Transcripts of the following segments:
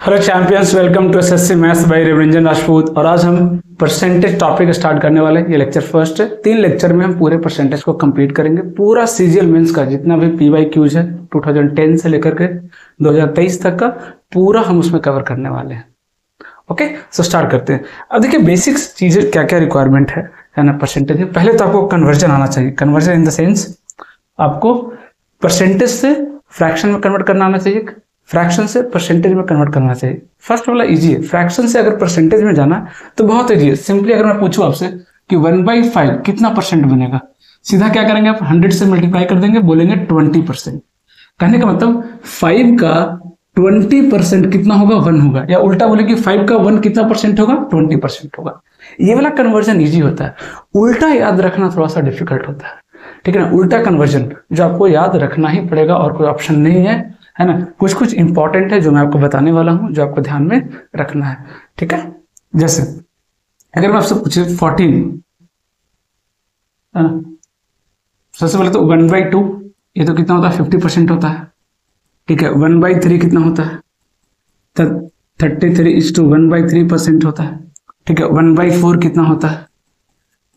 Hello champions, welcome to SSC maths by Raviranjan Rajput. और आज हम परसेंटेज टॉपिक स्टार्ट करने वाले हैं। ये लेक्चर फर्स्ट है। 3 लेक्चर में हम पूरे परसेंटेज को कंप्लीट करेंगे। पूरा सीजीएल मेंस का जितना भी पीवाईक्यूज है 2010 से लेकर के 2023 तक का पूरा हम उसमें कवर करने वाले हैं। ओके, सो स्टार्ट करते हैं। अब देखिए बेसिक्स चीजें क्या क्या रिक्वायरमेंट है ना परसेंटेज में। पहले तो आपको कन्वर्जन आना चाहिए। कन्वर्जन इन द सेंस आपको परसेंटेज से फ्रैक्शन में कन्वर्ट करना आना चाहिए, फ्रैक्शन से परसेंटेज में कन्वर्ट करना चाहिए। फर्स्ट वाला इजी है। फ्रैक्शन से अगर परसेंटेज में जाना तो बहुत इजी है। सिंपली अगर मैं पूछूं आपसे कि 1/5 कितना परसेंट बनेगा, सीधा क्या करेंगे आप 100 से मल्टीप्लाई कर देंगे, बोलेंगे 20%। कहने का मतलब 5 का 20% कितना होगा, 1 होगा। या उल्टा बोले कि 5 का 1 कितना परसेंट होगा, 20% होगा। ये वाला कन्वर्जन इजी होता है। उल्टा याद रखना थोड़ा सा डिफिकल्ट होता है, ठीक है ना। उल्टा कन्वर्जन जो आपको याद रखना ही पड़ेगा और कोई ऑप्शन नहीं है ना। कुछ कुछ इंपॉर्टेंट है जो मैं आपको बताने वाला हूं, जो आपको ध्यान में रखना है, ठीक है। जैसे अगर मैं आपसे पूछे 14 है ना, सबसे पहले तो 1/2 ये तो कितना होता है, 50% होता है, ठीक है। 1/3 कितना होता है, 33:1/3% होता है, ठीक है। 1/4 कितना होता है,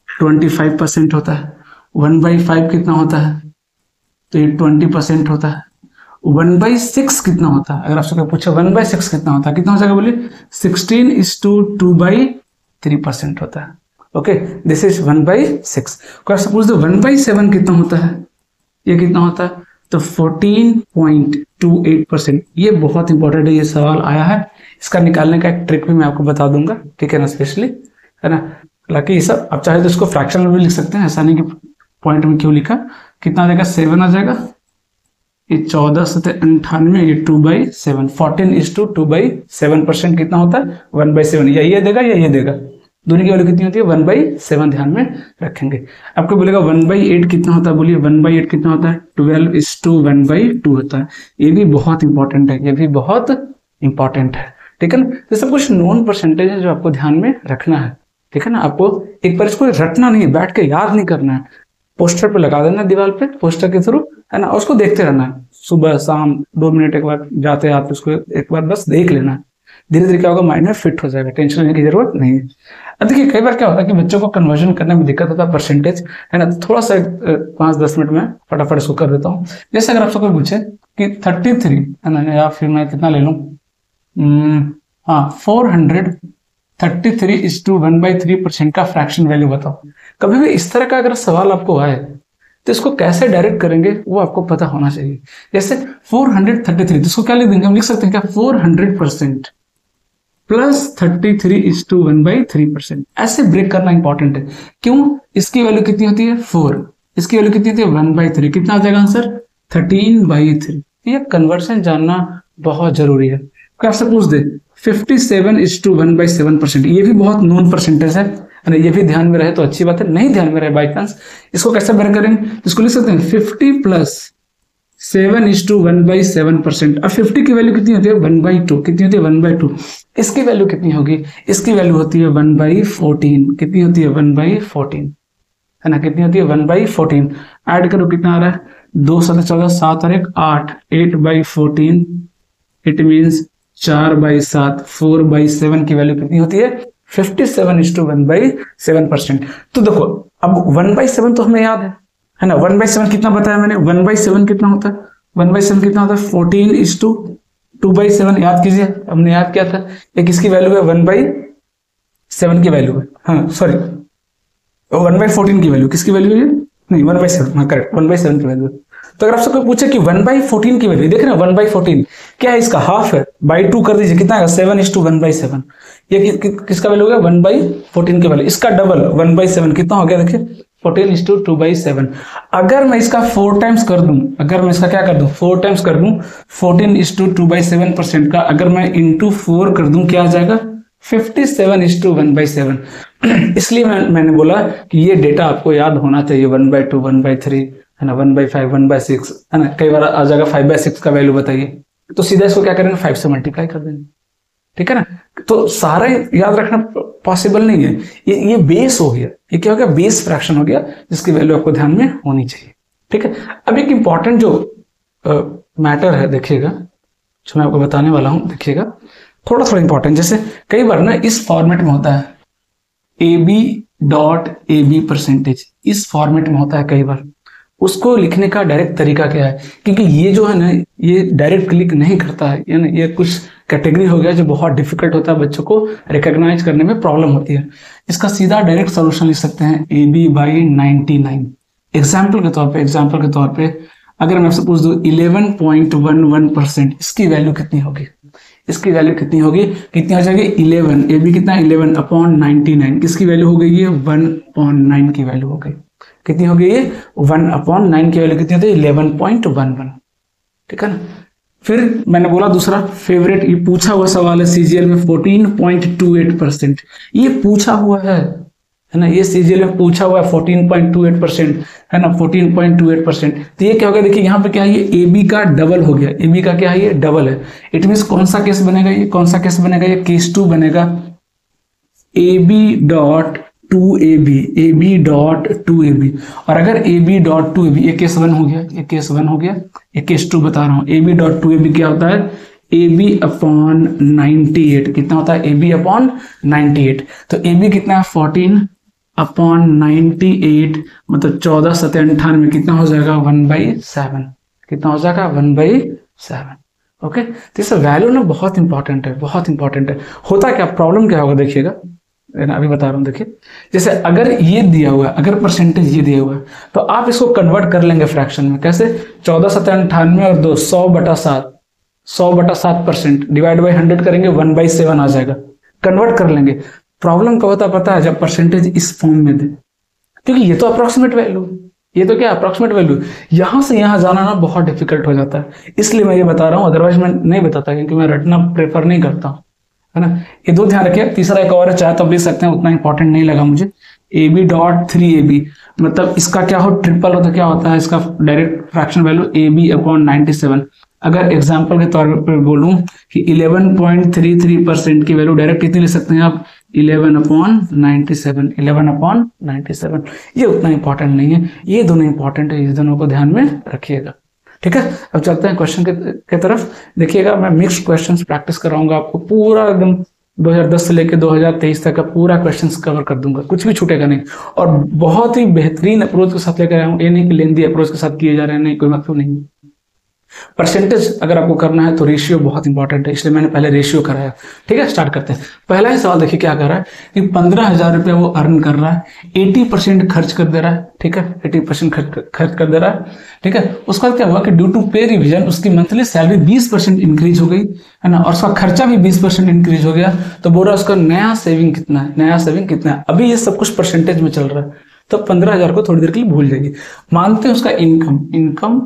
25% होता है। 1/5 कितना होता है, तो ये 20% होता है। 1/6 कितना होता है, अगर आपसे पूछे 1/6 कितना होता है, कितना हो जाएगा बोलिए, 16:2/3% होता है। Okay, this is 1/6। कोई आपसे पूछ दो 1/7 कितना होता है, ये कितना होता है, तो 14.28%। ये बहुत इंपॉर्टेंट है, ये सवाल आया है। इसका निकालने का एक ट्रिक भी मैं आपको बता दूंगा, ठीक है ना, स्पेशली, है ना। हालांकि ये सब आप चाहे तो इसको फ्रैक्शन में भी लिख सकते हैं, ऐसा नहीं कि पॉइंट में क्यों लिखा। कितना आ जाएगा, 7 आ जाएगा। ये 14 से 98, ये 2/7। 14:2/7% कितना होता है, 1/7। या ये देगा या ये देगा, दोनों की वैल्यू कितनी होती है, 1/7। ध्यान में रखेंगे। आपको बोलेगा 1/8 कितना होता है, बोलिए 1/8 कितना होता है, 12:1/2 होता है। ये भी बहुत इंपॉर्टेंट है, ये भी बहुत इंपॉर्टेंट है, ठीक है ना। तो सब कुछ नॉन परसेंटेज है जो आपको ध्यान में रखना है, ठीक है ना। आपको एक बार इसको रटना नहीं है, बैठ के याद नहीं करना है, पोस्टर पे लगा देना दीवार पे, पोस्टर के थ्रू, है ना। उसको देखते रहना है, सुबह शाम 2 मिनट एक बार जाते आते उसको एक बार बस देख लेना है। धीरे धीरे क्या होगा, माइंड में फिट हो जाएगा, टेंशन लेने की जरूरत नहीं है। अब देखिए कई बार क्या होता है कि बच्चों को कन्वर्जन करने में दिक्कत होता है परसेंटेज, है ना। तो थोड़ा सा 5-10 मिनट में फटाफट इसको कर देता हूँ। जैसे अगर आपसे कोई पूछे कि 33 है ना, या फिर मैं कितना ले लूँ, हाँ 433:1/3% का फ्रैक्शन वैल्यू बताओ। कभी भी इस तरह का अगर सवाल आपको आए तो इसको कैसे डायरेक्ट करेंगे वो आपको पता होना चाहिए। जैसे 433, तो इसको क्या लिख देंगे, हम लिख सकते हैं क्या, 400% प्लस 33:1/3%। ऐसे ब्रेक करना इंपॉर्टेंट है। क्यों, इसकी वैल्यू कितनी होती है, 4, इसकी वैल्यू कितनी होती है, 1/3। कितना आ जाएगा आंसर, 13/3। ये कन्वर्शन जानना बहुत जरूरी है। कोई आपसे पूछ दे 57:1/7%, ये भी बहुत नॉन परसेंटेज है, ये भी ध्यान में रहे तो अच्छी बात है। नहीं ध्यान में रहे बाई चांस, इसको कैसे ब्रेक करेंगे, इसको लिख सकते हैं 50 + 7:1/7%। अब 50 की वैल्यू कितनी होती है, 1/2। कितनी होती है, 1/2। इसकी वैल्यू कितनी होगी, इसकी वैल्यू होती है 1/14। कितनी होती है, 1/14, है ना। कितनी होती है, 1/14। ऐड करो कितना आ रहा है, 2 × 14, 7 और 1 8, 8/14। It means 4/7। 4/7 की वैल्यू कितनी होती है, 57:1/7%। तो देखो अब 1/7 तो हमें याद है ना। 1/7 कितना बताया मैंने, 1/7 कितना होता है, 1/7 कितना होता है, 14:2/7। याद कीजिए, हमने याद किया था। एक इसकी वैल्यू है 1/7 की वैल्यू है, हाँ सॉरी 1/14 की वैल्यू, किसकी वैल्यू है, नहीं 1/7, हाँ करेक्ट, 1/7 की वैल्यू। तो अगर आपसे कोई पूछे कि 1/14 की वैल्यू, देख रहे हैं 1/14 क्या है, इसका हाफ है, /2 कर दीजिए, कितना है 7:1/7। ये किसका वैल्यू हो गया, 1/14 की वैल्यू। इसका डबल 1/7 कितना हो गया, देखिए 14:2/7। अगर मैं इसका 4 टाइम्स कर दूं, अगर मैं इसका क्या कर दूं, 4 टाइम्स कर दूं 14:2/7% का, अगर मैं इंटू 4 कर दूं, क्या आ जाएगा 57:1/7। इसलिए मैंने बोला कि ये डेटा आपको याद होना चाहिए, 1/2, 1/3, है ना, 1/5, 1/6, है ना। कई बार आ जाएगा 5/6 का वैल्यू बताइए, तो सीधा इसको क्या करेंगे, 5 से मल्टीप्लाई कर देंगे, ठीक है ना। तो सारा याद रखना पॉसिबल नहीं है। ये बेस हो गया, ये क्या हो गया, बेस फ्रैक्शन हो गया, जिसकी वैल्यू आपको ध्यान में होनी चाहिए, ठीक है। अब एक इंपॉर्टेंट जो मैटर है देखिएगा, जो मैं आपको बताने वाला हूं, देखिएगा थोड़ा थोड़ा इंपॉर्टेंट, जैसे कई बार ना इस फॉर्मेट में होता है AB.AB परसेंटेज, इस फॉर्मेट में होता है कई बार। उसको लिखने का डायरेक्ट तरीका क्या है, क्योंकि ये जो है ना ये डायरेक्ट क्लिक नहीं करता है, यानी ये कुछ कैटेगरी हो गया जो बहुत डिफिकल्ट होता है, बच्चों को रिकॉग्नाइज करने में प्रॉब्लम होती है। इसका सीधा डायरेक्ट सोल्यूशन लिख सकते हैं AB/99। एग्जाम्पल के तौर पे अगर मैं आपसे पूछ दूं 11.11%, इसकी वैल्यू कितनी होगी? इसकी वैल्यू कितनी होगी? कितनी हो जाएगी? 11। AB कितना? 11/99। किसकी वैल्यू हो गई? ये 1/9 की वैल्यू हो गई। कितनी हो गई? ये 1/9 की वैल्यू कितनी होती है? 11.11। ठीक है ना। फिर मैंने बोला दूसरा फेवरेट, ये पूछा हुआ सवाल है सीजीएल में 14.28%। ये पूछा हुआ है ना, ये सीजीएल में पूछा हुआ है 14.28%, है ना, 14.28%। तो ये क्या हो गया? देखिए यहाँ पे क्या है, ये AB का डबल हो गया। AB का क्या है? ये डबल है। इट मीन कौन सा केस बनेगा? ये कौन सा केस बनेगा? ये केस 2 बनेगा। AB.2AB और अगर AB.2AB, ये केस 1 हो गया, ये केस 1 हो गया, ये केस 2 बता रहा हूं। AB.2AB क्या होता है? AB/98। कितना होता है? AB/98। तो AB कितना है? 14/98, मतलब 14 7 98, कितना हो जाएगा? 1/7। कितना हो जाएगा? 1/7। ओके, तो इस वैल्यू ना बहुत इंपॉर्टेंट है, बहुत इंपॉर्टेंट है। होता क्या, प्रॉब्लम क्या होगा देखिएगा, अभी बता रहा हूं। देखिए जैसे अगर ये दिया हुआ है, अगर परसेंटेज ये दिया हुआ है, तो आप इसको कन्वर्ट कर लेंगे फ्रैक्शन में। कैसे? 14 7 98 और 2 100/7, 100/7% डिवाइड बाई 100 करेंगे, 1/7 आ जाएगा। कन्वर्ट कर लेंगे। प्रॉब्लम कब होता पता है? जब परसेंटेज इस फॉर्म में दे, क्योंकि ये तो अप्रोक्सीमेट वैल्यू, ये तो क्या अप्रोक्सीमेट वैल्यू, यहां से यहां जाना ना बहुत डिफिकल्ट हो जाता है। इसलिए मैं ये बता रहा हूं, अदरवाइज मैं नहीं बताता, क्योंकि मैं रटना प्रेफर नहीं करता हूं, है ना। ये दो ध्यान रखिए। तीसरा एक और है, चाहे तो आप लिख सकते हैं, उतना इंपॉर्टेंट नहीं लगा मुझे। AB.3AB, मतलब इसका क्या हो? ट्रिपल हो तो क्या होता है? इसका डायरेक्ट फ्रैक्शन वैल्यू AB/97। अगर एग्जांपल के तौर पर बोलूं कि 11.33% की वैल्यू डायरेक्ट कितनी ले सकते हैं आप? 11/97। 11/97 ये उतना इंपॉर्टेंट नहीं है, ये दोनों इंपॉर्टेंट है, इस दोनों को ध्यान में रखिएगा। ठीक है, अब चलते हैं क्वेश्चन के तरफ। देखिएगा मैं मिक्स्ड क्वेश्चंस प्रैक्टिस कराऊंगा आपको, पूरा एकदम 2010 से लेकर 2023 तक का पूरा क्वेश्चंस कवर कर दूंगा, कुछ भी छूटेगा नहीं। और बहुत ही बेहतरीन अप्रोच के साथ लेकर आया हूं, ये नहीं कि लेंदी अप्रोच के साथ किए जा रहे हैं, नहीं, कोई मतलब नहीं। परसेंटेज अगर आपको करना है तो रेशियो बहुत इंपॉर्टेंट है, इसलिए मैंने पहले रेशियो कराया। ठीक है, स्टार्ट करते हैं। पहला ही सवाल देखिए क्या कर रहा है कि 15,000 रुपया वो अर्न कर रहा है, 80% खर्च कर दे रहा है। ठीक है, 80% खर्च कर दे रहा है। ठीक है, उसके बाद क्या हुआ कि ड्यू टू पे रिविजन उसकी मंथली सैलरी 20% इंक्रीज हो गई, है ना, और उसका खर्चा भी 20% इंक्रीज हो गया। तो बोल रहा है उसका नया सेविंग कितना है? नया सेविंग कितना है? अभी ये सब कुछ परसेंटेज में चल रहा है, तो 15,000 को थोड़ी देर के लिए भूल जाइए। मानते हैं उसका इनकम,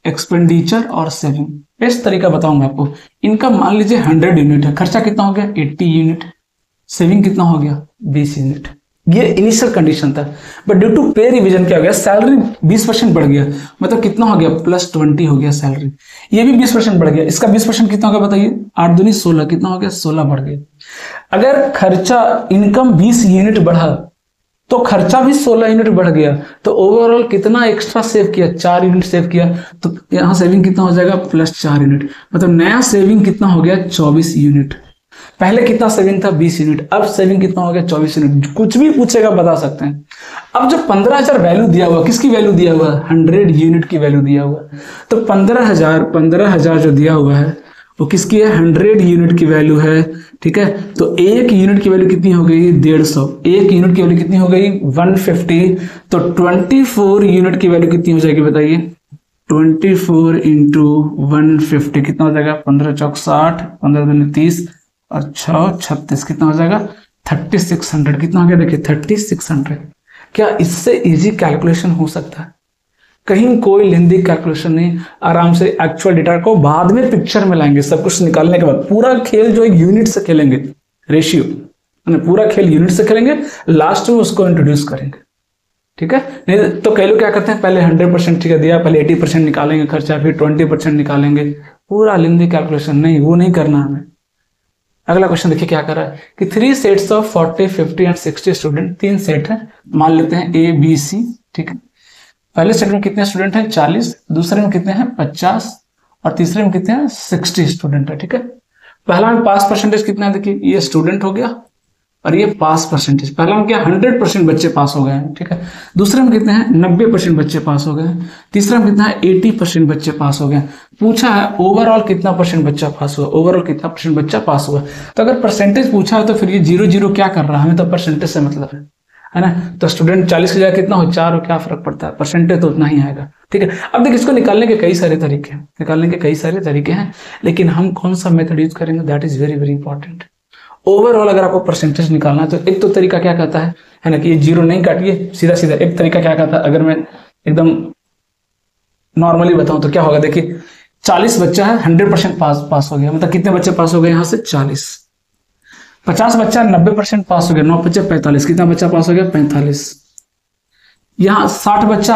एक्सपेंडिचर और सेविंग। इस तरीका बताऊंगा आपको। इनकम मान लीजिए 100 यूनिट है, खर्चा कितना हो गया? 80 यूनिट, सेविंग कितना हो गया? 20 यूनिट। ये इनिशियल कंडीशन था, बट ड्यू टू पे रिवीजन क्या हो गया? सैलरी 20% बढ़ गया, मतलब कितना हो गया? +20 हो गया सैलरी। ये भी 20% बढ़ गया, इसका 20% कितना हो गया बताइए? 8 दूनी 16, कितना हो गया? 16 बढ़ गया। अगर खर्चा, इनकम 20 यूनिट बढ़ा तो खर्चा भी 16 यूनिट बढ़ गया, तो ओवरऑल कितना एक्स्ट्रा सेव किया? 4 यूनिट सेव किया। तो यहां सेविंग कितना हो जाएगा? +4 यूनिट, मतलब नया सेविंग कितना हो गया? 24 यूनिट। पहले कितना सेविंग था? 20 यूनिट। अब सेविंग कितना हो गया? 24 यूनिट। कुछ भी पूछेगा बता सकते हैं। अब जो 15,000 वैल्यू दिया हुआ, किसकी वैल्यू दिया हुआ? 100 यूनिट की वैल्यू दिया हुआ। तो 15,000 जो दिया हुआ है वो किसकी है? 100 यूनिट की वैल्यू है। ठीक है, तो एक यूनिट की वैल्यू कितनी हो गई? 150। एक यूनिट की वैल्यू कितनी हो गई? 150। तो 24 यूनिट की वैल्यू कितनी हो जाएगी बताइए? 24 इंटू 150 कितना हो जाएगा? 15 चौक 60, 15 दूनी 30 और 6 36, कितना हो जाएगा? 3600। कितना हो गया? देखिए 3600। क्या इससे इजी कैलकुलेशन हो सकता है? कहीं कोई लेंदी कैलकुलेशन नहीं, आराम से एक्चुअल डेटा को बाद में पिक्चर में लाएंगे। सब कुछ निकालने के बाद पूरा खेल जो है यूनिट से खेलेंगे, रेशियो, पूरा खेल यूनिट से खेलेंगे, लास्ट में उसको इंट्रोड्यूस करेंगे। ठीक है, नहीं तो कई लोग क्या करते हैं, पहले 100% ठीक है दिया, पहले 80% निकालेंगे खर्चा, फिर 20% निकालेंगे। पूरा लेंदी कैलकुलेशन नहीं, वो नहीं करना हमें। अगला क्वेश्चन देखिए क्या कर रहा है कि 3 sets of 40, 50 and 60 student, 3 set है, मान लेते हैं A B C। ठीक है, पहले सेट में कितने स्टूडेंट हैं? 40, दूसरे में कितने हैं? 50 और तीसरे में कितने हैं? 60 स्टूडेंट है। ठीक है, पहला में पास परसेंटेज कितना है, देखिए ये स्टूडेंट हो गया और ये पास परसेंटेज। पहला में क्या 100% बच्चे पास हो गए हैं, ठीक है। दूसरे में कितने हैं 90% बच्चे पास हो गए हैं। तीसरा में कितना है 80% बच्चे पास हो गए। पूछा है ओवरऑल कितना परसेंट बच्चा पास हुआ, ओवरऑल कितना परसेंट बच्चा पास हुआ। तो अगर परसेंटेज पूछा है तो फिर ये 0 क्या कर रहा है, हमें तो परसेंटेज से मतलब है ना। तो स्टूडेंट 40 की जगह कितना हो 4 हो, क्या फर्क पड़ता है, परसेंटेज तो उतना ही आएगा, ठीक है। अब देखिए इसको निकालने के कई सारे तरीके हैं, निकालने के कई सारे तरीके हैं, लेकिन हम कौन सा मेथड यूज करेंगे, that is very very important. Overall अगर आपको परसेंटेज निकालना है तो एक तो तरीका क्या कहता है ना, कि ये 0 नहीं काटिए, सीधा सीधा। एक तरीका क्या कहता है, अगर मैं एकदम नॉर्मली बताऊं तो क्या होगा, देखिए 40 बच्चा है 100% पास हो गया, मतलब कितने बच्चे पास हो गए यहाँ से 40। 50 बच्चा 90% पास हो गया, 9 बच्चे 45, कितना बच्चा पास हो गया 45। यहाँ 60 बच्चा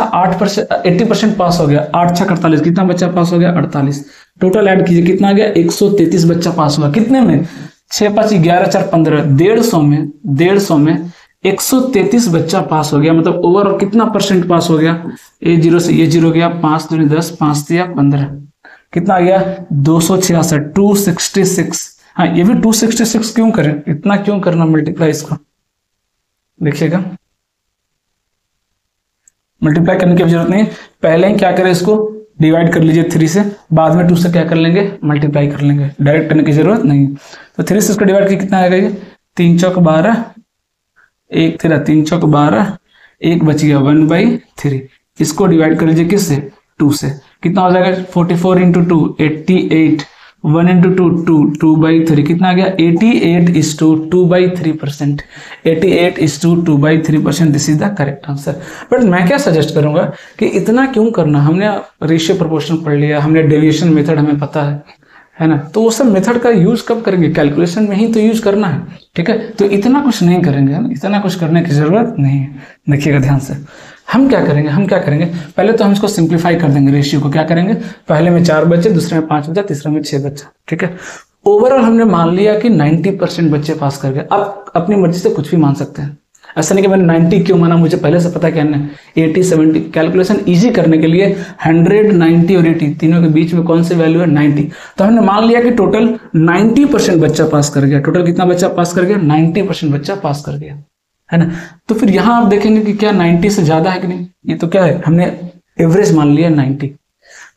80% पास हो गया, 8 6 48, कितना बच्चा पास हो गया 48। टोटल ऐड कीजिए कितना आ गया 133 बच्चा पास हुआ, कितने में 6 5 11 4 15, 150 में 133 बच्चा पास हो गया। मतलब ओवरऑल कितना परसेंट पास हो गया, ये 0 से ये 0 गया, 5 दूनी 10, 5 तिया 15, कितना आ गया 266, 266। हाँ ये भी 266 क्यों करें, इतना क्यों करना मल्टीप्लाई, इसको देखिएगा मल्टीप्लाई करने की जरूरत नहीं, पहले ही क्या करें इसको डिवाइड कर लीजिए 3 से, बाद में 2 से क्या कर लेंगे मल्टीप्लाई कर लेंगे, डायरेक्ट करने की जरूरत नहीं। तो 3 से इसको डिवाइड करके कितना आएगा, ये 3 चौक 12, 1 3 3 चौक 12, 1 बच गया 1/3। इसको डिवाइड कर लीजिए किससे 2 से, कितना हो जाएगा 44 इंटू 2 88, 1 इंटू 2 2 2/3, कितना आ गया 88:2/3%। 88:2/3%, this is the correct answer. But मैं क्या सजेस्ट करूंगा कि इतना क्यों करना, हमने रेशियो प्रोपोर्शन पढ़ लिया, हमने डेविएशन मेथड हमें पता है ना, तो वो सब मेथड का यूज कब करेंगे, कैलकुलेशन में ही तो यूज करना है, ठीक है। तो इतना कुछ नहीं करेंगे, है ना, इतना कुछ करने की जरूरत नहीं है। देखिएगा ध्यान से, हम क्या करेंगे पहले तो हम इसको सिंप्लीफाई कर देंगे, रेशियो को क्या करेंगे, पहले में 4 बच्चे, दूसरे में 5 बच्चा, तीसरे में 6 बच्चा, ठीक है। ओवरऑल हमने मान लिया कि 90% बच्चे पास कर गए। अब अपनी मर्जी से कुछ भी मान सकते हैं, ऐसा नहीं कि मैंने 90 क्यों माना, मुझे पहले से पता क्या है 80 70। कैलकुलेशन इजी करने के लिए 100 90 और 80 तीनों के बीच में कौन सी वैल्यू है 90, तो हमने मान लिया कि टोटल 90% बच्चा पास कर गया। टोटल कितना बच्चा पास कर गया 90% बच्चा पास कर गया, है ना। तो फिर यहाँ आप देखेंगे कि क्या 90 से ज्यादा है कि नहीं, ये तो क्या है हमने एवरेज मान लिया 90।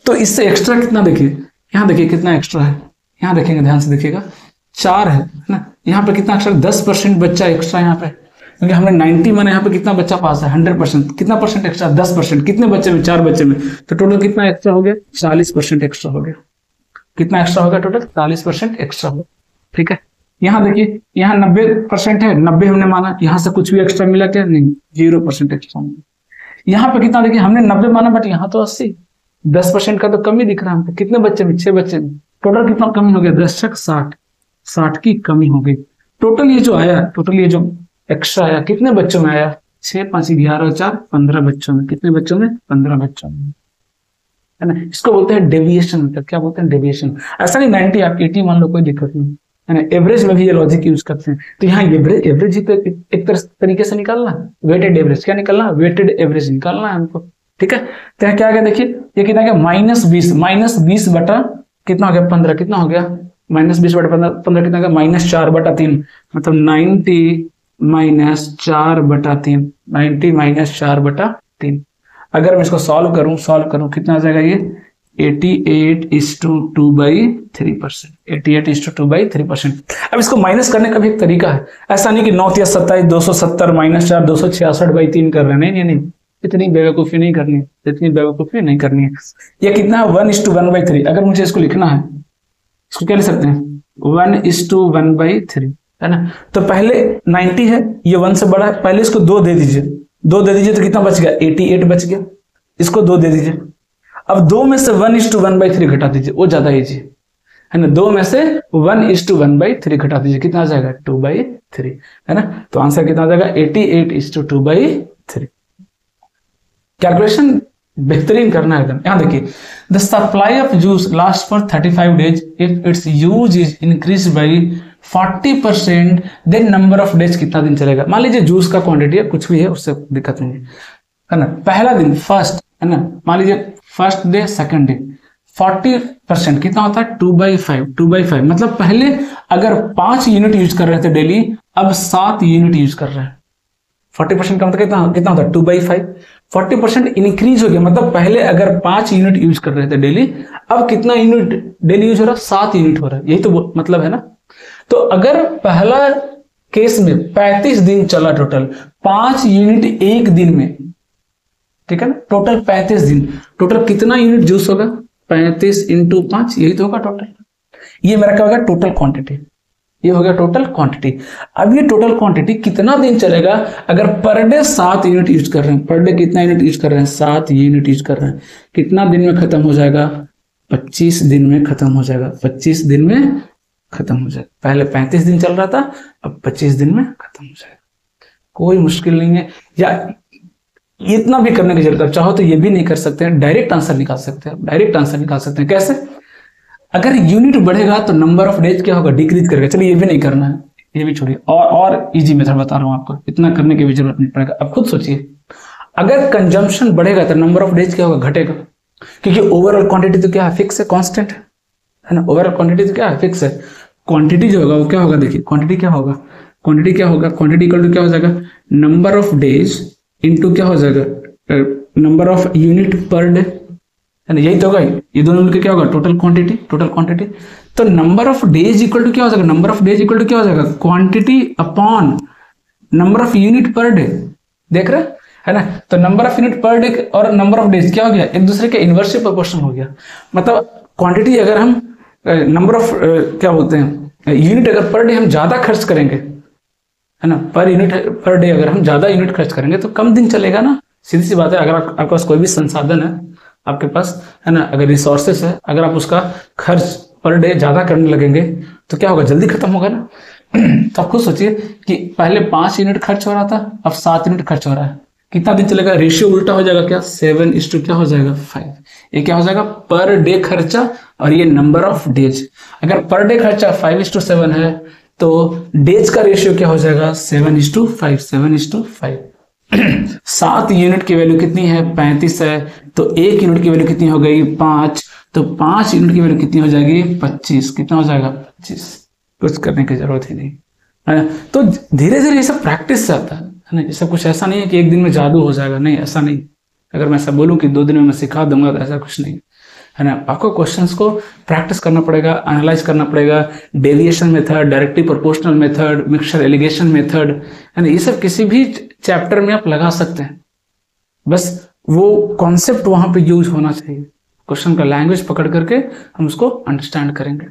तो इससे एक्स्ट्रा कितना, देखिए यहाँ देखिए कितना एक्स्ट्रा है, यहाँ देखेंगे ध्यान से देखिएगा 4 है ना। यहाँ पे कितना एक्स्ट्रा 10% बच्चा एक्स्ट्रा यहाँ पे, क्योंकि हमने 90 माने यहाँ पे कितना बच्चा पास है 100%, कितना परसेंट एक्स्ट्रा 10%, कितने बच्चे में 4 बच्चे में, तो टोटल कितना एक्स्ट्रा हो गया 40% एक्स्ट्रा हो गया। कितना एक्स्ट्रा होगा टोटल 40% एक्स्ट्रा होगा, ठीक है। यहाँ देखिए यहाँ 90% है, 90 हमने माना, यहाँ से कुछ भी एक्स्ट्रा मिला क्या, नहीं 0% एक्स्ट्रा मिला। यहाँ पे कितना देखिए हमने 90 माना, बट यहाँ तो 80, 10% का तो कमी दिख रहा है हमको। कितने बच्चे में 6 बच्चे में, टोटल कितना कमी हो गया 10 6 60 की कमी हो गई। टोटल ये जो आया, टोटल ये जो एक्स्ट्रा आया कितने बच्चों में आया 6 5 11 4 15 बच्चों में, कितने बच्चों में 15 बच्चों में, है ना। इसको बोलते हैं डेविएशन मेथड। क्या बोलते हैं डेविएशन। ऐसा नहीं 90 आप 80 मान लो, कोई दिक्कत नहीं, है ना। एवरेज में भी ये लॉजिक यूज करते हैं। तो यहाँ एवरेज ही तो एक तरीके से निकालना है, वेटेड एवरेज। क्या निकालना है, वेटेड एवरेज निकालना है हमको, ठीक है। तो यहाँ क्या आ गया देखिए, ये कितना गया -20 बटा कितना हो गया 15, कितना हो गया -20 बटा 15 कितना गया -4/3, मतलब 90 -4/3, 90 -4/3। अगर मैं इसको सॉल्व करूं कितना आ जाएगा ये 88:2/3%, 88:2/3%। अब इसको माइनस करने का भी एक तरीका है, ऐसा नहीं कि 9 या 27 270 -4 266/3 कर रहे हैं, नहीं, इतनी बेवकूफी नहीं करनी है, ये कितना है 1:1/3। अगर मुझे इसको लिखना है, इसको क्या लिख सकते हैं 1:1/3, है ना। तो पहले 90 है, ये 1 से बड़ा है, पहले इसको 2 दे दीजिए, तो कितना बच गया 88 बच गया। इसको 2 दे दीजिए, अब 2 में से 1:1/3 घटा दीजिए, वो ज्यादा इजी है ना। 2 में से 1:1/3 घटा दीजिए, कितना आ जाएगा 2/3, है ना। तो आंसर कितना आ जाएगा 88:2/3। कैलकुलेशन बेहतरीन करना है एकदम। यहां देखिए, the supply of juice last for 35 days if its use is increase by 40%, then number of days कितना दिन चलेगा। मान लीजिए जूस का क्वांटिटी है, कुछ भी है, उससे दिक्कत नहीं है ना। पहला दिन फर्स्ट, है ना, मान लीजिए फर्स्ट डे सेकंड डे, 40% कितना होता है 2/5, 2/5 मतलब पहले अगर 5 यूनिट यूज कर रहे थे डेली, अब 7 यूनिट यूज कर रहे हैं। 40% का मतलब कितना कितना होता है 2/5, 40% इंक्रीज हो गया, मतलब पहले अगर 5 यूनिट यूज कर रहे थे डेली, अब कितना यूनिट डेली यूज हो रहा है 7 यूनिट हो रहा है, यही तो मतलब है ना। तो अगर पहला केस में 35 दिन चला टोटल, 5 यूनिट एक दिन में, ठीक है ना, टोटल 35 दिन, टोटल कितना यूनिट जूस होगा 35 इंटू 5, यही तो होगा टोटल। ये मेरा क्या होगा टोटल क्वांटिटी, ये हो गया टोटल क्वांटिटी। अब ये टोटल क्वांटिटी कितना दिन चलेगा, अगर पर डे 7 यूनिट यूज कर रहे हैं, पर डे कितना यूनिट यूज कर रहे हैं 7 यूनिट यूज कर रहे हैं, कितना दिन में खत्म हो जाएगा 25 दिन में खत्म हो जाएगा, 25 दिन में खत्म हो जाएगा। पहले 35 दिन चल रहा था, अब 25 दिन में खत्म हो जाएगा, कोई मुश्किल नहीं है। या इतना भी करने की जरूरत, चाहो तो ये भी नहीं कर सकते हैं, डायरेक्ट आंसर निकाल सकते हैं, डायरेक्ट आंसर निकाल सकते हैं। कैसे, अगर यूनिट बढ़ेगा तो नंबर ऑफ डेज क्या होगा डिक्रीज करेगा। चलिए ये भी नहीं करना है, ये भी छोड़िए, और इजी मेथड बता रहा हूं आपको, इतना करने की भी जरूरत नहीं पड़ेगा। अब खुद सोचिए, अगर कंजम्पशन बढ़ेगा तो नंबर ऑफ डेज क्या होगा घटेगा, क्योंकि ओवरऑल क्वांटिटी तो क्या है फिक्स है, कांस्टेंट है ना, ओवरऑल क्वांटिटी तो क्या है फिक्स है। क्वांटिटी जो होगा वो क्या होगा, देखिए क्वांटिटी क्या होगा, क्वांटिटी क्या होगा, क्वांटिटी इक्वल टू क्या हो जाएगा नंबर ऑफ डेज इनटू क्या हो जाएगा number of unit per day, है ना, यही तो होगा। ये दोनों मिलकर क्या होगा टोटल क्वांटिटी, टोटल क्वांटिटी। तो number of days equal to क्या हो जाएगा, number of days equal to क्या हो जाएगा quantity upon number of unit per day, देख रहे है ना। तो number of unit per day और नंबर ऑफ डेज क्या हो गया, एक दूसरे के इनवर्सली प्रोपोर्शनल हो गया। मतलब क्वांटिटी अगर हम नंबर ऑफ क्या बोलते हैं यूनिट अगर पर डे हम ज्यादा खर्च करेंगे, है ना, पर यूनिट पर डे अगर हम ज्यादा यूनिट खर्च करेंगे तो कम दिन चलेगा ना, सीधी सी बात है। अगर आपके पास कोई भी संसाधन है आपके पास, है ना, अगर रिसोर्सेस है, अगर आप उसका खर्च पर डे ज्यादा करने लगेंगे तो क्या होगा, जल्दी खत्म होगा ना। तो आप खुद सोचिए कि पहले 5 यूनिट खर्च हो रहा था, अब 7 यूनिट खर्च हो रहा है, कितना दिन चलेगा, रेशियो उल्टा हो जाएगा क्या 7:, क्या हो जाएगा 5। ये क्या हो जाएगा पर डे खर्चा, और ये नंबर ऑफ डेज। अगर पर डे खर्चा 5:7 है तो डेज का रेशियो क्या हो जाएगा 7:5, 7:5। 7 यूनिट की वैल्यू कितनी है 35 है, तो 1 यूनिट की वैल्यू कितनी हो गई 5, तो 5 यूनिट की वैल्यू कितनी हो जाएगी 25, कितना हो जाएगा 25। कुछ करने की जरूरत ही नहीं है ना। तो धीरे धीरे ये सब प्रैक्टिस से आता है ना, ये सब कुछ ऐसा नहीं है कि एक दिन में जादू हो जाएगा, नहीं ऐसा नहीं। अगर मैं ऐसा बोलूं कि 2 दिन में मैं सिखा दूंगा तो ऐसा कुछ नहीं है ना। आपको क्वेश्चंस को प्रैक्टिस करना पड़ेगा, एनालाइज करना पड़ेगा, deviation method, directly proportional method, mixture allegation method, है ना, ये सब किसी भी चैप्टर में आप लगा सकते हैं, बस वो कॉन्सेप्ट वहां पे यूज होना चाहिए। क्वेश्चन का लैंग्वेज पकड़ करके हम उसको अंडरस्टैंड करेंगे।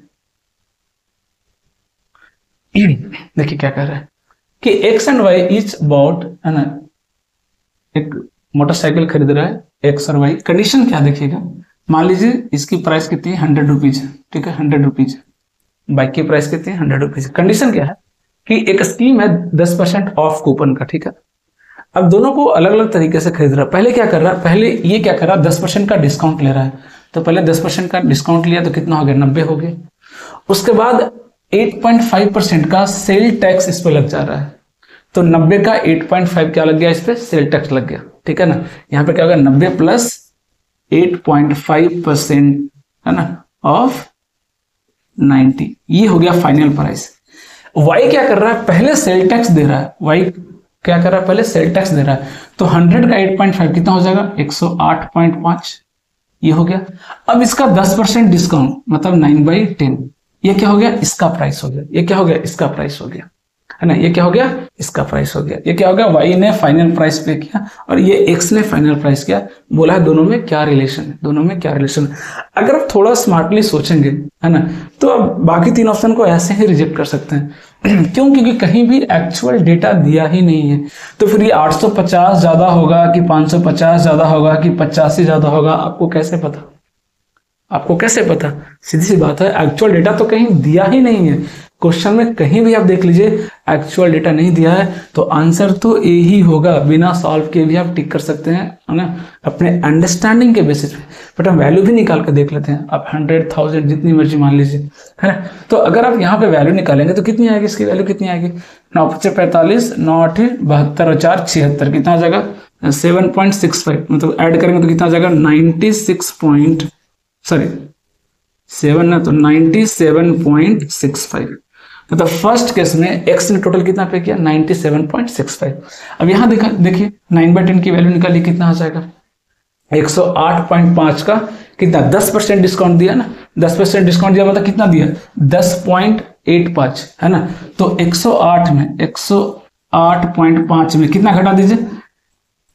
देखिए क्या कह रहा है कि X and Y each bought, है ना, एक मोटरसाइकिल खरीद रहा है एक्स और वाई। कंडीशन क्या देखिएगा, मान लीजिए इसकी प्राइस कितनी है 100 रुपीज है, ठीक है 100 रुपीज, बाइक की प्राइस कितनी है 100 रुपीज। कंडीशन क्या है कि एक स्कीम है 10% ऑफ कूपन का, ठीक है। अब दोनों को अलग अलग तरीके से खरीद रहा है। पहले क्या कर रहा है, पहले ये क्या कर रहा है 10% का डिस्काउंट ले रहा है, तो पहले 10% का डिस्काउंट लिया तो कितना हो गया 90 हो गए। उसके बाद 8.5% का सेल टैक्स इस पे लग जा रहा है, तो 90 का 8.5 क्या लग गया इस पे सेल टैक्स लग गया, ठीक है ना। यहाँ पे क्या होगा 90 प्लस 8.5%, है ना, ऑफ 90, ये हो गया फाइनल प्राइस। वाई क्या कर रहा है, पहले सेल टैक्स दे रहा है, वाई क्या कर रहा है पहले सेल टैक्स दे रहा है, तो 100 का 8.5 कितना हो जाएगा 108.5, ये हो गया। अब इसका 10% डिस्काउंट मतलब 9/10, ये क्या हो गया इसका प्राइस हो गया, ये क्या हो गया इसका प्राइस हो गया, है ना, ये क्या हो गया इसका प्राइस हो गया। ये क्या हो गया वाई ने फाइनल प्राइस पे किया और ये एक्स ने फाइनल प्राइस किया। बोला है दोनों में क्या रिलेशन है, दोनों में क्या रिलेशन है। अगर आप थोड़ा स्मार्टली सोचेंगे, है ना, तो आप बाकी 3 ऑप्शन को ऐसे ही रिजेक्ट कर सकते हैं। क्यों, क्योंकि कहीं भी एक्चुअल डेटा दिया ही नहीं है। तो फिर ये 850 ज्यादा होगा कि 550 ज्यादा होगा कि 85 ज्यादा होगा, आपको कैसे पता, आपको कैसे पता। सीधी सी बात है, एक्चुअल डेटा तो कहीं दिया ही नहीं है। क्वेश्चन में कहीं भी आप देख लीजिए एक्चुअल डेटा नहीं दिया है, तो आंसर तो ए ही होगा। बिना सॉल्व के भी आप टिक कर सकते हैं, है ना, अपने अंडरस्टैंडिंग के बेसिस पे। बट हम वैल्यू भी निकाल कर देख लेते हैं, आप 100,000 जितनी मर्जी मान लीजिए, है ना। तो अगर आप यहाँ पे वैल्यू निकालेंगे तो कितनी आएगी, इसकी वैल्यू कितनी आएगी 9×45, 9×8 72 और 4 76, कितना आ जाएगा 7.65, मतलब ऐड करेंगे तो कितना आ जाएगा 7 ना, तो 97.65। मतलब फर्स्ट केस में x ने टोटल कितना पे किया, 97.65। अब यहाँ देखिए 9/10 की वैल्यू निकाली, कितना आ जाएगा 108.5 का कितना 10% डिस्काउंट दिया ना, 10% डिस्काउंट दिया मतलब कितना दिया 10.85 है ना। तो 108.5 में कितना घटा दीजिए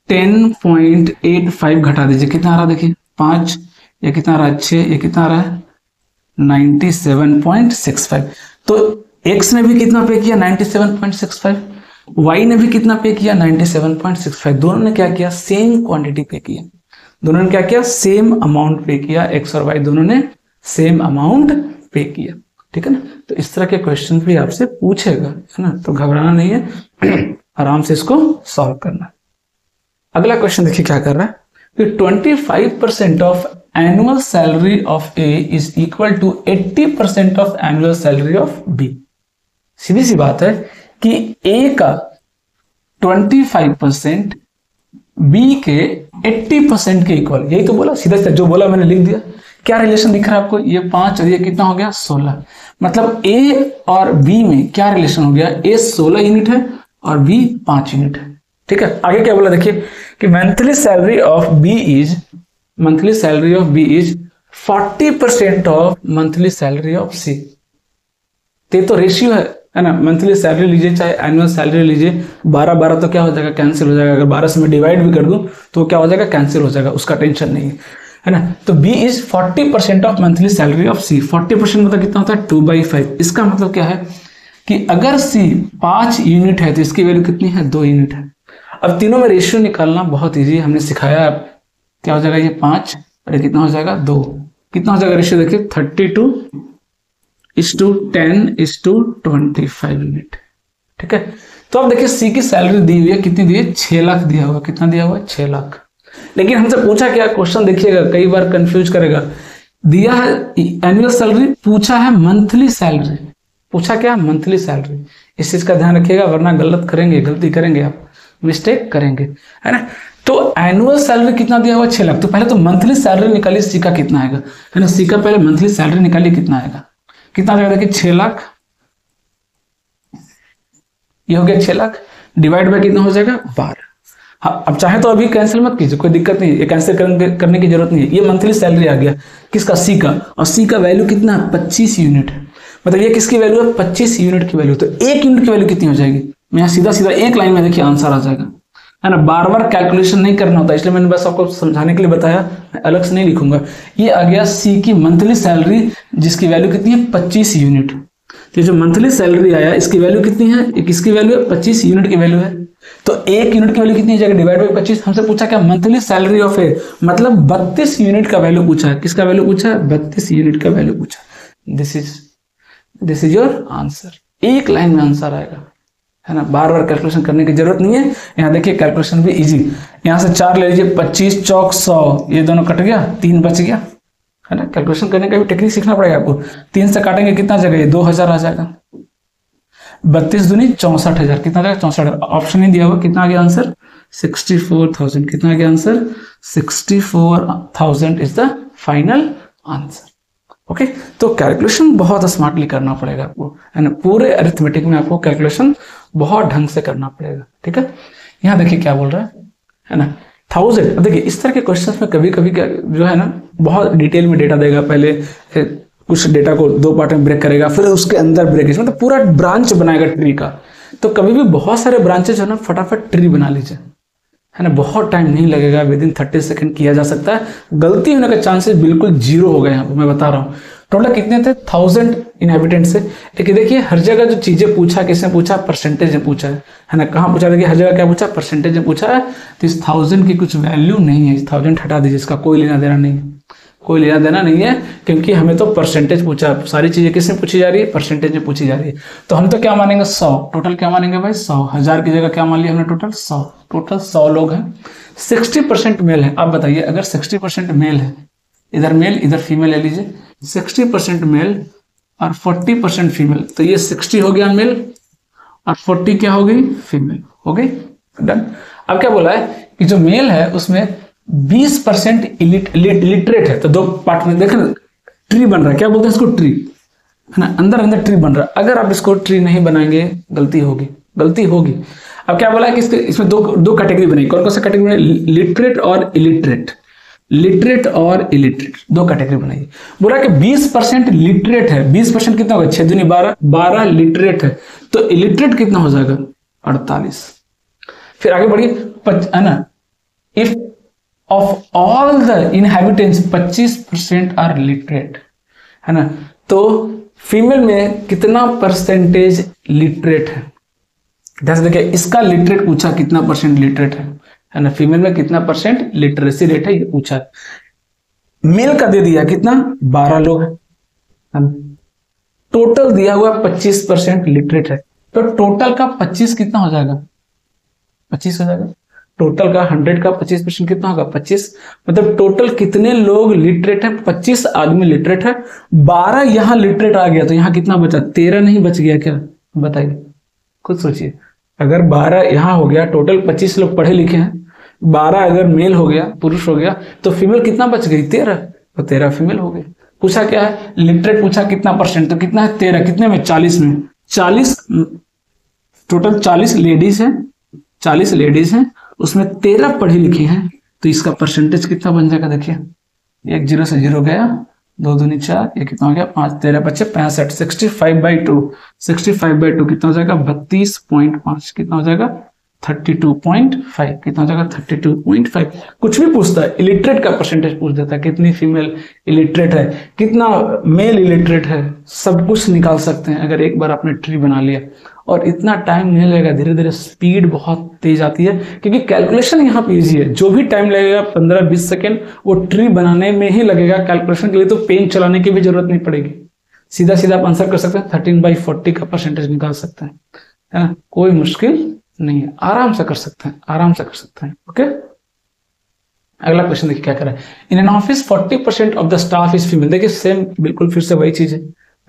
10.85 घटा दीजिए, कितना आ रहा देखिए 5, ये कितना आ रहा है 6, ये कितना आ रहा है 97.65। तो x ने भी कितना पे किया 97.65, y ने भी कितना पे किया 97.65। दोनों ने क्या किया सेम क्वांटिटी पे किया, दोनों ने क्या किया सेम अमाउंट पे किया, x और y दोनों ने सेम अमाउंट पे किया, ठीक है ना। तो इस तरह के क्वेश्चन भी आपसे पूछेगा, है ना, तो घबराना नहीं है, आराम से इसको सॉल्व करना। अगला क्वेश्चन देखिए क्या कर रहा है कि 25% of annual salary of A is equal to 80% of annual salary of B. सीधी सी बात है कि ए का 25% बी के 80% के इक्वल, यही तो बोला, सीधा सीधा जो बोला मैंने लिख दिया। क्या रिलेशन दिख रहा है आपको, ये 5 और ये कितना हो गया 16। मतलब ए और बी में क्या रिलेशन हो गया, ए 16 यूनिट है और बी 5 यूनिट है, ठीक है। आगे क्या बोला देखिए कि monthly salary of B is 40% of monthly salary of C. तो रेशियो है ना, मंथली सैलरी लीजिए चाहे एनुअल सैलरी लीजिए, 12 तो क्या हो जाएगा कैंसिल हो जाएगा, अगर 12 से मैं डिवाइड भी कर दूं तो क्या हो जाएगा कैंसिल हो जाएगा, उसका टेंशन नहीं है ना। तो B is 40% of monthly salary of C। 40% मतलब कितना होता है 2/5। इसका मतलब क्या है कि अगर C 5 यूनिट है तो इसकी वैल्यू कितनी है 2 यूनिट है। अब तीनों में रेशियो निकालना बहुत ईजी, हमने सिखाया। क्या हो जाएगा ये 5 और ये कितना हो जाएगा 2, कितना हो जाएगा रेशियो देखिए 32:10:25 यूनिट, ठीक है। तो अब देखिए सी की सैलरी दी हुई है, कितनी दी है 6 लाख दिया हुआ, कितना दिया हुआ है 6 लाख। लेकिन हमसे पूछा क्या, क्वेश्चन देखिएगा कई बार कंफ्यूज करेगा, दिया है एनुअल सैलरी, पूछा है मंथली सैलरी, पूछा क्या मंथली सैलरी। इस चीज का ध्यान रखिएगा वरना गलती करेंगे आप, मिस्टेक करेंगे, है ना। तो एनुअल सैलरी कितना दिया हुआ 6 लाख, तो पहले तो मंथली सैलरी निकालिए सी का कितना आएगा, है ना। सी का पहले मंथली सैलरी निकालिए, कितना आएगा, कितना आ जाएगा देखिए 6 लाख, ये हो गया 6 लाख डिवाइड बाय कितना हो जाएगा 12। हाँ, अब चाहे तो अभी कैंसिल मत कीजिए, कोई दिक्कत नहीं है, ये कैंसिल करने की जरूरत नहीं है। ये मंथली सैलरी आ गया किसका सी का, और सी का वैल्यू कितना है 25 यूनिट है। मतलब ये किसकी वैल्यू है 25 यूनिट की वैल्यू। तो 1 यूनिट की वैल्यू कितनी हो जाएगी, मैं यहाँ सीधा सीधा एक लाइन में देखिए आंसर आ जाएगा, है ना। बार बार कैलकुलेशन नहीं करना होता, इसलिए मैंने बस आपको समझाने के लिए बताया, अलग से नहीं लिखूंगा। ये आ गया सी की मंथली सैलरी जिसकी वैल्यू कितनी है 25 यूनिट। तो जो मंथली सैलरी आया इसकी वैल्यू कितनी है, किसकी वैल्यू है 25 यूनिट की वैल्यू है। तो 1 यूनिट की वैल्यू कितनी हो जाएगी डिवाइड बाय 25। हमसे पूछा क्या मंथली सैलरी ऑफ ए, मतलब 32 यूनिट का वैल्यू पूछा है। किसका वैल्यू पूछा है 32 यूनिट का वैल्यू पूछा। दिस इज योर आंसर, एक लाइन में आंसर आएगा, है ना। बार बार कैलकुलेशन करने की जरूरत नहीं है। यहाँ देखिए कैलकुलेशन भी इजी, यहाँ से 4 ले लीजिए, 25 चौक 100, ये दोनों कट गया, 3 बच गया, है ना। कैलकुलेशन करने का भी टेक्निक सीखना पड़ेगा आपको। 3 से काटेंगे कितना जगह, ये 2000 आ जाएगा। 32 दूनी 64,000, कितना आ जाएगा 64,000। ऑप्शन नहीं दिया हुआ, कितना आ गया आंसर 64,000। कितना आ गया answer 64,000 is the final answer. Okay, तो कैलकुलेशन बहुत स्मार्टली करना पड़ेगा आपको, है ना। पूरे अरिथमेटिक में आपको कैलकुलेशन बहुत ढंग से करना पड़ेगा, ठीक है। यहाँ देखिए क्या बोल रहा है ना 1000। देखिए इस तरह के क्वेश्चंस में कभी कभी जो है ना बहुत डिटेल में डेटा देगा, पहले कुछ डेटा को 2 पार्ट में ब्रेक करेगा, फिर उसके अंदर ब्रेकेज, मतलब पूरा ब्रांच बनाएगा ट्री का। तो कभी भी बहुत सारे ब्रांचेज है ना, फटाफट ट्री बना लीजिए, है ना। बहुत टाइम नहीं लगेगा, विदिन 30 सेकंड किया जा सकता है। गलती होने का चांसेस बिल्कुल 0 हो गए यहाँ पे, मैं बता रहा हूँ। टोटल कितने थे 1000 इनहेबिटेंट से। लेकिन देखिए हर जगह जो चीजें पूछा, किसने पूछा परसेंटेज में पूछा है ना। कहाँ पूछा, देखिए हर जगह क्या पूछा परसेंटेज में पूछा है। तो इस 1000 की कुछ वैल्यू नहीं है, इस 1000 हटा दीजिए, इसका कोई लेना देना नहीं है, कोई लेना देना नहीं है, क्योंकि हमें तो परसेंटेज पूछा। सारी चीजें किसमें पूछी जा रही है, परसेंटेज में पूछी जा रही है। तो हम तो क्या मानेंगे 100, टोटल क्या मानेंगे भाई 100। 1000 की जगह क्या मान लिया हमने टोटल 100। टोटल 100 लोग हैं, 60% मेल है। आप बताइए अगर 60% मेल है, इधर मेल इधर फीमेल ले लीजिए, 60% मेल और 40% फीमेल, तो ये 60 हो गया मेल और 40 क्या हो गई फीमेल, हो गई डन। अब क्या बोला है कि जो मेल है उसमें 20% इलिटरेट है। तो 2 पार्ट में देखें, ट्री बन रहा है, क्या बोलते हैं इसको, ट्री, है ना, अंदर अंदर ट्री बन रहा है। अगर आप इसको ट्री नहीं बनाएंगे गलती होगी, गलती होगी। अब क्या बोला है कि इसमें दो कैटेगरी बनाई, कौन कौन सा कैटेगरी बनाई, लिटरेट और इलिटरेट, लिटरेट और इलिटरेट दो कैटेगरी बनाई। बोला कि 20% लिटरेट है, 20% कितना होगा, 6 दूनी 12, 12 लिटरेट है, तो इलिटरेट कितना हो जाएगा, 48। फिर आगे बढ़िए, है ना, if of all the inhabitants 25% are literate, है ना, तो फीमेल में कितना परसेंटेज लिटरेट है। ध्यान से देखिए, इसका लिटरेट पूछा कितना परसेंट लिटरेट है ना, फीमेल में कितना परसेंट लिटरेसी रेट है ये पूछा। मेल का दे दिया कितना, 12 लोग है, टोटल दिया हुआ 25% लिटरेट है, तो टोटल का 25 कितना हो जाएगा, 25 हो जाएगा। टोटल का 100 का 25% कितना होगा, 25। मतलब टोटल कितने लोग लिटरेट है, 25 आदमी लिटरेट है, 12 यहां लिटरेट आ गया, तो यहां कितना बचा, 13 नहीं बच गया क्या, बताइए, खुद सोचिए। अगर 12 यहां हो गया, टोटल 25 लोग पढ़े लिखे हैं, 12 अगर मेल हो गया, पुरुष हो गया, तो फीमेल कितना बच गई, 13, तो 13 फीमेल हो गई। पूछा क्या है, लिटरेट पूछा कितना परसेंट, तो कितना है, 13, कितने में, 40 में, 40, टोटल 40 लेडीज है, 40 लेडीज हैं, उसमें 13 पढ़ी लिखी हैं, तो इसका परसेंटेज कितना बन जाएगा, देखिए, एक 0 से 0 गया, 2 दूनी 4, ये कितना हो गया, 5, 13 बच्चे 65, 65/2, 65/2 कितना हो जाएगा, 32.5, कितना हो जाएगा, 32.5, कितना हो जाएगा, 32.5। कुछ भी पूछता है, इलिटरेट का परसेंटेज पूछ देता है, कितनी फीमेल इलिटरेट है, कितना मेल इलिटरेट है, सब कुछ निकाल सकते हैं अगर एक बार आपने ट्री बना लिया। और इतना टाइम नहीं लगेगा, धीरे धीरे स्पीड बहुत तेज आती है, क्योंकि कैलकुलेशन यहाँ पे इजी है। जो भी टाइम लगेगा 15-20 सेकेंड वो ट्री बनाने में ही लगेगा, कैलकुलेशन के लिए तो पेन चलाने की भी जरूरत नहीं पड़ेगी, सीधा सीधा आप आंसर कर सकते हैं, 13/40 का परसेंटेज निकाल सकते हैं, है ना, कोई मुश्किल नहीं है, आराम से कर सकते हैं, आराम से कर सकते हैं। ओके, अगला क्वेश्चन देखिए क्या कर रहा है, in an office 40% of the staff is female. देखिए सेम बिल्कुल फिर से वही चीज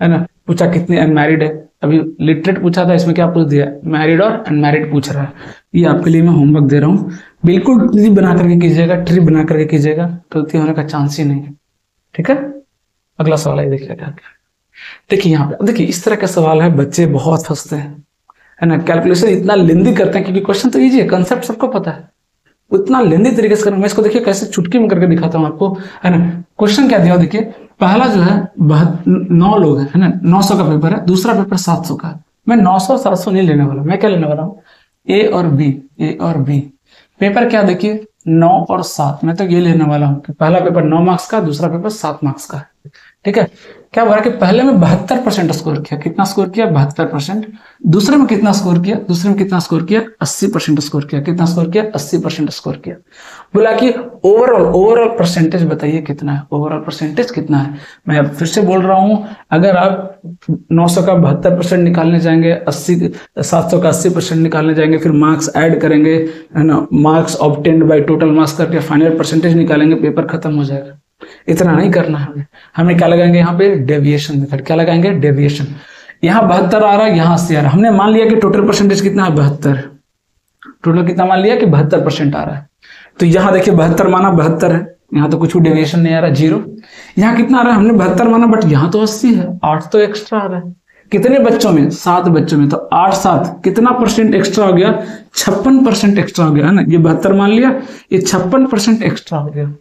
है ना, पूछा कितने अनमैरिड है, अभी लिटरेट पूछा था, इसमें क्या पूछ दिया, मैरिड और अनमैरिड पूछ रहा है। ये आपके लिए मैं होमवर्क दे रहा हूँ, बिल्कुल ट्री बना करके कीजिएगा, ट्री बना करके कीजिएगा, गलती होने का चांस ही नहीं है, ठीक है। अगला सवाल है, देखिए क्या, देखिए यहाँ पे, देखिए इस तरह का सवाल है, बच्चे बहुत फंसते हैं, है ना, कैलकुलेशन इतना लेंदी करते हैं, क्योंकि क्वेश्चन तो इजी है, कंसेप्ट सबको पता है, उतना लेंदी तरीके से करना। मैं इसको देखिए कैसे चुटकी में करके दिखाता हूँ आपको, है ना। क्वेश्चन क्या दिया, देखिए पहला जो है 9 लोग है ना, 900 का पेपर है, दूसरा पेपर 700 का है। मैं 900-700 नहीं लेने वाला, मैं क्या लेने वाला हूँ, ए और बी। पेपर क्या, देखिए 9 और 7, मैं तो ये लेने वाला हूँ कि पहला पेपर 9 मार्क्स का, दूसरा पेपर 7 मार्क्स का है, ठीक है। क्या बोला कि पहले में 72% स्कोर किया, कितना स्कोर किया, 72%। दूसरे में कितना स्कोर किया, दूसरे में कितना स्कोर किया, 80% स्कोर किया, कितना स्कोर किया, 80% स्कोर किया। बोला कि ओवरऑल परसेंटेज बताइए कितना है, ओवरऑल परसेंटेज कितना है। मैं अब फिर से बोल रहा हूं, अगर आप 900 का 72% निकालने जाएंगे, 700 का 80% निकालने जाएंगे, फिर मार्क्स ऐड करेंगे, है ना, marks obtained by total marks करके फाइनल परसेंटेज निकालेंगे, पेपर खत्म हो जाएगा। इतना नहीं करना है हमें क्या लगाएंगे यहाँ पे, डेविएशन मेथड। क्या लगाएंगे, डेविएशन। यहाँ 72 आ रहा है, यहाँ 80 आ रहा है, हमने मान लिया कि टोटल परसेंटेज कितना है, 72, टोटल कितना मान लिया कि 72% आ रहा है। तो यहाँ देखिए 72 माना 72 है, यहाँ तो कुछ भी डेविएशन नहीं आ रहा, 0। यहाँ कितना आ रहा है, हमने 72 माना, बट यहाँ तो 80 है, 8 तो एक्स्ट्रा आ रहा है। कितने बच्चों में, 7 बच्चों में, तो 8-7 कितना परसेंट एक्स्ट्रा हो गया, 56% एक्स्ट्रा हो गया, है ना। ये 72 मान लिया, ये 56% एक्स्ट्रा हो गया।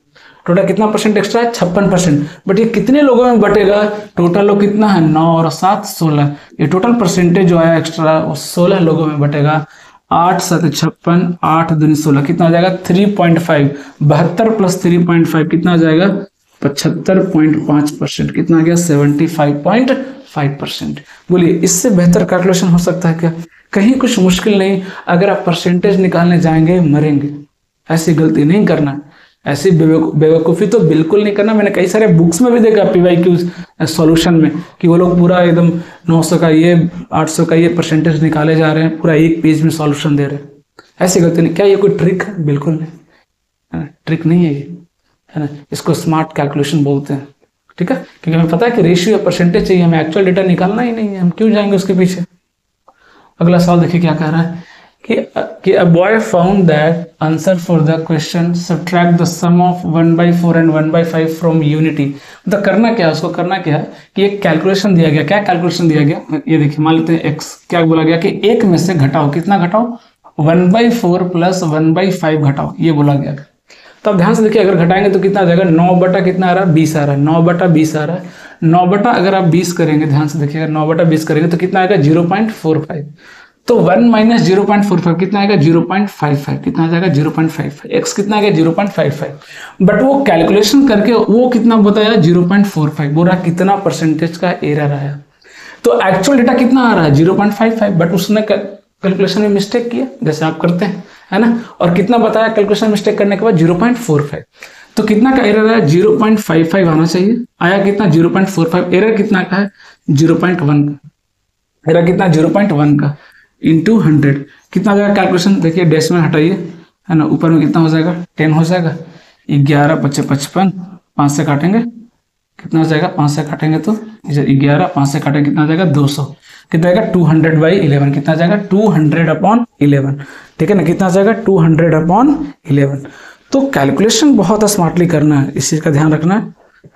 टोटल कितना परसेंट एक्स्ट्रा है, 56%। बट ये कितने लोगों में बटेगा, टोटल लोग कितना है, 9 और 7 16। ये टोटल परसेंटेज जो आया एक्स्ट्रा वो 16 लोगों में बटेगा। 8 7 56, 8 दूनी 16, कितना आ जाएगा, 3.5। 72 प्लस 3.5 कितना आ जाएगा, 75.5%। कितना आ गया, 75.5%। बोलिए इससे बेहतर कैलकुलेशन हो सकता है क्या, कहीं कुछ मुश्किल नहीं। अगर आप परसेंटेज निकालने जाएंगे मरेंगे, ऐसी गलती नहीं करना, ऐसी बेवकूफ़ी तो बिल्कुल नहीं करना। मैंने कई सारे बुक्स में भी देखा PYQ सॉल्यूशन में कि वो लोग पूरा एकदम 900 का ये 800 का ये परसेंटेज निकाले जा रहे हैं, पूरा एक पेज में सॉल्यूशन दे रहे हैं। ऐसी गलती नहीं। क्या ये कोई ट्रिक है, बिल्कुल नहीं, ट्रिक नहीं है ये, है ना। इसको स्मार्ट कैलकुलेशन बोलते हैं, ठीक है, क्योंकि हमें पता है कि रेशियो या परसेंटेज चाहिए, हमें एक्चुअल डेटा निकालना ही नहीं है, हम क्यों जाएंगे उसके पीछे। अगला सवाल देखिए क्या कह रहा है कि a boy found that answer for the question subtract the sum of 1/4 and 1/5 from unity। मतलब करना क्या है, उसको करना क्या है कि एक कैलकुलेशन दिया गया। क्या कैलकुलेशन दिया गया, ये देखिए मान लेते हैं x, क्या बोला गया कि एक में से घटाओ, कितना घटाओ, 1/4 प्लस 1/5 घटाओ, ये बोला गया। तो अब ध्यान से देखिए, अगर घटाएंगे तो कितना आ जाएगा, 9 बटा कितना आ रहा है, 20 आ रहा है, 9 बटा 20 आ रहा है। 9 बटा अगर आप 20 करेंगे, ध्यान से देखिएगा, 9 बटा 20 करेंगे तो कितना आएगा, 0.45। तो 1 माइनस 0.45 कितना आएगा, 0.55। कितना आ जाएगा, 0.55। एक्स कितना आ गया, 0.55। बट वो कैलकुलेशन करके वो कितना बताया, 0.45। बोल रहा कितना परसेंटेज का एरर आया। तो एक्चुअल डेटा कितना आ रहा है, 0.55, बट उसने कैलकुलेशन में मिस्टेक किया, जैसे आप करते हैं, है ना। और कितना बताया कैलकुलेशन मिस्टेक करने के बाद, 0.45। तो कितना का एरर है, 0.55 आना चाहिए, आया कितना, 0.45। एरर कितना का है, 0.1 का। एरर कितना, 0.1 का इंटू 100 कितना हो जाएगा कैलकुलेशन, देखिए डेसिमल हटाइए, है ना, ऊपर में कितना हो जाएगा, 10 हो जाएगा। 11 × 55, 5 से काटेंगे कितना हो जाएगा, 5 से काटेंगे तो 11, 5 से काटेंगे कितना हो जाएगा, 200। कितना आएगा, 200/11। कितना आ जाएगा, 200/11। ठीक है ना, कितना आ जाएगा, 200/11। तो कैलकुलेशन बहुत स्मार्टली करना है, इस चीज का ध्यान रखना है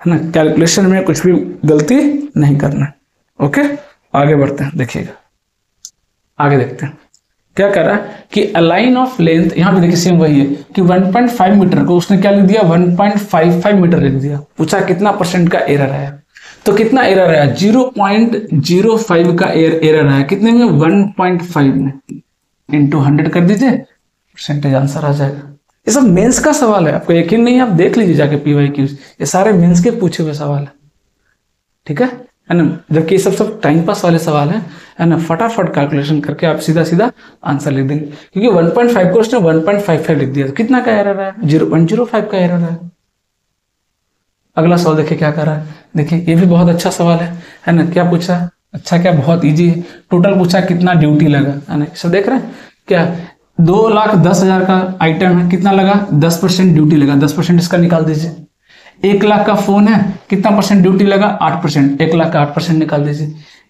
ना। कैलकुलेशन में कुछ भी गलती नहीं करना है। ओके, आगे बढ़ते हैं, देखिएगा आगे देखते हैं क्या कर रहा है कि अ लाइन ऑफ लेंथ, यहां पे देखिए सेम वही है कि 1.5 मीटर को उसने क्या लिख दिया, 1.55 मीटर लिख दिया। पूछा कितना परसेंट का एरर आया, तो कितना एरर आया, 0.05 का एरर आया। कितने में, 1.5 में, इंटू 100 कर दीजिए, परसेंटेज आंसर आ जाएगा। ये सब मेंस का सवाल है, आपको यकीन नहीं, आप देख लीजिए जाके PYQs, ये सारे मेंस के पूछे हुए सवाल है। ठीक है ना, जबकि ये सब टाइम पास वाले सवाल है ना। फटाफट कैलकुलेशन करके आप सीधा सीधा आंसर लिख देंगे, क्योंकि 1.5 को उसने 1.55 लिख दिया। तो कितना का एरर है, 0.05 का एरर है। अगला सवाल देखिए क्या कर रहा है, देखिए ये भी बहुत अच्छा सवाल है ना। क्या पूछा, अच्छा क्या, बहुत इजी है। टोटल पूछा कितना ड्यूटी लगा, है ना, सब देख रहे हैं क्या, 2,10,000 का आइटम है, कितना लगा, 10% ड्यूटी लगा, 10% इसका निकाल दीजिए। 1 लाख का फोन है, कितना परसेंट ड्यूटी लगा, 8%, 1 लाख का 8% निकाल दीजिए।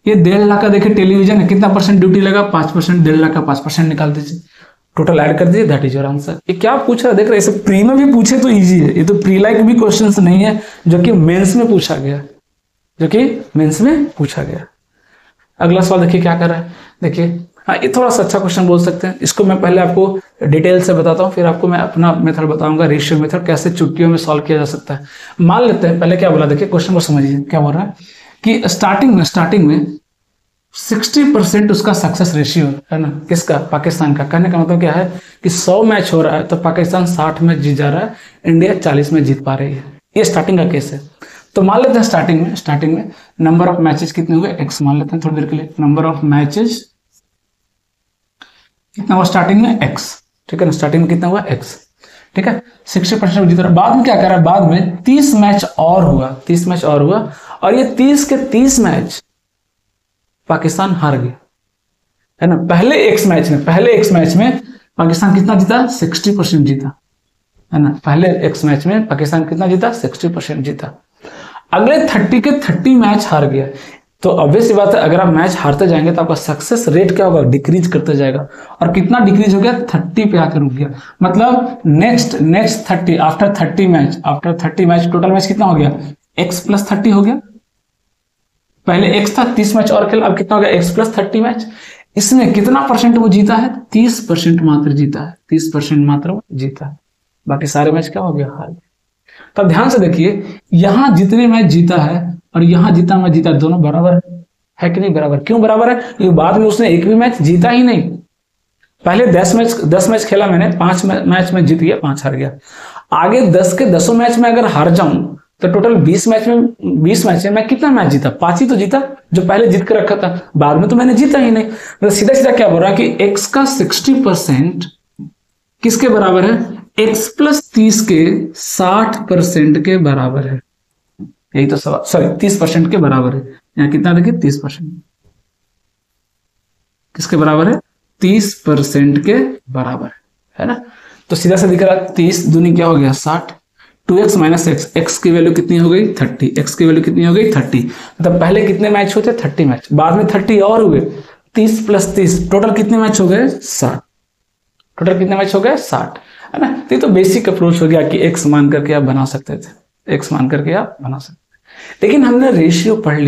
ये 1.5 लाख का देखिए टेलीविजन है, कितना परसेंट ड्यूटी लगा, 5%, 1.5 लाख का 5% निकाल दीजिए। टोटल ऐड कर दीजिए, दैट इज योर आंसर। ये क्या पूछ रहा है, देख रहे हैं, प्री में भी पूछे तो इजी है, ये तो प्री लाइक भी क्वेश्चन नहीं है, जो कि मेंस में पूछा गया, जो कि मेंस में पूछा गया। अगला सवाल देखिए क्या कर रहा है, देखिए हाँ, ये थोड़ा सा अच्छा क्वेश्चन बोल सकते हैं। इसको मैं पहले आपको डिटेल से बताता हूँ, फिर आपको मैं अपना मेथड बताऊंगा, रेशियो मेथड कैसे चुटकियों में सॉल्व किया जा सकता है। मान लेते हैं, पहले क्या बोला, देखिए क्वेश्चन को समझिए क्या बोल रहा है कि स्टार्टिंग में 60% उसका सक्सेस रेशियो है ना, किसका, पाकिस्तान का। कहने का मतलब क्या है कि 100 मैच हो रहा है तो पाकिस्तान 60 मैच जीत जा रहा है, इंडिया 40 मैच जीत पा रही है। ये स्टार्टिंग का केस है। तो मान लेते हैं स्टार्टिंग में नंबर ऑफ मैचेस कितने हुए, x मान लेते हैं थोड़ी देर के लिए। नंबर ऑफ मैचेस कितना हुआ स्टार्टिंग में, x। ठीक है ना, स्टार्टिंग में कितना हुआ, x। ठीक है, 60% जीत रहा है। बाद में क्या कर रहा है, बाद में 30 मैच और हुआ, 30 मैच और हुआ, और ये 30 के 30 मैच पाकिस्तान हार गई, है ना। पहले एक्स मैच में पाकिस्तान कितना जीता, 60% जीता, है ना। पहले एक्स मैच में पाकिस्तान कितना जीता, 60% जीता। अगले 30 के 30 मैच हार गया। तो ऑब्वियस सी बात है, अगर आप मैच हारते जाएंगे तो आपका सक्सेस रेट क्या होगा, डिक्रीज करते जाएगा। और कितना डिक्रीज हो गया, 30 पे आकर रुक गया। मतलब next 30, after 30 match total match कितना हो गया, x + 30 हो गया। पहले x था, 30 मैच और खेला, अब कितना हो गया, x + 30 मैच। इसमें कितना परसेंट वो जीता है, 30% मात्र जीता है, 30% मात्र जीता है। बाकी सारे मैच क्या हो गया, हार गया। तब ध्यान से देखिए, यहां जितने मैच जीता है और यहां जितना मैच जीता, दोनों बराबर है कि नहीं, बराबर। क्यों बराबर है, क्योंकि बाद में उसने एक भी मैच जीता ही नहीं। पहले 10 मैच खेला मैंने, 5 मैच में जीत गया, 5 हार गया। आगे 10 के 10 मैच में अगर हार जाऊं तो टोटल 20 मैच में मैं कितना मैच जीता, 5 ही तो जीता, जो पहले जीत कर रखा था। बाद में तो मैंने जीता ही नहीं। मतलब सीधा सीधा क्या बोल रहा है कि x का 60% किसके बराबर है, x + 30 के 60% के बराबर है। यही तो सवाल, सॉरी 30% के बराबर है। यहाँ कितना देखिए, 30% किसके बराबर है, 30% के बराबर है ना। तो सीधा सा दिख रहा है, 30 दूनी क्या हो गया, 60। 2x - x, x की वैल्यू कितनी हो गई, 30। x की वैल्यू कितनी हो गई, 30। मतलब पहले कितने मैच हुए थे, 30 मैच, बाद में 30 और हुए, 30 + 30 टोटल कितने मैच हो गए, 60। टोटल कितने मैच हो गए 60, है ना। तो ये तो बेसिक अप्रोच हो गया कि एक्स मान करके आप बना सकते थे, एक्स मान करके आप बना सकते थे। लेकिन हमने रेशियो पढ़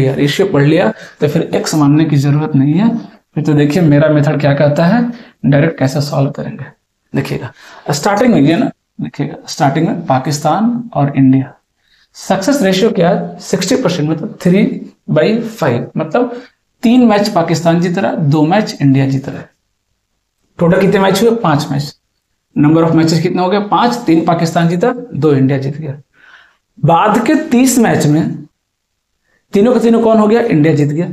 लिया तो फिर एक्स मानने की जरूरत नहीं है। फिर तो देखिए मेरा मेथड क्या कहता है, डायरेक्ट कैसे सॉल्व करेंगे। देखिएगा स्टार्टिंग में ये ना, देखिएगा स्टार्टिंग में पाकिस्तान और इंडिया, सक्सेस रेशियो क्या है 60%, मतलब 3/5, मतलब 3 मैच पाकिस्तान जीत रहा है, 2 मैच इंडिया जीत रहा है। टोटल कितने मैच हुए 5 मैच, नंबर ऑफ मैचेस कितना हो गया 5, 3 पाकिस्तान जीता 2 इंडिया जीत गया। बाद के 30 मैच में तीनों के तीनों कौन हो गया, इंडिया जीत गया,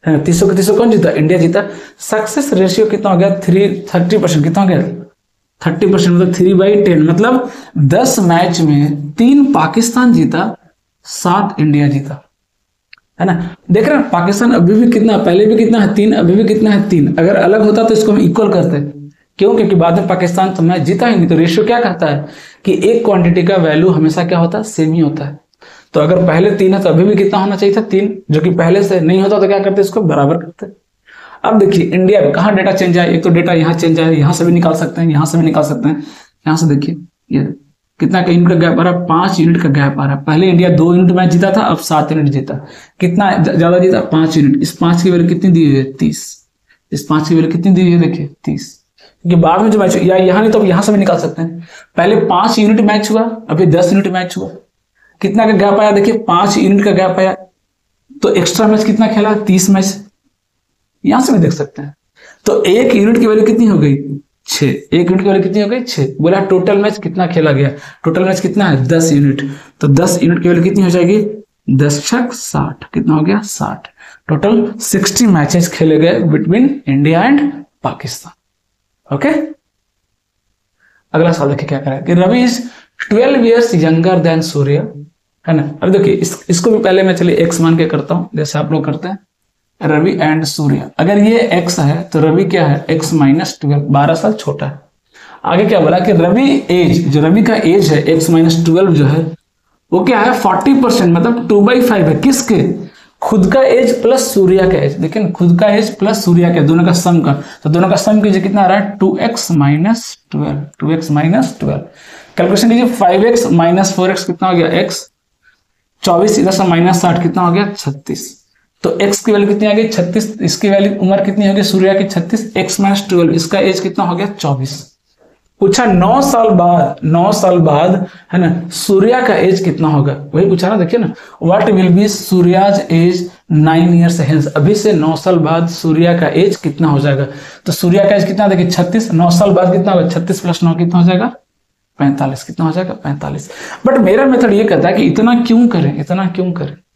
30 के 30 कौन जीता, इंडिया जीता। सक्सेस रेशियो कितना हो गया 30%, कितना हो गया 30%, मतलब 3/10, मतलब 10 मैच में 3 पाकिस्तान जीता 7 इंडिया जीता, है ना। देख रहे हैं पाकिस्तान अभी भी कितना, पहले भी कितना है 3, अभी भी कितना है 3। अगर अलग होता तो इसको हम इक्वल करते, क्यों, क्योंकि बाद में पाकिस्तान तो मैच जीता ही नहीं। तो रेशियो क्या कहता है कि एक क्वांटिटी का वैल्यू हमेशा क्या होता है, सेम ही होता है। तो अगर पहले 3 है तो अभी भी कितना होना चाहिए था 3, जो कि पहले से नहीं होता तो क्या करते, इसको बराबर करते। अब देखिए इंडिया में कहाँ डेटा चेंज है, एक तो डेटा यहाँ चेंज है, यहाँ से भी निकाल सकते हैं, यहाँ से भी निकाल सकते हैं। यहाँ से देखिए ये कितना का यूनिट का गैप आ रहा है, 5 यूनिट का गैप आ रहा है। पहले इंडिया 2 यूनिट मैच जीता था, अब 7 यूनिट जीता। कितना ज्यादा जीता, 5 यूनिट। इस 5 की वैल्यू कितनी दी हुई है 30, इस 5 की वैल्यू कितनी दी हुई है देखिए 30, क्योंकि बाद में जो मैच या यहाँ नहीं तो यहाँ से भी निकाल सकते हैं। पहले 5 यूनिट मैच हुआ, अभी 10 यूनिट मैच हुआ, कितना का गैप आया देखिए 5 यूनिट का गैप आया। तो एक्स्ट्रा मैच कितना खेला 30 मैच, यहां से भी देख सकते हैं। तो 1 यूनिट की वैल्यू कितनी हो गई 6, 1 यूनिट की वैल्यू कितनी हो गई 6। बोला टोटल मैच कितना खेला गया, टोटल मैच कितना है 10 यूनिट, तो 10 यूनिट की वैल्यू कितनी हो जाएगी 10 छक 60, कितना हो गया 60। टोटल 60 मैचेस खेले गए between India and Pakistan. Okay, अगला सवाल देखिए क्या करें कि Ravi is 12 years younger than Surya, है ना। अब देखिए इसको भी पहले मैं चलिए एक्स मान के करता हूं, जैसे आप लोग करते हैं। रवि एंड सूर्य, अगर ये एक्स है तो रवि क्या है x माइनस 12, 12 साल छोटा है। आगे क्या बोला कि रवि एज, जो रवि का एज है x माइनस 12 जो है वो क्या है 40%, मतलब 2/5 है। किसके, खुद का एज प्लस सूर्य का एज। देखिए खुद का एज प्लस सूर्य का, दोनों का सम का, तो दोनों का सम कीजिए कितना आ रहा है 2x minus 12, 2x minus 12। Calculation कीजिए 5x माइनस 4x कितना हो गया x, 24 इधर से माइनस 60 कितना हो गया 36। तो x की वैल्यू कितनी आ गई 36, इसकी वैल्यू उम्र कितनी होगी सूर्य की 36, x माइनस 12, इसका एज कितना हो गया 24। पूछा 9 साल बाद है ना सूर्य का एज कितना होगा, वही पूछा ना। देखिए ना what will be Surya's age 9 years hence, अभी से 9 साल बाद सूर्य का एज कितना हो जाएगा। तो सूर्य का एज कितना देखिए 36, 9 साल बाद कितना होगा 36 + 9 कितना हो जाएगा 45, कितना हो जाएगा 45। बट मेरा मेथड ये कहता है कि इतना क्यों करें,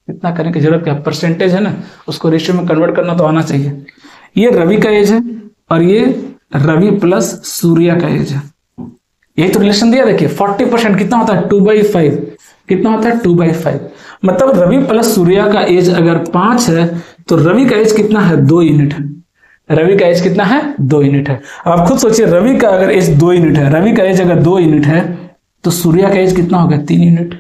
इतना करने की जरूरत क्या, परसेंटेज है ना उसको रेशियो में कन्वर्ट करना तो आना चाहिए। ये रवि का एज है और ये रवि प्लस सूर्य का एज है, यही तो रिलेशन दिया। देखिए 40% कितना होता है 2/5, कितना होता है 2/5, मतलब रवि प्लस सूर्य का एज अगर 5 है तो रवि का एज कितना है 2 यूनिट है। रवि का एज कितना है 2 यूनिट है। अब आप खुद सोचिए रवि का अगर एज 2 यूनिट है, रवि का एज अगर 2 यूनिट है तो सूर्य का एज कितना हो गया 3 यूनिट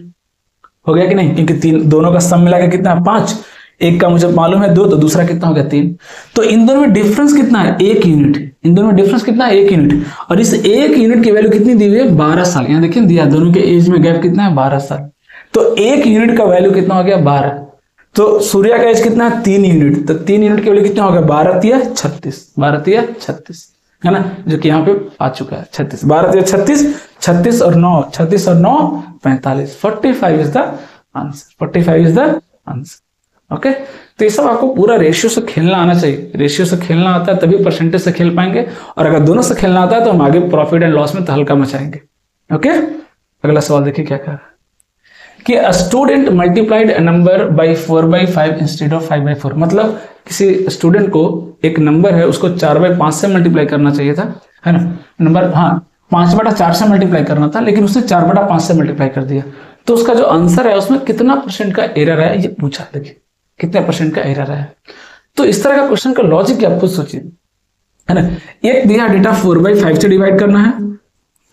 हो गया कि नहीं, क्योंकि 3 दोनों का सम मिला के कितना है 5, एक का मुझे मालूम है 2 तो दूसरा कितना हो गया 3। तो इन दोनों में डिफरेंस कितना है 1 यूनिट, इन दोनों में डिफरेंस कितना है 1 यूनिट। और इस 1 यूनिट की वैल्यू कितनी दी हुई है 12 साल, यहाँ देखिए दिया दोनों के एज में गैप कितना है 12 साल। तो 1 यूनिट का वैल्यू कितना हो गया 12। तो सूर्य का एज कितना है 3 यूनिट, तो 3 यूनिट की वैल्यू कितना हो गया 12 तिया 36, 12 तिया 36, है ना, जो कि यहाँ पे आ चुका है 36, 12 तिया 36, 36 और 9 45, 45 is the answer, 45 is the answer. Okay, तो ये सब आपको पूरा रेशियो से खेलना आना चाहिए। रेशियो से खेलना आता है तभी परसेंटेज से खेल पाएंगे, और अगर दोनों से खेलना आता है तो हम आगे प्रॉफिट एंड लॉस में तहलका मचाएंगे। ओके, अगला सवाल देखिए क्या कह रहा है कि a student multiplied number by 4/5 instead of 5/4, मतलब किसी स्टूडेंट को एक नंबर है उसको 4/5 से मल्टीप्लाई करना चाहिए था, है ना, नंबर 5/4 से मल्टीप्लाई करना था, लेकिन उसने 4/5 से मल्टीप्लाई कर दिया। तो उसका जो आंसर है उसमें कितना % का एरर है ये पूछा। देखिए कितने % का एरर है। तो इस तरह का क्वेश्चन का लॉजिक क्या आप खुद सोचिए, है ना। एक दिया डेटा 4/5 से डिवाइड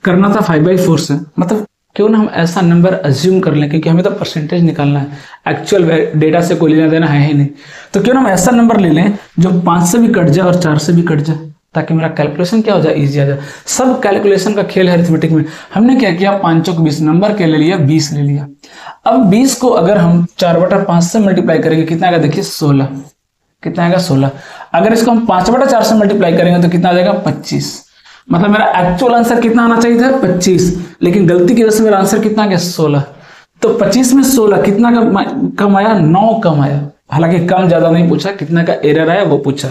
करना था 5/4 से, मतलब क्यों ना हम ऐसा नंबर अज्यूम कर लें, क्योंकि हमें तो परसेंटेज निकालना है, एक्चुअल डेटा से कोई लेना देना है ही नहीं। तो क्यों ना हम ऐसा नंबर ले लें जो 5 से भी कट जाए और 4 से भी कट जाए, ताकि मेरा कैलकुलेशन क्या हो जाए, इजी आ जाए। सब कैलकुलेशन का खेल है अरिथमेटिक में। हमने क्या किया, 5 चौक 20, नंबर क्या ले लिया, 20 ले लिया। अब 20 को अगर हम 4/5 से मल्टीप्लाई करेंगे कितना आएगा, देखिए 16। कितना आएगा, 16। अगर इसको हम 5/4 से मल्टीप्लाई करेंगे तो कितना आ जाएगा, 25। मतलब मेरा एक्चुअल आंसर कितना आना चाहिए था, 25, लेकिन गलती की वजह से मेरा आंसर कितना आ गया, 16। तो 25 में 16 कितना कम आया, 9 कम आया। हालांकि कम ज्यादा नहीं पूछा, कितना का एरर आया वो पूछा।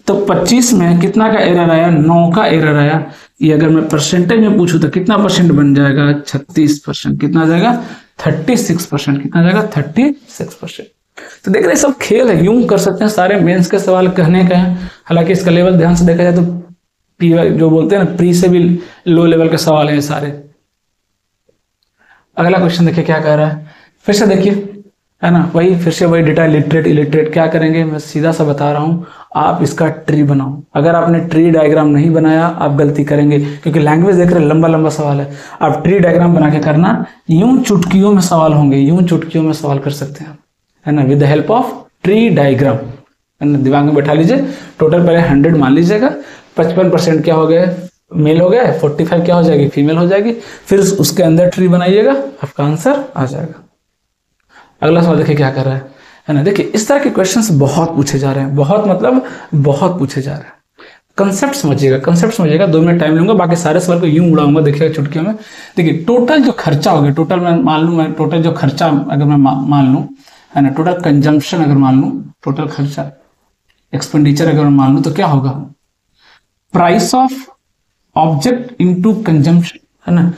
तो 25 में कितना का एरर आया, 9 का एरर आया। ये अगर मैं परसेंटेज में पूछूं तो कितना परसेंट बन जाएगा, 36%। कितना जाएगा, 36%। कितना जाएगा, 36%। तो देख रहे सब खेल है, यूं कर सकते हैं। सारे मेंस के सवाल कहने का है, हालांकि इसका लेवल ध्यान से देखा जाए तो जो बोलते हैं ना, प्री से भी लो लेवल के सवाल है सारे। अगला क्वेश्चन देखिए क्या कह रहा है, फिर से देखिए, है ना, वही फिर से वही डेटा इलिटरेट इलिटरेट क्या करेंगे, मैं सीधा सा बता रहा हूं, आप इसका ट्री बनाओ। अगर आपने ट्री डायग्राम नहीं बनाया आप गलती करेंगे, क्योंकि लैंग्वेज देख रहे लंबा लंबा सवाल है। आप ट्री डायग्राम बना के करना, यूं चुटकियों में सवाल होंगे, यूं चुटकियों में सवाल कर सकते हैं, है ना, with the help of tree diagram. है ना, दिमाग में बैठा लीजिए। टोटल पहले 100 मान लीजिएगा, 55% क्या हो गया, मेल हो गया, 45 क्या हो जाएगी, फीमेल हो जाएगी। फिर उसके अंदर ट्री बनाइएगा, आपका आंसर आ जाएगा। अगला सवाल देखिए क्या कर रहा है ना, देखिए इस तरह के क्वेश्चंस बहुत पूछे जा रहे हैं, बहुत मतलब बहुत पूछे जा रहे हैं। कंसेप्ट समझिएगा, कंसेप्ट समझिएगा। 2 मिनट टाइम लूंगा, बाकी सारे सवाल को यूं उड़ाऊंगा, देखिएगा चुटकियों में। देखिए टोटल जो खर्चा हो गया, टोटल मैं मान लूं, मैं टोटल जो खर्चा अगर मैं मान लूं, है ना, टोटल कंजम्पशन अगर मान लूं, टोटल खर्चा एक्सपेंडिचर अगर मैं मान लूं, तो क्या होगा, price of object into consumption. है ना,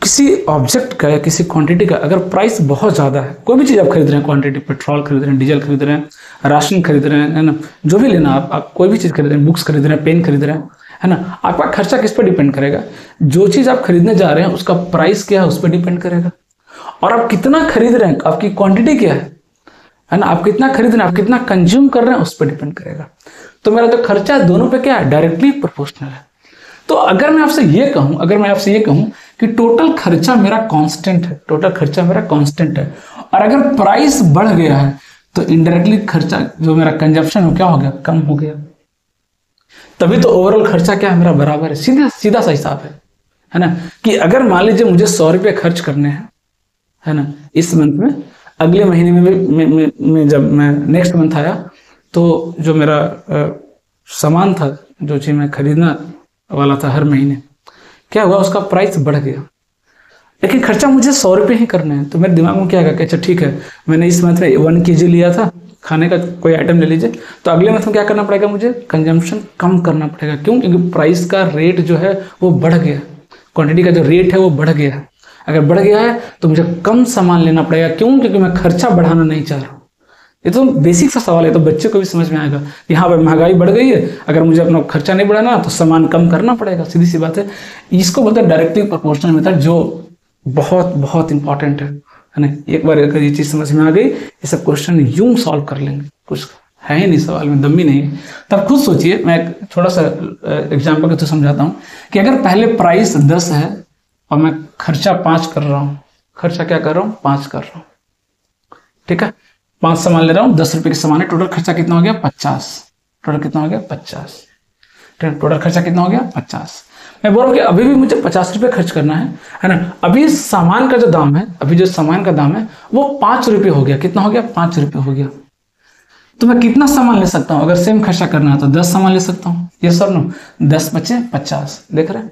किसी ऑब्जेक्ट का या किसी क्वांटिटी का अगर प्राइस बहुत ज्यादा है, कोई भी चीज आप खरीद रहे हैं, क्वांटिटी, पेट्रोल खरीद रहे हैं, डीजल खरीद रहे हैं, राशन खरीद रहे हैं, है ना, जो भी लेना आप कोई भी चीज खरीद रहे हैं, बुक्स खरीद रहे हैं, पेन खरीद रहे हैं, है ना, आपका खर्चा किस पर डिपेंड करेगा, जो चीज आप खरीदने जा रहे हैं उसका प्राइस क्या है उस पर डिपेंड करेगा। और आप कितना खरीद रहे हैं, आपकी क्वांटिटी क्या है ना, आप कितना खरीद रहे हैं, आप कितना कंज्यूम कर रहे हैं उस पर डिपेंड करेगा। तो मेरा जो खर्चा है दोनों पे क्या है, डायरेक्टली प्रोपोर्शनल है। तो अगर मैं आपसे ये कहूं कि टोटल खर्चा मेरा कांस्टेंट है, टोटल खर्चा मेरा कांस्टेंट है, और अगर प्राइस बढ़ गया है तो इनडायरेक्टली खर्चा जो मेरा कंजप्शन हो क्या हो गया, कम हो गया। तभी तो ओवरऑल खर्चा क्या है, मेरा बराबर है। सीधा सीधा सा हिसाब है ना, कि अगर मान लीजिए मुझे 100 रुपये खर्च करने हैं, है ना, इस मंथ में, अगले महीने में जब मैं नेक्स्ट मंथ आया तो जो मेरा सामान था, जो चीज मैं खरीदना वाला था हर महीने, क्या हुआ, उसका प्राइस बढ़ गया, लेकिन खर्चा मुझे 100 रुपये ही करना है। तो मेरे दिमाग में क्या है कि अच्छा ठीक है, मैंने इस मंथ में 1 kg लिया था खाने का, कोई आइटम ले लीजिए, तो अगले मंथ में क्या करना पड़ेगा, मुझे कंजम्पशन कम करना पड़ेगा। क्यों, क्योंकि प्राइस का रेट जो है वो बढ़ गया, क्वांटिटी का जो रेट है वो बढ़ गया है। अगर बढ़ गया है तो मुझे कम सामान लेना पड़ेगा। क्यों, क्योंकि मैं खर्चा बढ़ाना नहीं चाह रहा हूँ। ये तो बेसिक सा सवाल है, तो बच्चे को भी समझ में आएगा कि हाँ भाई महंगाई बढ़ गई है, अगर मुझे अपना खर्चा नहीं बढ़ाना तो सामान कम करना पड़ेगा, सीधी सी बात है। इसको बोलते हैं डायरेक्टली प्रोपोर्शनल मेथड, जो बहुत बहुत इंपॉर्टेंट है ना। एक बार अगर ये चीज समझ में आ गई, ये सब क्वेश्चन यूं सॉल्व कर लेंगे, कुछ है ही नहीं सवाल में, दम ही नहीं है। तब खुद सोचिए, मैं थोड़ा सा एग्जाम्पल के थ्रू समझाता हूँ कि अगर पहले प्राइस 10 है और मैं खर्चा 5 कर रहा हूँ, खर्चा क्या कर रहा हूँ, 5 कर रहा हूँ, ठीक है, 5 सामान ले रहा हूँ, 10 रुपए के सामान है, टोटल खर्चा कितना हो गया, 50। टोटल कितना हो गया, 50। टोटल खर्चा कितना हो गया, 50। मैं बोल रहा हूँ कि अभी भी मुझे 50 रुपये खर्च करना है ना। अभी सामान का जो दाम है, अभी जो सामान का दाम है वो 5 रुपये हो गया। कितना हो गया, 5 रुपये हो गया। तो मैं कितना सामान ले सकता हूँ, अगर सेम खर्चा करना है तो 10 सामान ले सकता हूँ, ये सर नो, 10 बचे 50, देख रहे हैं।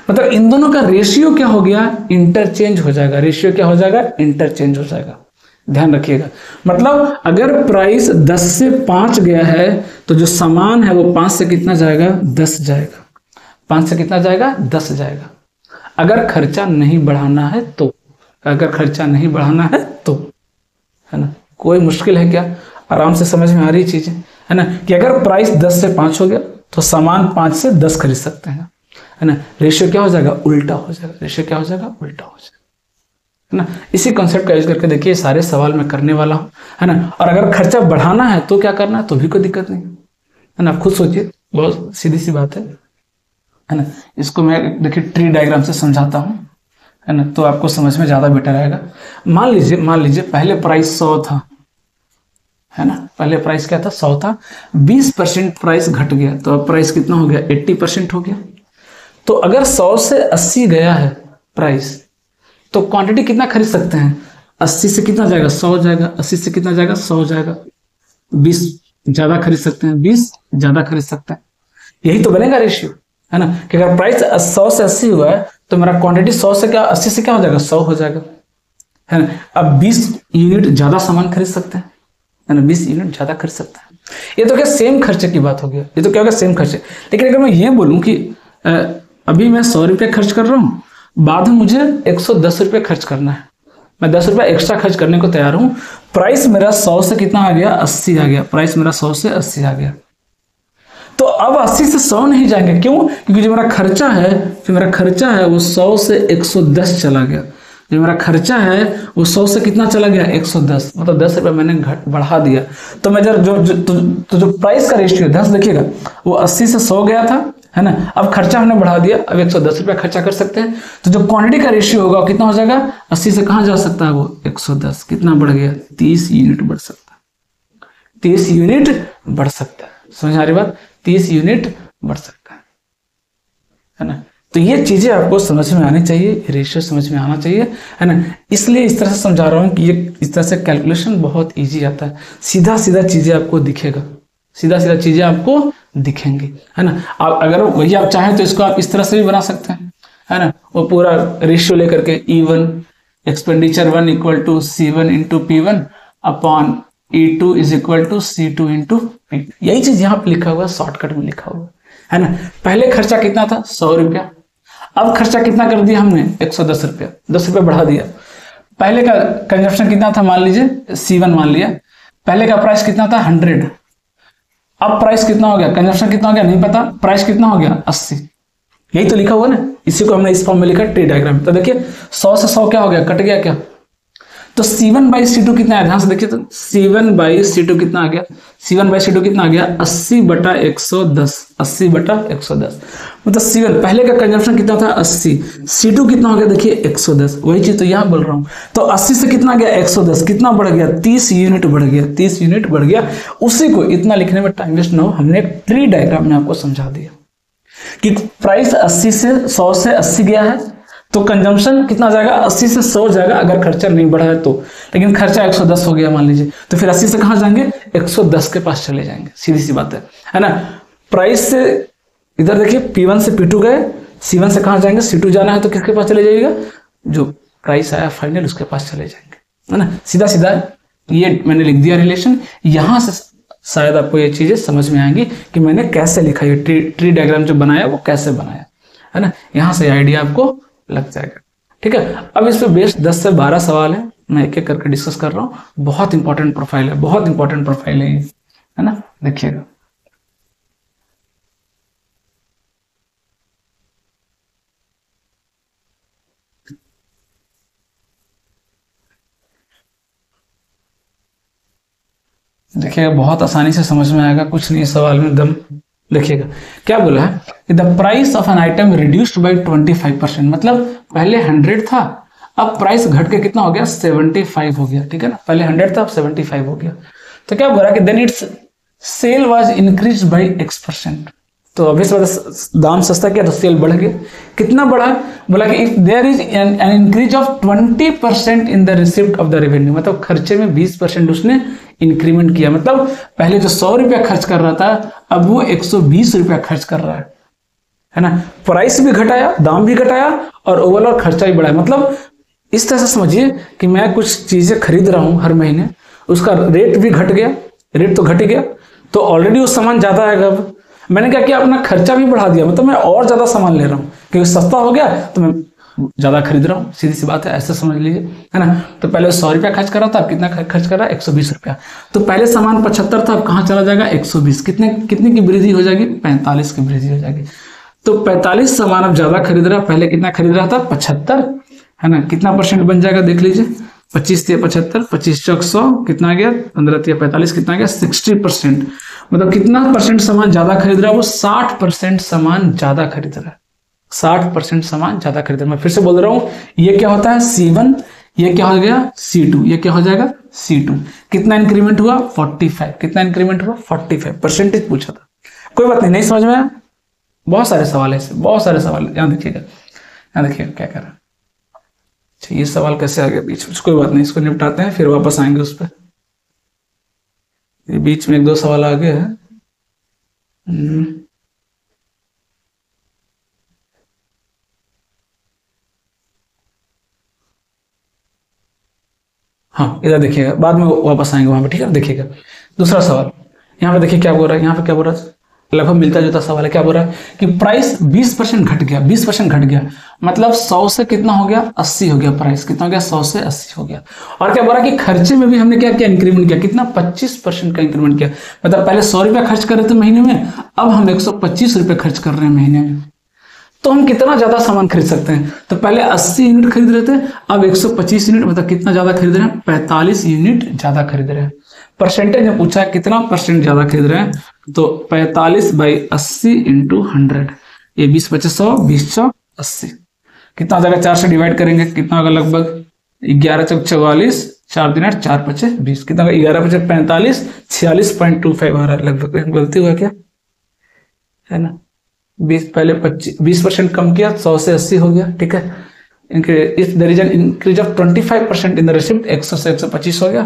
मतलब इन दोनों का रेशियो क्या हो गया, इंटरचेंज हो जाएगा। रेशियो क्या हो जाएगा, इंटरचेंज हो जाएगा, ध्यान रखिएगा। मतलब अगर प्राइस 10 से 5 गया है तो जो सामान है वो 5 से कितना जाएगा, 10 जाएगा। 5 से कितना जाएगा, 10 जाएगा। अगर खर्चा नहीं बढ़ाना है तो, अगर खर्चा नहीं बढ़ाना है तो, है ना, कोई मुश्किल है क्या, आराम से समझ में आ रही चीजें, है ना, कि अगर प्राइस 10 से 5 हो गया तो सामान 5 से 10 खरीद सकते हैं, है ना। रेशियो क्या हो जाएगा, उल्टा हो जाएगा। रेशियो क्या हो जाएगा, उल्टा हो जाएगा, है ना। इसी कॉन्सेप्ट का यूज करके देखिए, सारे सवाल मैं करने वाला हूं, है ना। और अगर खर्चा बढ़ाना है तो क्या करना है, तो भी कोई दिक्कत नहीं, है ना। आप खुद सोचिए, बहुत सीधी सी बात है ना। इसको मैं देखिए ट्री डायग्राम से समझाता हूं, है ना, तो आपको समझ में ज्यादा बेटर आएगा। मान लीजिए पहले प्राइस 100 था, है ना। पहले प्राइस क्या था, 100 था, 20% प्राइस घट गया, तो अब प्राइस कितना हो गया, 80% हो गया। तो अगर 100 से 80 गया है प्राइस, तो क्वांटिटी कितना खरीद सकते हैं, 80 से कितना जाएगा, 100 जाएगा, 80 से कितना जाएगा, 100 जाएगा, 20 ज्यादा खरीद सकते हैं, 20 ज्यादा खरीद सकते हैं। यही तो बनेगा रेशियो, है ना, कि अगर प्राइस 100 से 80 हुआ है तो मेरा क्वांटिटी 100 से क्या, 80 से क्या हो जाएगा, 100 हो जाएगा, है ना। अब 20 यूनिट ज्यादा सामान खरीद सकते हैं, है ना, 20 यूनिट ज्यादा खरीद सकते हैं। ये तो क्या सेम खर्चे की बात हो गया, ये तो क्या होगा, सेम खर्चे। लेकिन अगर मैं ये बोलूं कि अभी मैं 100 रुपये खर्च कर रहा हूँ, बाद में मुझे 110 रुपये खर्च करना है, मैं 10 रुपये एक्स्ट्रा खर्च करने को तैयार हूं, प्राइस मेरा 100 से कितना आ गया, 80 आ गया, प्राइस मेरा 100 से 80 आ गया। तो अब 80 से 100 नहीं जाएंगे, क्यों, क्योंकि जो मेरा खर्चा है, वो 100 से 110 चला गया। जो मेरा खर्चा है वो 100 से कितना चला गया, 110, मतलब 10 रुपये मैंने बढ़ा दिया। तो मैं जो प्राइस का रेशियो 10 देखिएगा, वो 80 से 100 गया था, है ना, अब खर्चा हमने बढ़ा दिया, अब 110 रुपया खर्चा कर सकते हैं। तो जो क्वांटिटी का रेशियो होगा वो कितना हो जाएगा, 80 से कहाँ जा सकता है, वो 110, कितना बढ़ गया, 30 यूनिट बढ़ सकता है, 30 यूनिट बढ़ सकता है। समझ आ रही बात, 30 यूनिट बढ़ सकता है ना। तो ये चीजें आपको समझ में आनी चाहिए, रेशियो समझ में आना चाहिए, है ना। इसलिए इस तरह से समझा रहा हूं कि ये इस तरह से कैलकुलेशन बहुत इजी आता है, सीधा सीधा चीजें आपको दिखेगा, सीधा सीधा चीजें आपको दिखेंगी, है ना। आप अगर वही आप चाहें तो इसको आप इस तरह से भी बना सकते हैं, है ना, वो पूरा रेशियो लेकर के E1 expenditure 1 equal to C1 into P1 upon E2 is equal to C2 into P2। यही चीज यहाँ पे लिखा हुआ है, शॉर्टकट में लिखा हुआ है ना। पहले खर्चा कितना था, 100 रुपया, अब खर्चा कितना कर दिया हमने, 110 रुपया, 10 रुपया बढ़ा दिया। पहले का कंजप्शन कितना था, मान लीजिए C1 मान लिया, पहले का प्राइस कितना था, 100, अब प्राइस कितना हो गया, कंजप्शन कितना हो गया नहीं पता, प्राइस कितना हो गया, 80। यही तो लिखा हुआ ना, इसी को हमने इस फॉर्म में लिखा ट्री डायग्राम। तो देखिए 100 से 100 क्या हो गया, कट गया क्या, तो C1 बाई C2 कितना है, ध्यान से देखिए, तो C1 बाई C2 कितना आ गया, C1 बाई C2 कितना आ गया, 80 बटा 110, 80 बटा 110, मतलब C1 पहले का कंजप्शन कितना था, 80, C2 कितना हो गया, देखिए 110, वही चीज तो यहाँ बोल रहा हूँ। तो 80 से कितना गया, 110, कितना बढ़ गया, 30 यूनिट बढ़ गया, 30 यूनिट बढ़ गया। उसी को इतना लिखने में टाइम वेस्ट ना हो, हमने एक ट्री डायग्राम में आपको समझा दिया कि प्राइस 80 से 100 से 80 गया है, तो कंजम्पशन कितना जाएगा, 80 से 100 जाएगा अगर खर्चा नहीं बढ़ा है तो। लेकिन खर्चा 110 हो गया मान लीजिए, तो फिर 80 से कहाँ जाएंगे, 110 के पास चले जाएंगे, सीधी सी बात है ना। प्राइस से इधर देखिए P1 से P2 गए, C1 से कहाँ जाएंगे, C2 जाना है तो किसके पास चले जाइएगा, जो प्राइस आया फाइनल उसके पास चले जाएंगे, है ना। सीधा सीधा ये मैंने लिख दिया रिलेशन। यहां से शायद आपको ये चीजें समझ में आएंगी कि मैंने कैसे लिखा, ये ट्री डायग्राम जो बनाया वो कैसे बनाया, है ना। यहां से आइडिया आपको लग जाएगा, ठीक है। अब इस पे बेस्ट 10 से 12 सवाल है, मैं एक एक करके डिस्कस कर रहा हूँ। बहुत इंपॉर्टेंट प्रोफाइल है, बहुत इंपॉर्टेंट प्रोफाइल है ये, है ना। देखिएगा, देखिएगा बहुत आसानी से समझ में आएगा, कुछ नहीं सवाल में दम। देखिएगा क्या बोला है कि the price of an item reduced by 25%, मतलब पहले 100 था, अब प्राइस घट के कितना हो गया, 75 हो गया, ठीक है ना। पहले 100 था, अब 75 हो गया। तो क्या बोला कि then its sale was increase by X%, तो अभी दाम सस्ता किया तो सेल बढ़ गया। कितना बढ़ा, बोला कि if there is an increase of 20% in the receipt of the revenue, मतलब खर्चे में 20% उसने इंक्रीमेंट किया, मतलब पहले जो 100 रुपया खर्च कर रहा था अब वो 120 रुपया खर्च कर रहा है ना। प्राइस भी घटाया, दाम भी घटाया और ओवरऑल खर्चा भी बढ़ाया। मतलब इस तरह से समझिए कि मैं कुछ चीजें खरीद रहा हूं हर महीने, उसका रेट भी घट गया, रेट तो घट ही गया, तो ऑलरेडी वो सामान ज्यादा आएगा। अब मैंने क्या किया, अपना खर्चा भी बढ़ा दिया, मतलब मैं और ज्यादा सामान ले रहा हूँ क्योंकि सस्ता हो गया तो मैं ज्यादा खरीद रहा हूँ, सीधी सी बात है, ऐसे समझ लीजिए, है ना। तो पहले 100 रुपया खर्च कर रहा था, अब कितना खर्च कर रहा है, 120 रुपया। तो पहले सामान 75 था, अब कहाँ चला जाएगा, 120। कितने की वृद्धि हो जाएगी, 45 की वृद्धि हो जाएगी। तो 45 सामान अब ज्यादा खरीद रहा है, पहले कितना खरीद रहा था, 75, है ना। कितना परसेंट बन जाएगा देख लीजिए, 25 × 75, 25 × 100 कितना गया, 15 × 45 कितना गया, 60%। मतलब कितना परसेंट सामान ज्यादा खरीद रहा है, वो 60% सामान ज्यादा खरीद रहा है, 60% सामान ज्यादा खरीद रहा है। मैं फिर से बोल रहा हूं, ये क्या होता है, C1, ये क्या हो गया C2, ये क्या हो जाएगा C2। कितना इंक्रीमेंट हुआ 45, कितना इंक्रीमेंट हुआ 45 परसेंटेज पूछा था। कोई बात नहीं, नहीं समझ में आया, बहुत सारे सवाल है इससे, बहुत सारे सवाल है। यहाँ देखिएगा, यहाँ देखिएगा क्या कर रहा है। अच्छा ये सवाल कैसे आ गया बीच में, कोई बात नहीं, इसको निपटाते हैं फिर वापस आएंगे उस पर। बीच में एक दो सवाल आ गए हैं। हाँ इधर देखिएगा, बाद में वापस आएंगे वहां पे, ठीक है। देखिएगा दूसरा सवाल, यहाँ पे देखिए क्या बोल रहा है, यहाँ पे क्या बोल रहा है, लगभग मिलता जुलता सवाल है। क्या बोल रहा है कि प्राइस 20% घट गया, 20% घट गया, मतलब 100 से कितना हो गया 80 हो गया, प्राइस कितना हो गया 100 से 80 हो गया। और क्या बोल रहा है कि खर्चे में भी हमने क्या किया इंक्रीमेंट किया, कितना 25% का इंक्रीमेंट किया। मतलब पहले 100 रुपया खर्च कर रहे थे महीने में, अब हम 125 रुपये खर्च कर रहे हैं महीने में। तो हम कितना ज्यादा सामान खरीद सकते हैं, तो पहले 80 यूनिट खरीद रहे थे, अब 125 यूनिट, मतलब कितना ज्यादा खरीद रहे हैं 45 यूनिट ज्यादा खरीद रहे हैं। परसेंटेज में पूछा है कितना परसेंट ज्यादा खरीद रहे हैं, तो 45/80 × 100, ये 20 × 100, 20 × 80 कितना हो जाएगा, 4 से डिवाइड करेंगे कितना होगा, लगभग 11 × 44, 4 × 4 = 20, कितना होगा 11 × 45, 46.25 आ रहा है लगभग। गलती हुआ क्या है ना, 20 पहले 20% कम किया, 100 से 80 हो गया, ठीक है। If there is an increase of 25% in the receipt, 100 से 125 हो गया,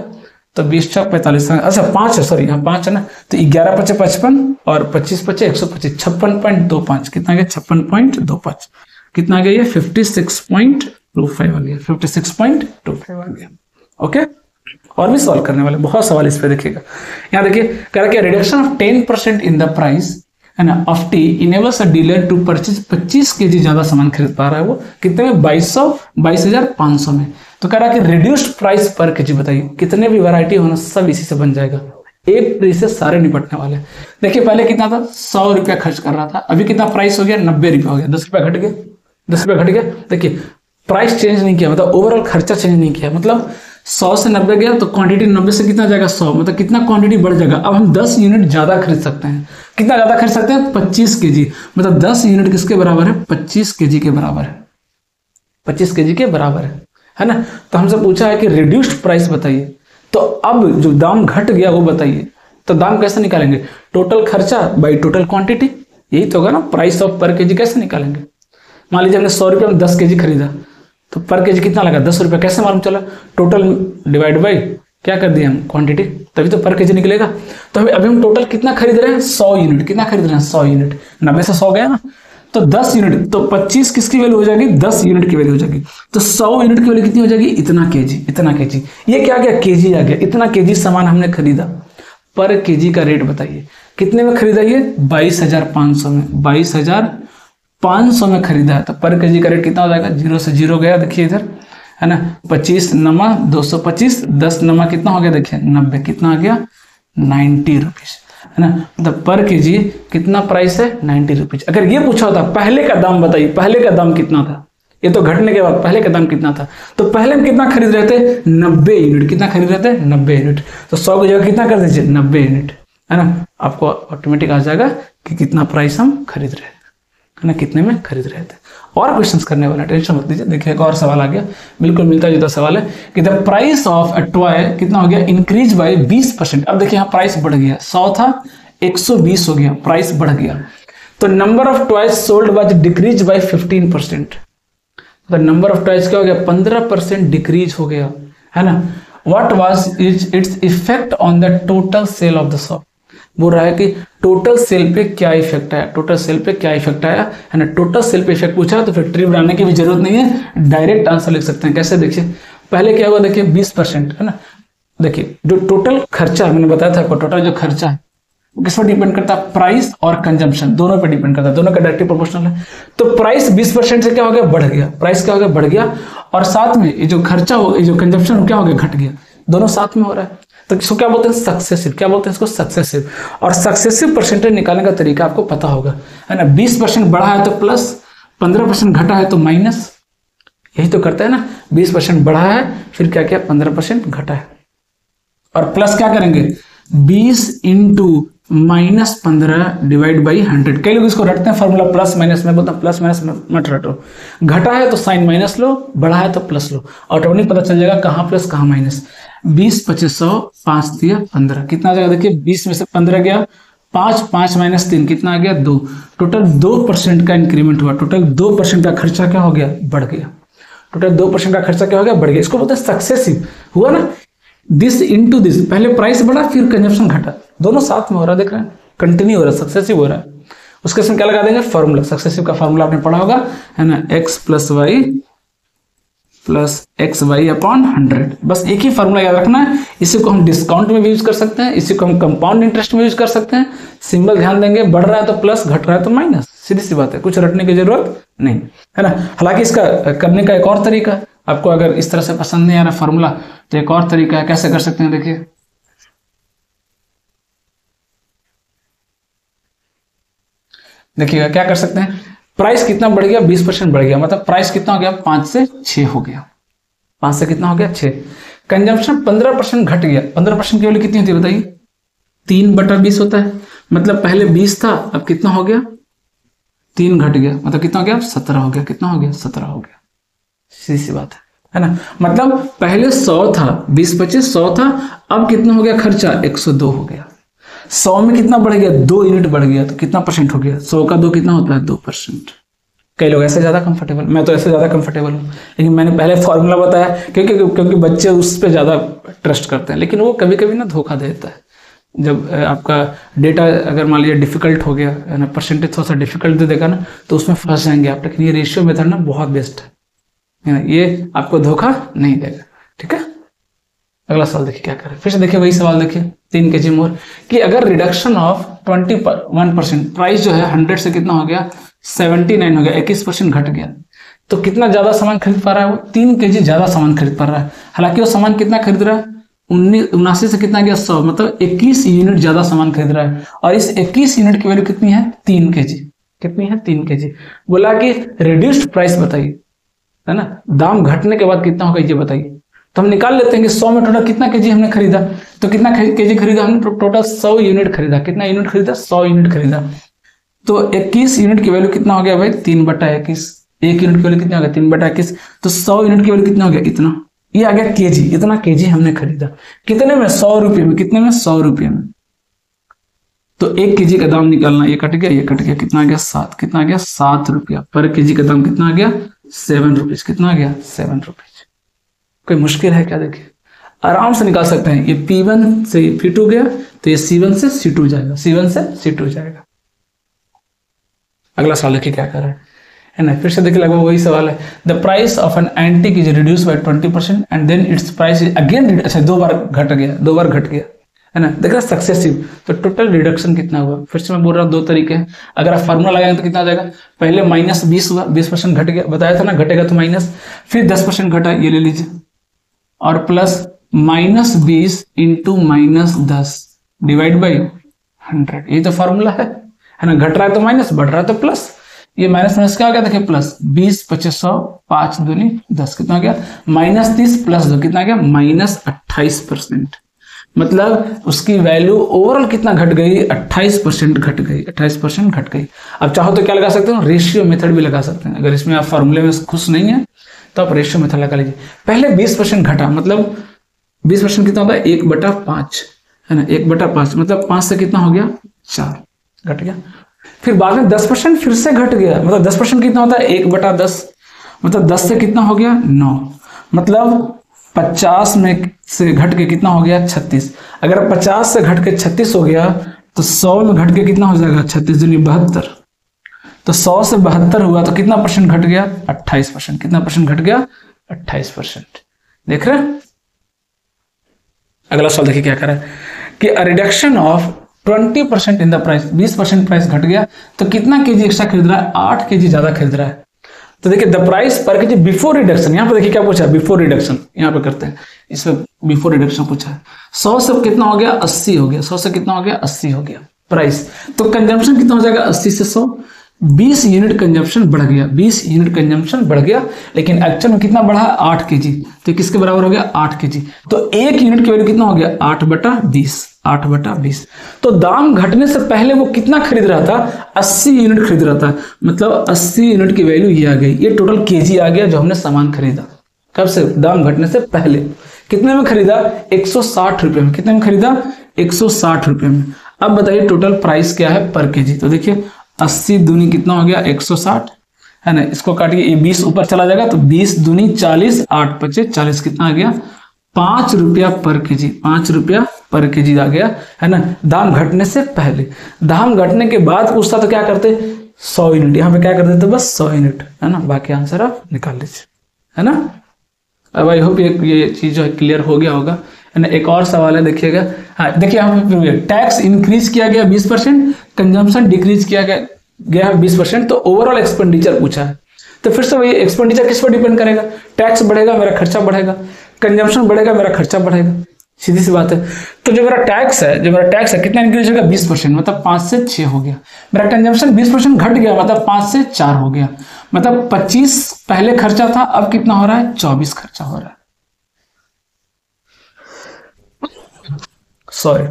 तो 20 × 45, अच्छा 5 है, सॉरी यहाँ 5 है ना, तो 11 × 5 = 55 और 25 × 5 = 125, 56.25, कितना गया 56.25, कितना गया ये 56.25 आ गया, 56.25 आ गया। ओके, और भी सवाल करने वाले, बहुत सवाल इस पे देखिएगा। यहाँ देखिए कह रहा है reduction of 10% in the price है ना of tea enables a dealer to purchase 25 kg ज्यादा सामान खरीद पा रहा है, वो कितने में 22,500 में। तो कह रहा है कि रिड्यूस्ड प्राइस पर केजी बताइए, कितने भी वैरायटी होना सब इसी से बन जाएगा, एक ट्री से सारे निपटने वाले। देखिए पहले कितना था 100 रुपया खर्च कर रहा था, अभी कितना प्राइस हो गया 90 रुपया हो गया, 10 रुपया घट गया, 10 रुपया घट गया। देखिए प्राइस चेंज नहीं किया, मतलब ओवरऑल खर्चा चेंज नहीं किया, मतलब 100 से 90 गया तो क्वांटिटी 90 से कितना जाएगा 100, मतलब कितना क्वांटिटी बढ़ जाएगा। अब हम 10 यूनिट ज्यादा खरीद सकते हैं, कितना ज्यादा खरीद सकते हैं 25 kg, मतलब 10 यूनिट किसके बराबर है 25 kg के बराबर है, 25 kg के बराबर है ना। तो हमसे पूछा है कि रिड्यूस्ड प्राइस बताइए, तो अब जो दाम घट गया वो बताइए। तो दाम कैसे निकालेंगे, टोटल खर्चा बाई टोटल क्वांटिटी, यही तो होगा ना, प्राइस ऑफ पर केजी कैसे निकालेंगे। मान लीजिए हमने 100 रुपये में 10 kg खरीदा, तो पर केजी कितना लगा 10 रुपये, कैसे मालूम चला, टोटल डिवाइड बाई क्या कर दिया हम क्वांटिटी, तभी तो पर केजी निकलेगा। तो अभी हम टोटल कितना खरीद रहे हैं 100 यूनिट, कितना खरीद रहे हैं 100 यूनिट, 90 से 100 गया ना, तो 10 यूनिट, तो 25 किसकी वैल्यू हो जाएगी 10 यूनिट की वैल्यू हो जाएगी, तो 100 यूनिट की वैल्यू कितनी हो जाएगी इतना केजी, इतना केजी। ये क्या गया केजी आ गया, इतना केजी सामान हमने खरीदा, पर केजी का रेट बताइए कितने में खरीदा, ये 22,500 में, 22,500 में खरीदा है, तो पर केजी का रेट कितना हो जाएगा, 0 से 0 गया, देखिए इधर है ना, 25 नमा 225, 10 नमा कितना हो गया देखिए 90, कितना आ गया 90 रुपीज है ना, मतलब पर केजी कितना प्राइस है 90 रुपीज। अगर ये पूछा होता पहले का दाम बताइए, पहले का दाम कितना था, ये तो घटने के बाद पहले का दाम कितना था, तो पहले हम कितना खरीद रहे थे 90 यूनिट, कितना खरीद रहे थे 90 यूनिट, तो 100 की जगह कितना कर दीजिए 90 यूनिट है ना, आपको ऑटोमेटिक आ जाएगा कि कितना प्राइस हम खरीद रहे है ना, कितने में खरीद रहे थे। और क्वेश्चंस करने वाला, टेंशन मत लीजिए। देखिए एक और सवाल आ गया, बिल्कुल मिलता जुलता सवाल है कि the price of a toy कितना हो गया इंक्रीज बाय 20%। अब देखिए यहाँ प्राइस बढ़ गया, 100 था 120 हो गया, प्राइस बढ़ गया, तो number of toys sold was decrease by 15%। तो नंबर ऑफ टॉयज क्या हो गया 15% डिक्रीज हो गया है ना। What was its effect on the total sale of the shop, बोल रहा है कि टोटल सेल पे क्या इफेक्ट आया, टोटल सेल पे क्या इफेक्ट आया है ना। टोटल सेल पे इफेक्ट पूछा तो फिर ट्री बनाने की भी जरूरत नहीं है, डायरेक्ट आंसर लिख सकते हैं। कैसे देखिए पहले क्या हुआ, देखिए 20% है ना, देखिए जो टोटल खर्चा मैंने बताया था आपको, टोटल जो खर्चा है वो किस पर डिपेंड करता है, प्राइस और कंजम्पशन दोनों पे डिपेंड करता है, दोनों का डायरेक्टली प्रोपोर्शनल है। तो प्राइस 20% से क्या हो गया बढ़ गया, प्राइस क्या हो गया बढ़ गया, और साथ में ये जो खर्चा हो, ये जो कंजम्पशन क्या हो गया घट गया, दोनों साथ में हो रहा है। तो इसको क्या बोलते हैं सक्सेसिव, क्या बोलते हैं इसको सक्सेसिव। और सक्सेसिव परसेंटेज निकालने का तरीका आपको पता होगा है ना, 20% बढ़ा है तो प्लस, 15% घटा है तो माइनस, यही तो करता है ना। 20% बढ़ा है फिर क्या किया 15% घटा है, और प्लस क्या करेंगे 20 × -15 डिवाइड बाई 100। कई लोग इसको रटते हैं फॉर्मूला प्लस माइनस में, बोलता प्लस माइनस मत रटो, घटा है तो साइन माइनस लो, बढ़ा है तो प्लस लो, ऑटोमेटिक पता चल जाएगा कहाँ प्लस कहाँ माइनस। 20 25 100, 5 दिया 15, कितना आ जाएगा देखिए, 20 में से 15 गया, 5 माइनस 3 कितना आ गया 2, टोटल 2% का इंक्रीमेंट हुआ, टोटल 2% का खर्चा क्या हो गया, बढ़ गया, टोटल 2% का खर्चा क्या हो गया, बढ़ गया। इसको बोलते हैं सक्सेसिव, हुआ ना, दिस इनटू दिस, पहले प्राइस बढ़ा फिर कंजप्शन घटा, दोनों साथ में हो रहा है, देख रहे हैं, कंटिन्यू हो रहा है, सक्सेसिव हो रहा है। उसके साथ क्या लगा देंगे, फॉर्मूला, सक्सेसिव का फॉर्मूला आपने पढ़ा होगा, है ना, x प्लस वाई अपॉन 100, बस एक ही फॉर्मूला याद रखना है। इसी को हम डिस्काउंट में भी यूज कर सकते हैं, इसी को हम कंपाउंड इंटरेस्ट में यूज कर सकते हैं। सिंबल ध्यान देंगे, बढ़ रहा है तो प्लस, घट रहा है तो माइनस, सीधी सी बात है, कुछ रटने की जरूरत नहीं है ना। हालांकि इसका करने का एक और तरीका, आपको अगर इस तरह से पसंद नहीं आ रहा फॉर्मूला तो एक और तरीका है, कैसे कर सकते हैं, देखिए देखिएगा क्या कर सकते हैं, प्राइस कितना बढ़ गया, 20% बढ़ गया, मतलब प्राइस कितना हो गया, 5 से 6 हो गया, 5 से कितना हो गया 6। कंजम्पशन 15% घट गया, 15% की वैल्यू कितनी होती है बताइए, 3/20 होता है, मतलब पहले 20 था, अब कितना हो गया, 3 घट गया, मतलब कितना हो गया, 17 हो गया, कितना हो गया, 17 हो गया, सीधी सी बात है ना। मतलब पहले 100 था, 20 25 100 था, अब कितना हो गया खर्चा, 102 हो गया। 100 में कितना बढ़ गया, 2 यूनिट बढ़ गया, तो कितना परसेंट हो गया, 100 का 2 कितना होता है, 2%। कई लोग ऐसे ज्यादा कंफर्टेबल, मैं तो ऐसे ज्यादा कंफर्टेबल हूँ, लेकिन मैंने पहले फॉर्मूला बताया क्योंकि बच्चे उस पर ज्यादा ट्रस्ट करते हैं, लेकिन वो कभी कभी ना धोखा देता है। जब आपका डेटा अगर मान लीजिए डिफिकल्ट हो गया है ना, परसेंटेज थोड़ा सा डिफिकल्ट दे देगा ना, तो उसमें फंस जाएंगे आप। लेकिन ये रेशियो मेथड ना बहुत बेस्ट है ना, ये आपको धोखा नहीं देगा, ठीक है। अगला सवाल देखिए क्या करें, फिर से देखिए वही सवाल देखिए, 3 kg मोर, कि अगर रिडक्शन ऑफ 21%, प्राइस जो है 100 से कितना हो गया, 79 हो गया, 21% घट गया, तो कितना ज्यादा सामान खरीद पा रहा है वो, 3 kg ज्यादा सामान खरीद पा रहा है। हालांकि वो सामान कितना खरीद रहा है, 79 से कितना गया 100, मतलब 21 यूनिट ज्यादा सामान खरीद रहा है, और इस 21 यूनिट की वैल्यू कितनी है, 3 kg, कितनी है, 3 kg। बोला कि रिड्यूस्ड प्राइस बताइए, है ना, दाम घटने के बाद कितना होगा ये बताइए। तो हम निकाल लेते हैं कि 100 में टोटल कितना केजी हमने खरीदा, तो कितना केजी खरीदा हमने, टोटल 100 यूनिट खरीदा, कितना यूनिट खरीदा, 100 यूनिट खरीदा, तो 21 यूनिट की वैल्यू कितना हो गया भाई, 3/21, 1 यूनिट की वैल्यू कितना हो गया, 3/21, तो 100 यूनिट की वैल्यू कितना हो गया, इतना, ये आ गया केजी, इतना केजी हमने खरीदा, कितने में, 100 रुपये में, कितने में, 100 रुपये में। तो 1 kg का दाम निकालना, ये कट गया, ये कट गया, कितना आ गया 7, कितना आ गया 7 रुपया पर kg का दाम कितना आ गया, 7 रुपीज, कितना आ गया 7 रुपीज। कोई मुश्किल है क्या, देखिए आराम से निकाल सकते हैं। ये P1 से P2 गया तो ये C1 से C2 जाएगा, C1 से C2 जाएगा। अगला सवाल देखिए क्या कर रहा है ना, फिर से देखिए लगभग वही सवाल है। The price of an antique is reduce by 20% and then its price is again, अच्छा 2 बार घट गया है ना, देख रहे सक्सेसिव, तो टोटल रिडक्शन कितना हुआ। फिर से मैं बोल रहा हूँ 2 तरीके हैं, अगर आप फार्मूला लगाएंगे तो कितना आ जाएगा, पहले -20 हुआ, 20% घट गया, बताया था ना घटेगा तो माइनस, फिर 10% घटा, ये ले लीजिए, और प्लस -20 इंटू -10 डिवाइड बाई 100, ये तो फॉर्मूला है ना, घट रहा है तो माइनस, बढ़ रहा है तो प्लस, ये माइनस माइनस क्या हो गया, देखिए प्लस, 20 25 100, 5 दूनी 10, कितना हो गया, -30 प्लस 2 कितना आ गया, -28%। मतलब उसकी वैल्यू ओवरऑल कितना घट गई, 28% घट गई, 28% घट गई। अब चाहो तो क्या लगा सकते हो, रेशियो मेथड भी लगा सकते हैं। अगर इसमें आप फॉर्मूले में खुश नहीं है तो आप रेशियो मेथड लगा लीजिए। पहले 20% घटा, मतलब 20% कितना होता है, 1/5 है ना, 1/5 मतलब 5 से कितना हो गया, 4 घट गया। फिर बाद में 10% फिर से घट गया, मतलब 10% कितना होता है, 1/10, मतलब 10 से कितना हो गया, 9, मतलब 50 में से घट के कितना हो गया, 36। अगर 50 से घट के 36 हो गया तो 100 में घट के कितना हो जाएगा, 36 दूनी 72, तो 100 से 72 हुआ तो कितना परसेंट घट गया, 28%। कितना परसेंट घट गया, 28%। देख रहे हैं। अगला सवाल देखिए क्या कर रहा है कि reduction of 20% in the price, 20% price घट गया तो कितना केजी एक्स्ट्रा खरीद रहा है, 8 केजी ज्यादा खरीद रहा है। तो देखिए द प्राइस पर केजी बिफोर रिडक्शन, यहाँ पे देखिए क्या पूछा है, बिफोर रिडक्शन, यहाँ पे करते हैं, इसमें बिफोर रिडक्शन पूछा है। 100 से कितना हो गया, 80 हो गया, 100 से कितना हो गया, 80 हो गया प्राइस, तो कंजम्पशन कितना हो जाएगा, 80 से 100, 20 यूनिट कंजम्पशन बढ़ गया, 20 यूनिट कंजम्पशन बढ़ गया, लेकिन एक्चुअल में कितना बढ़ा, 8 केजी, तो किसके बराबर हो गया, 8 केजी। तो 1 यूनिट की वैल्यू कितना हो गया, 8/20, 8/20। तो दाम घटने से पहले वो कितना खरीद रहा था, 80 यूनिट खरीद रहा था, मतलब 80 यूनिट की वैल्यू ये आ गई, ये टोटल केजी आ गया जो हमने सामान खरीदा। कब से, दाम घटने से पहले। कितने में खरीदा, 160 रुपये में। कितने में खरीदा, 160 रुपये में। अब बताइए टोटल प्राइस क्या है पर केजी। तो देखिए 80 दूनी कितना हो गया, 160 है ना, इसको काटिए, ये 20 ऊपर चला जाएगा तो 20 दूनी 40, 8 पचे 40, कितना आ गया, 5 रुपया पर केजी। 5 रुपया पर केजी आ गया, है ना, दाम घटने से पहले। दाम घटने के बाद पूछता तो क्या करते, 100 यूनिट, यहाँ पे क्या करते थे, बस 100 यूनिट, है ना। बाकी आंसर आप निकाल लीजिए, है ना। अब आई होप ये चीज जो है क्लियर हो गया होगा, है ना। एक और सवाल है, देखिएगा। हाँ देखिए, यहाँ पे टैक्स इंक्रीज किया गया 20%, कंजम्पशन डिक्रीज किया गया 20%, तो ओवरऑल एक्सपेंडिचर पूछा है। तो फिर से वही, एक्सपेंडिचर किस पर डिपेंड करेगा, टैक्स बढ़ेगा मेरा खर्चा बढ़ेगा, कंजम्पशन बढ़ेगा मेरा खर्चा बढ़ेगा, सीधी सी बात है। तो जो मेरा टैक्स है कितना इंक्रीज होगा, 20%, मतलब 5 से 6 हो गया। मेरा कंजम्पशन 20% घट गया, मतलब 5 से 4 हो गया, मतलब 25 पहले खर्चा था, अब कितना हो रहा है, 24 खर्चा हो रहा है। सॉरी,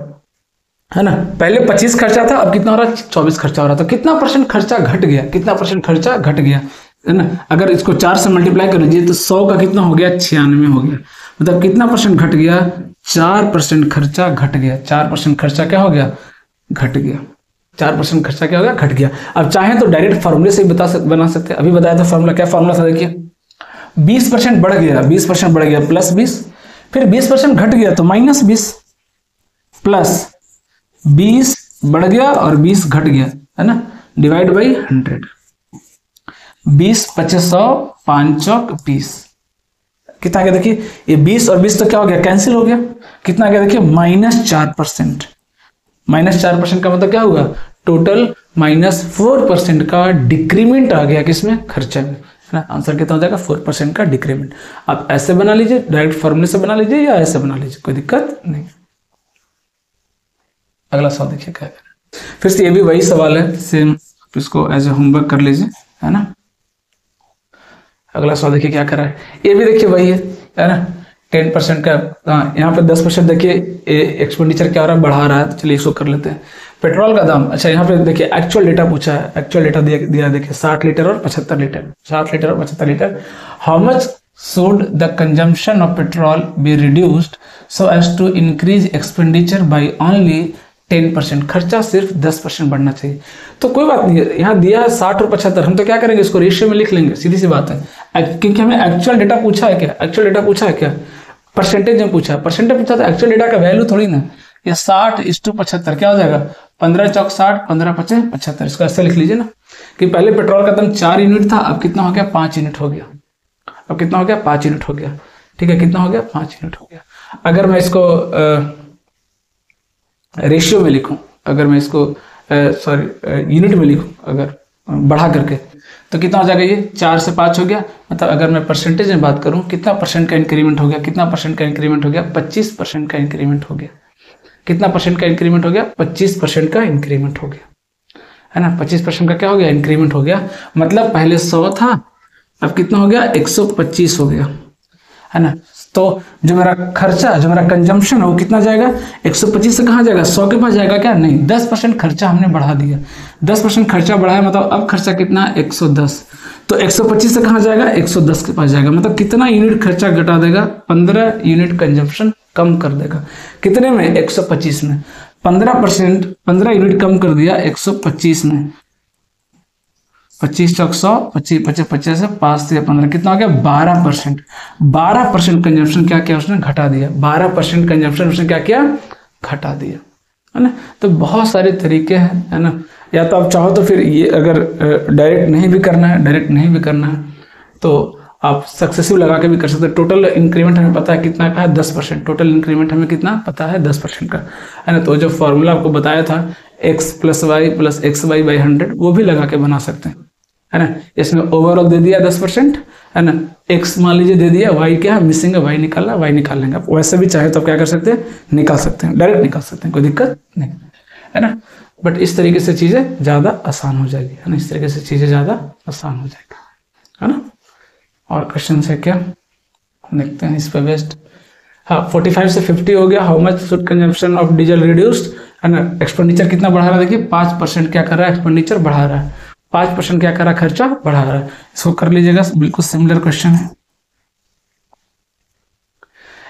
है ना, पहले 25 खर्चा था, अब कितना हो रहा है, 24 खर्चा हो रहा था। कितना परसेंट खर्चा घट गया, कितना परसेंट खर्चा घट गया, है ना। अगर इसको 4 से मल्टीप्लाई कर लीजिए तो 100 का कितना हो गया, 96 हो गया, मतलब कितना परसेंट घट गया, 4% खर्चा घट गया। 4% खर्चा क्या हो गया, घट गया। 4% खर्चा क्या हो गया, घट गया। अब चाहें तो डायरेक्ट फॉर्मूले से ही बना सकते हैं। अभी बताया था फॉर्मूला, क्या फॉर्मूला था, देखिए 20% बढ़ गया, 20% बढ़ गया प्लस 20, फिर 20% घट गया तो माइनस 20, प्लस 20 बढ़ गया और 20 घट गया, है ना, डिवाइड बाई 100। 20 25 100, 5 चौक 20, कितना आ गया, देखिए ये 20 और 20 तो क्या हो गया, कैंसिल हो गया। कितना आ गया, देखिए -4%। -4% का मतलब क्या होगा, टोटल -4% का डिक्रीमेंट आ गया किसमें, खर्चे में, है ना। आंसर कितना हो जाएगा, 4% का डिक्रीमेंट। आप ऐसे बना लीजिए, डायरेक्ट फॉर्मूले से बना लीजिए, या ऐसे बना लीजिए, कोई दिक्कत नहीं। अगला सवाल देखिए क्या है, फिर से ये भी वही सवाल है, सेम, इसको एज ए होमवर्क कर लीजिए, है ना। अगला सवाल देखिए क्या कर रहा है, ये भी देखिए वही है ना। 10% का, हाँ यहाँ पे 10% देखिए एक्सपेंडिचर क्या हो रहा है, बढ़ा रहा है, तो चलिए इसको कर लेते हैं। पेट्रोल का दाम, अच्छा यहाँ पे देखिए एक्चुअल डेटा पूछा है, एक्चुअल डेटा दिया देखिए 60 लीटर और 75 लीटर, 60 लीटर और 75 litre. How much should the consumption of petrol be reduced so as to increase expenditure by only 10%? खर्चा सिर्फ 10% बढ़ना चाहिए। तो कोई बात नहीं है, यहाँ दिया है 60 और 75, हम तो क्या करेंगे, इसको रेशियो में लिख लेंगे, सीधी सी बात है, क्योंकि हमें एक्चुअल डेटा पूछा है। क्या एक्चुअल डेटा पूछा है, क्या परसेंटेज में पूछा है, परसेंटेज पूछा, तो एक्चुअल डेटा का वैल्यू थोड़ी ना, ये 60:75 क्या हो जाएगा, 15 चौक 60, 15 पचे 75। इसको ऐसे लिख लीजिए ना कि पहले पेट्रोल का दाम 4 यूनिट था, अब कितना हो गया, 5 यूनिट हो गया। अब कितना हो गया, 5 यूनिट हो गया, ठीक है, कितना हो गया, 5 यूनिट हो गया। अगर मैं इसको रेशियो में लिखूं, अगर मैं इसको सॉरी यूनिट में लिखूं, अगर बढ़ा करके, तो कितना हो जाएगा, ये 4 से 5 हो गया। मतलब अगर मैं परसेंटेज में बात करूं, कितना परसेंट का इंक्रीमेंट हो गया, कितना परसेंट का इंक्रीमेंट हो गया, 25% का इंक्रीमेंट हो गया। कितना परसेंट का इंक्रीमेंट हो गया, 25% का इंक्रीमेंट हो गया, है ना। 25% का क्या हो गया, इंक्रीमेंट हो गया। मतलब पहले 100 था, अब कितना हो गया, 125 हो गया, है ना। तो जो मेरा खर्चा, जो मेरा कंजम्पशन है वो कितना जाएगा, 125 से कहाँ जाएगा, 100 के पास जाएगा क्या, नहीं, 10% खर्चा हमने बढ़ा दिया। 10% खर्चा बढ़ाया, मतलब अब खर्चा कितना, 110। तो 125 से कहाँ जाएगा, 110 के पास जाएगा। मतलब कितना यूनिट खर्चा घटा देगा, 15 यूनिट कंजम्पशन कम कर देगा। कितने में, 125 में। 15%, 15 यूनिट कम कर दिया 125 में। 25 चौक 100, 25 25 25 से 5 से 15, कितना हो गया, 12%। 12% कंजम्पशन क्या किया उसने, घटा दिया। 12% कंजम्पशन उसने क्या किया, घटा दिया, है ना। तो बहुत सारे तरीके हैं, है ना। या तो आप चाहो तो फिर ये अगर डायरेक्ट नहीं भी करना है, डायरेक्ट नहीं भी करना है, तो आप सक्सेसिव लगा के भी कर सकते हैं। टोटल इंक्रीमेंट हमें पता है कितना का है, 10%। टोटल इंक्रीमेंट हमें कितना पता है, 10% का, है ना। तो जो फॉर्मूला आपको बताया था, x + y + xy/100, वो भी लगा के बना सकते हैं, है ना। इसमें ओवरऑल दे दिया 10%, है ना। x मान लीजिए दे दिया, y क्या है, मिसिंग है, y निकालना, y निकाल लेंगे आप। वैसे भी चाहे तो आप क्या कर सकते हैं, निकाल सकते हैं, डायरेक्ट निकाल सकते हैं, कोई दिक्कत नहीं, है ना। बट इस तरीके से चीज़ें ज़्यादा आसान हो जाएगी, है ना। इस तरीके से चीज़ें ज़्यादा आसान हो जाएगी, है ना। और क्वेश्चन है क्या, देखते हैं इस पर बेस्ट। हाँ 45 से 50 हो गया। How much should consumption of diesel reduced, है ना। एक्सपेंडिचर कितना बढ़ा रहा है, देखिए 5% क्या कर रहा है, एक्सपेंडिचर बढ़ा रहा है, 5% क्या कर रहा है, खर्चा बढ़ा रहा है। इसको कर लीजिएगा, बिल्कुल सिमिलर क्वेश्चन है।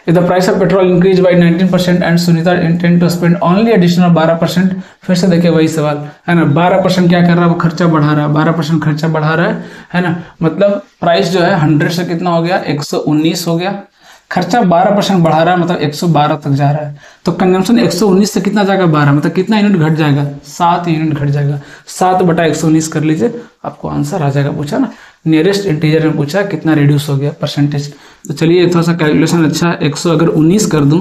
If the price of petrol increased by 19% and Sunita intend to spend only additional 12%, फिर से देखिए वही सवाल, है ना। 12% क्या कर रहा है, वो खर्चा बढ़ा रहा है, 12% खर्चा बढ़ा रहा है ना। मतलब प्राइस जो है 100 से कितना हो गया, 119 हो गया, खर्चा 12% बढ़ा रहा है, मतलब 112 तक जा रहा है। तो कंजम्पशन 119 से कितना जाएगा, 12, मतलब कितना यूनिट घट जाएगा, 7 यूनिट घट जाएगा। 7/119 कर लीजिए, आपको आंसर आ जाएगा। पूछा ना नियरेस्ट इंटीजर में, पूछा कितना रिड्यूस हो गया परसेंटेज। तो चलिए थोड़ा सा कैलकुलेशन अच्छा है। 100 अगर 19 कर दूं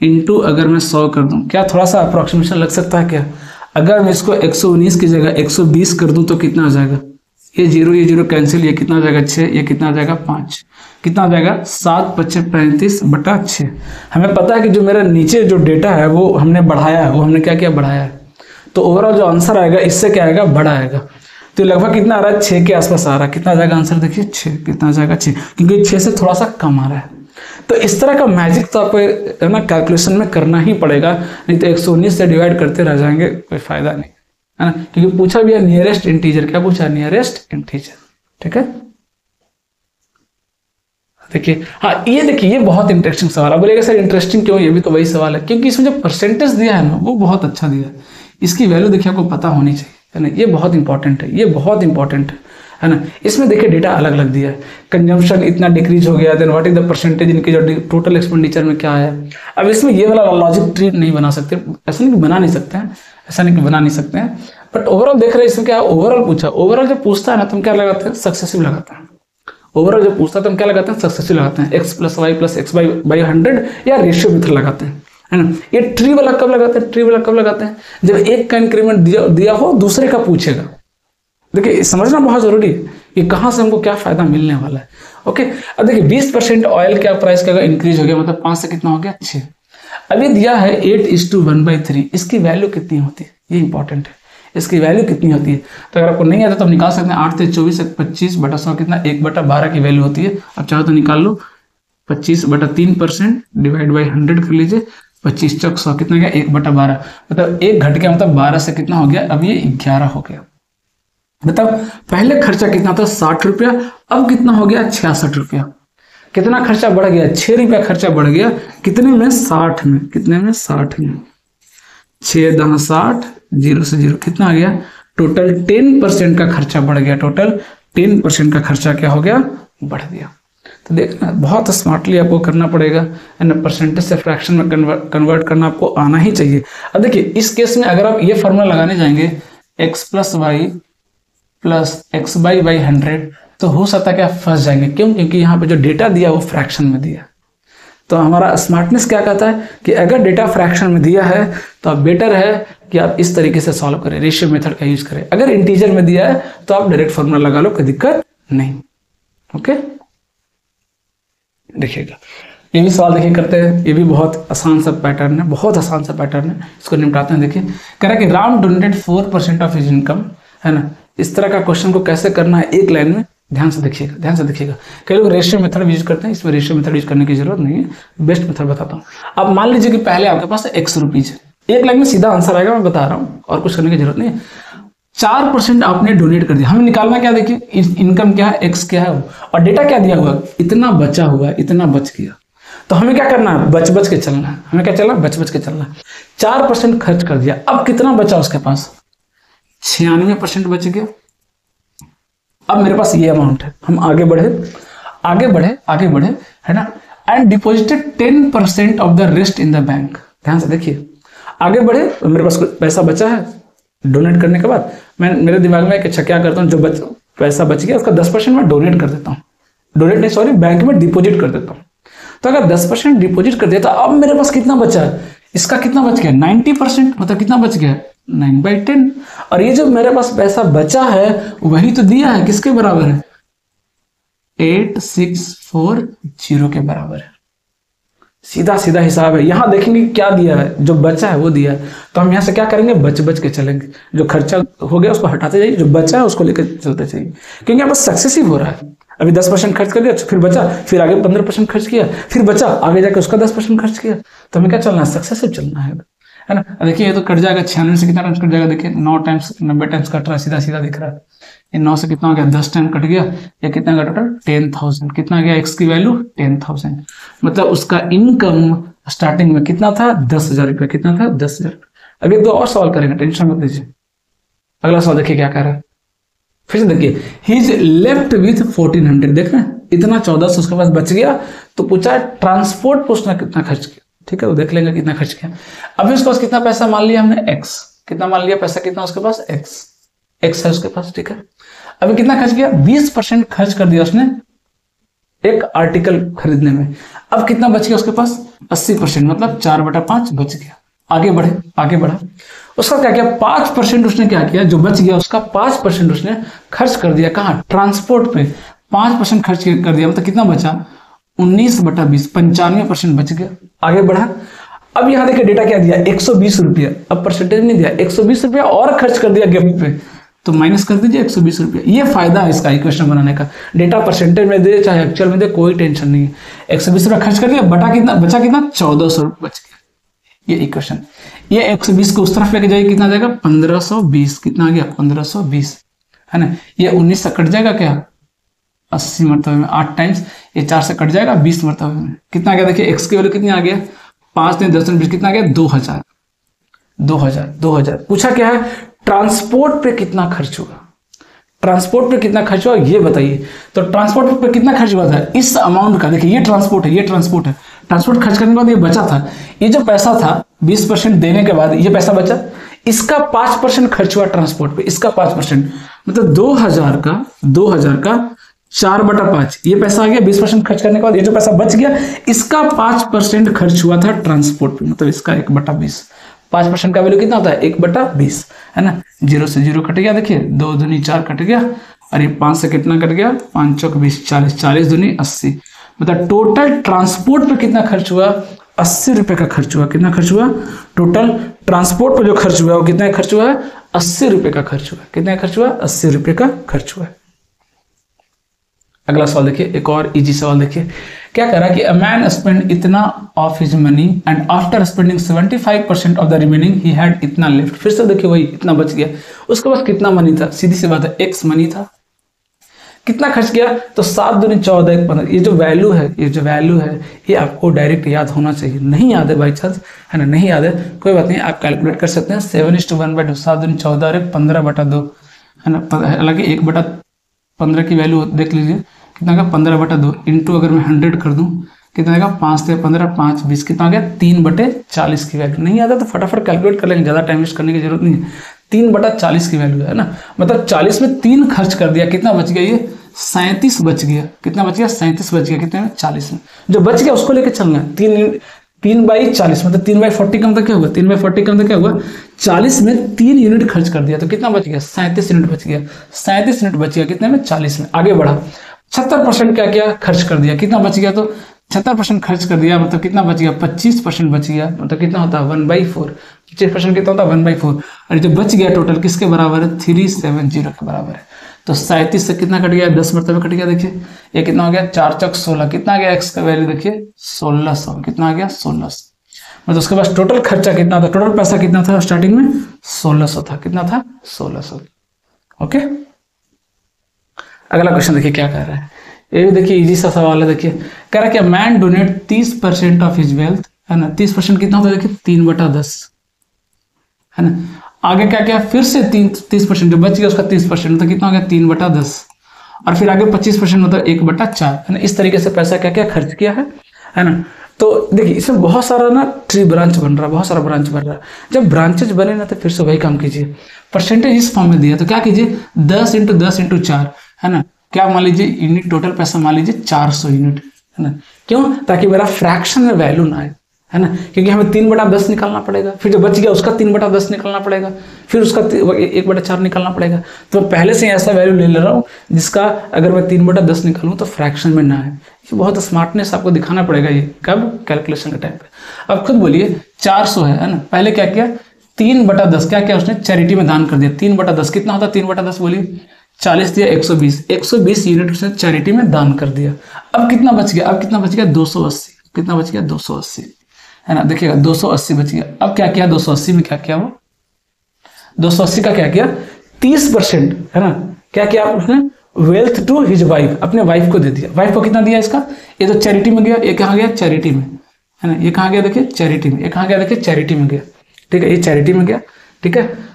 इंटू अगर मैं 100 कर दूं, क्या थोड़ा सा अप्रोक्सीमेशन लग सकता है क्या। अगर मैं इसको 119 की जगह 120 कर दूं तो कितना आ जाएगा, ये जीरो कैंसिल, ये कितना आ जाएगा 6, ये कितना आ जाएगा 5, कितना आ जाएगा 7/35/6। हमें पता है कि जो मेरा नीचे जो डेटा है वो हमने बढ़ाया है, वो हमने क्या किया, बढ़ाया है। तो ओवरऑल जो आंसर आएगा इससे क्या आएगा, बड़ा आएगा। तो लगभग कितना आ रहा है, 6 के आसपास आ रहा है। कितना आ जाएगा आंसर, देखिए 6, कितना आ जाएगा 6, क्योंकि 6 से थोड़ा सा कम आ रहा है। तो इस तरह का मैजिक तो आपको है ना कैलकुलेशन में करना ही पड़ेगा, नहीं तो 119 से डिवाइड करते रह जाएंगे, कोई फायदा नहीं, है ना। क्योंकि पूछा भी है नियरेस्ट इंटीजर, क्या पूछा, नियरेस्ट इंटीजर, ठीक है। देखिए हाँ, ये देखिए ये बहुत इंटरेस्टिंग सवाल है। बोलेगा सर इंटरेस्टिंग क्यों, ये भी तो वही सवाल है, क्योंकि इसमें जो परसेंटेज दिया है ना वो बहुत अच्छा दिया है। इसकी वैल्यू देखिए आपको पता होनी चाहिए, है ना। ये बहुत इंपॉर्टेंट है, ये बहुत इंपॉर्टेंट है ना। इसमें देखिए डेटा अलग अलग दिया है, कंजम्पशन इतना डिक्रीज हो गया, then what is the percentage इनकी जो टोटल एक्सपेंडिचर में क्या है। अब इसमें ये वाला लॉजिक ट्री नहीं बना सकते, ऐसा नहीं बना नहीं सकते हैं, ऐसा नहीं कि बना नहीं सकते हैं, बट ओवरऑल देख रहे हैं इसमें क्या ओवरऑल पूछा। ओवरऑल जब पूछता है ना तो हम क्या लगाते हैं, सक्सेसिव लगाते हैं। ओवरऑल जब पूछता है तो हम क्या लगाते हैं, सक्सेसिव लगाते हैं, x + y + x by 100 या रेशियो मेथड लगाते हैं, है ना। ये ट्री वाला कब लगाते हैं, ट्री वाला कब लगाते हैं, जब एक का इंक्रीमेंट दिया हो दूसरे का पूछेगा। देखिए समझना बहुत जरूरी है कि कहाँ से हमको क्या फायदा मिलने वाला है। ओके, अब देखिए 20% ऑयल का प्राइस का इंक्रीज हो गया, मतलब 5 से कितना हो गया 6। अभी दिया है 8:1/3, इसकी वैल्यू कितनी होती है, ये इंपॉर्टेंट है, इसकी वैल्यू कितनी होती है। तो अगर आपको नहीं आता तो आप निकाल सकते हैं, 8 से 24 25/100 कितना 1/12 की वैल्यू होती है। अब चाहो तो निकाल लो, 25/3% डिवाइड बाई 100 कर लीजिए, 25 चौक 100 कितना गया 1/12, मतलब 1 घट गया, मतलब 12 से कितना हो गया, अब ये 11 हो गया। बताओ पहले खर्चा कितना था 60 रुपया, अब कितना हो गया 66 रुपया। कितना खर्चा बढ़ गया, 6 रुपया खर्चा बढ़ गया, कितने में 60 में, कितने में 60 में, 6 10 60, 0 से 0 कितना आ गया, टोटल 10% का खर्चा बढ़ गया, टोटल 10% का खर्चा क्या हो गया, बढ़ गया। तो देखना बहुत स्मार्टली आपको करना पड़ेगा, एंड परसेंटेज से फ्रैक्शन में कन्वर्ट करना आपको आना ही चाहिए। अब देखिए इस केस में अगर आप ये फॉर्मूला लगाने जाएंगे x + y + x/100, तो हो सकता है कि आप फंस जाएंगे। क्यों, क्योंकि यहाँ पे जो डेटा दिया वो फ्रैक्शन में दिया। तो हमारा स्मार्टनेस क्या कहता है कि अगर डेटा फ्रैक्शन में दिया है तो आप बेटर है कि आप इस तरीके से सॉल्व करें, रेशियो मेथड का यूज करें। अगर इंटीजर में दिया है तो आप डायरेक्ट फॉर्मूला लगा लो, कोई दिक्कत नहीं। ओके, देखिएगा ये भी सवाल देखिए करते हैं, ये भी बहुत आसान सा पैटर्न है, बहुत आसान सा पैटर्न है। इसको निपटाते हैं। देखिए कह रहा है कि Ram donated 4% of his income, है ना। इस तरह का क्वेश्चन को कैसे करना है एक लाइन में, ध्यान से देखिएगा, ध्यान से देखिएगा। कई लोग रेशियो मेथड यूज करते हैं, इसमें रेशियो मेथड यूज करने की जरूरत नहीं है, बेस्ट मेथड बताता हूँ। अब मान लीजिए कि पहले आपके पास x रुपीज है, एक लाइन में सीधा आंसर आएगा, मैं बता रहा हूँ, और कुछ करने की जरूरत नहीं है। 4% आपने डोनेट कर दिया, हमें निकालना क्या, देखिए इनकम क्या है, x क्या है, और डेटा क्या दिया हुआ, इतना बचा हुआ है, इतना बच गया। तो हमें क्या करना है, बच बच के चलना है, हमें क्या चलना है, बच बच के चलना है। 4% खर्च कर दिया, अब कितना बचा उसके पास, 96% बच गया। अब मेरे पास ये अमाउंट है, हम आगे बढ़े आगे बढ़े आगे बढ़े, है ना, and deposited 10% of the rest in the bank. ध्यान से देखिए, आगे बढ़े तो मेरे पास कुछ पैसा बचा है डोनेट करने के बाद, मैं मेरे दिमाग में अच्छा क्या करता हूँ, जो पैसा बच गया उसका 10% मैं डोनेट कर देता हूँ, डोनेट नहीं सॉरी बैंक में डिपॉजिट कर देता हूँ। तो अगर 10% डिपॉजिट कर दिया तो अब मेरे पास कितना बचा है, इसका कितना बच गया 90%, मतलब कितना बच गया 9/10। और ये जो मेरे पास पैसा बचा है वही तो दिया है, किसके बराबर है, 8640 के बराबर है। सीधा सीधा हिसाब है। यहां देखेंगे क्या दिया है, जो बचा है वो दिया है, तो हम यहां से क्या करेंगे, बच बच के चलेंगे। जो खर्चा हो गया उसको हटाते जाइए, जो बचा है उसको लेकर चलते जाइए, क्योंकि यहाँ पर सक्सेसिव हो रहा है। अभी 10% खर्च कर दिया, फिर बचा, फिर आगे 15% खर्च किया, फिर बचा, आगे जाके उसका 10% खर्च किया। तो हमें क्या चलना है, सक्सेसिव चलना है ना। देखिए ये तो कट जाएगा, 96 से कितना टाइम्स कट जाएगा, देखिए 9 टाइम्स 90 टाइम्स कट रहा है, सीधा सीधा दिख रहा है। ये 9 से कितना हो गया, 10 टाइम कट गया, ये कितना का टोटल 10,000, कितना गया एक्स की वैल्यू 10,000। मतलब उसका इनकम स्टार्टिंग में कितना था, 10,000 रुपया, कितना था 10,000। अभी 2 और सवाल करेंगे, टेंशन मत लीजिए। अगला सवाल देखिए क्या कह रहा है, फिर से देखिए, ही इज लेफ्ट विथ 1400, देख रहे हैं इतना 1400 उसके पास बच गया। तो पूछा ट्रांसपोर्ट पर उसने कितना खर्च किया, ठीक है वो देख लेंगे कितना खर्च किया। अभी उसके पास कितना पैसा मान लिया हमने, एक्स, कितना मान लिया पैसा, कितना उसके पास एक्स है उसके पास, ठीक है। अभी कितना खर्च किया, 20% खर्च कर दिया उसने एक आर्टिकल खरीदने में। अब कितना बच गया उसके पास, 80%, मतलब 4/5 बच गया। आगे बढ़ा, उसका क्या किया, 5% उसने क्या किया, जो बच गया उसका 5% उसने खर्च कर दिया, कहाँ, ट्रांसपोर्ट पे 5% खर्च कर दिया, मतलब कितना बचा, 19/20, 95% बच गया। आगे बढ़ा, अब यहाँ देखिए डेटा क्या दिया, 120 रुपया, अब परसेंटेज नहीं दिया, 120 रुपया और खर्च कर दिया गिफ्ट पे, तो माइनस कर दीजिए 120 रुपया। ये फायदा है इसका इक्वेशन बनाने का, डेटा परसेंटेज में दे चाहे एक्चुअल में दे, कोई टेंशन नहीं है। 120 रुपया खर्च कर दिया, बचा कितना 1400 बच गया, ये इक्वेशन। ये 120 को उस तरफ लेके जाइए, कितना जाएगा 1520, कितना आ गया 1520, है ना। ये 19 से कट जाएगा क्या, 80 मरतबे में 8 टाइम्स, ये 4 से कट जाएगा 20 मरतबे में, कितना आ गया, देखिए एक्स की वैल्यू कितनी आ गया, 5 दिन 10 दिन 20, कितना आ गया 2000। पूछा क्या है, ट्रांसपोर्ट पे कितना खर्च हुआ, ट्रांसपोर्ट पे कितना खर्च हुआ ये बताइए। तो ट्रांसपोर्ट पे कितना खर्च हुआ था, इस अमाउंट का, देखिए ये ट्रांसपोर्ट है, ट्रांसपोर्ट खर्च करने के बाद ये बचा था, ये जो पैसा था 20% देने के बाद ये पैसा बचा, इसका 5% खर्च हुआ ट्रांसपोर्ट पे, इसका 5%, मतलब 2000 का 4/5 ये पैसा आ गया 20% खर्च करने के बाद। ये जो पैसा बच गया इसका 5% खर्च हुआ था ट्रांसपोर्ट पे, मतलब इसका 1/20। 5% का वैल्यू कितना होता है, 1/20, है ना। 0 से 0 कट गया, देखिए 2 दूनी 4 कट गया, और ये 5 से कितना कट गया, 5 चौक 20, 40, 40 दूनी 80, मतलब टोटल ट्रांसपोर्ट पे कितना खर्च हुआ, 80 रुपए का खर्च हुआ। कितना खर्च हुआ, टोटल ट्रांसपोर्ट पे जो खर्च हुआ वो कितना खर्च हुआ है, 80 रुपए का खर्च हुआ। कितना खर्च हुआ, 80 रुपए का खर्च हुआ। अगला सवाल देखिए, एक और इजी सवाल देखिए, क्या कह रहा है कि अ मैन स्पेंड इतना of his money and after spending 75% of the remaining he had इतना लेफ्ट। फिर से देखिए वही इतना बच गया, उसके पास कितना मनी था, सीधी सी बात है एक्स मनी था। कितना खर्च किया, तो 7 दूनी 14 1 15। ये जो वैल्यू है ये आपको डायरेक्ट याद होना चाहिए, नहीं याद है बाई चांस, है ना, नहीं याद है कोई बात नहीं, आप कैलकुलेट कर सकते हैं। 7:1/2, 7 दूनी 14 और 15/2, है ना। हालांकि 1/15 की वैल्यू देख लीजिए कितना का, 15/2 इंटू अगर मैं 100 कर दूं कितना का, 5 से 15 5 20, कितना आ गया 3/40 की वैल्यू। नहीं आता तो फटाफट कैलकुलेट कर लेंगे, ज़्यादा टाइम वेस्ट करने की जरूरत नहीं है। 3/40 की वैल्यू है ना, मतलब 40 में 3 खर्च कर दिया, कितना बच गया, ये 37 बच गया। कितना बच गया, 37 बच गया, कितने में 40 में। जो बच गया उसको लेके चलना है, 3/40 मतलब 3/40 का मतलब क्या हुआ, 3/40 का मतलब क्या हुआ, 40 में 3 यूनिट खर्च कर दिया, तो कितना बच गया, 37 यूनिट बच गया। 37 यूनिट बच गया कितने में, 40 में। आगे बढ़ा, 70% क्या किया, खर्च कर दिया, कितना बच गया, तो 70% खर्च कर दिया, मतलब कितना बच गया, 25% बच गया, मतलब कितना होता है 1/4। 25% कितना होता है 1/4, और जो बच गया टोटल किसके बराबर है, 370 के बराबर है। तो 37 से कितना कट गया, 10 मरतबे कट गया। देखिए ये कितना हो गया, 4 चौक 16, कितना आ गया एक्स का वैल्यू, देखिए 1600, कितना आ गया 1600। मतलब उसके पास टोटल खर्चा कितना था, टोटल पैसा कितना था स्टार्टिंग में, 1600 था। कितना था, 1600। ओके, अगला क्वेश्चन देखिए क्या कह रहा है, ये भी देखिए इजी सा सवाल है। देखिए कह रहा है कि man donate 30% of his wealth, है ना। 30% कितना होता है, देखिए 3/10, है ना। आगे क्या किया, फिर से 30% जो बच गया उसका 30%, तो कितना हो गया 3/10, और फिर आगे 25% होता है 1/4, है ना। इस तरीके से पैसा क्या क्या खर्च किया है ना। तो देखिए इसमें बहुत सारा ना ट्री ब्रांच बन रहा है, बहुत सारा ब्रांच बन रहा है। जब ब्रांचेज बने ना तो फिर से वही काम कीजिए। परसेंटेज इस फॉर्म में दिया तो क्या कीजिए, 10 × 10 × 4, है ना। क्या मान लीजिए यूनिट, टोटल पैसा मान लीजिए 400 यूनिट, है ना। क्यों, ताकि मेरा फ्रैक्शन में वैल्यू ना आए, है ना, क्योंकि हमें 3/10 निकालना पड़ेगा, फिर जो बच गया उसका 3/10 निकालना पड़ेगा, फिर उसका 1/4 निकालना पड़ेगा। तो पहले से ऐसा वैल्यू ले रहा हूँ जिसका अगर मैं 3/10 निकालूँ तो फ्रैक्शन में ना है। ये बहुत स्मार्टनेस आपको दिखाना पड़ेगा, ये कब, कैलकुलेशन के टाइम पे। अब खुद बोलिए 400 है ना, पहले क्या किया, 3/10 क्या किया उसने, चैरिटी में दान कर दिया। 3/10 कितना होता है, 3/10 बोलिए 40 दिया 120 यूनिट उसने चैरिटी में दान कर दिया। अब कितना बच गया? अब कितना बच गया? 280। कितना बच गया? 280, है ना। देखिएगा 280 बच गया। अब क्या किया? 280 में क्या किया? वो 280 का क्या किया? 30%, है ना। क्या किया उसने? वेल्थ टू हिज वाइफ, अपने वाइफ को दे दिया। वाइफ को कितना दिया इसका? ये तो चैरिटी में गया, ये कहाँ गया? चैरिटी में, है ना। ये कहाँ गया? देखिए चैरिटी में। ये कहाँ गया? देखिए चैरिटी में गया, ठीक है। ये चैरिटी में गया, ठीक है।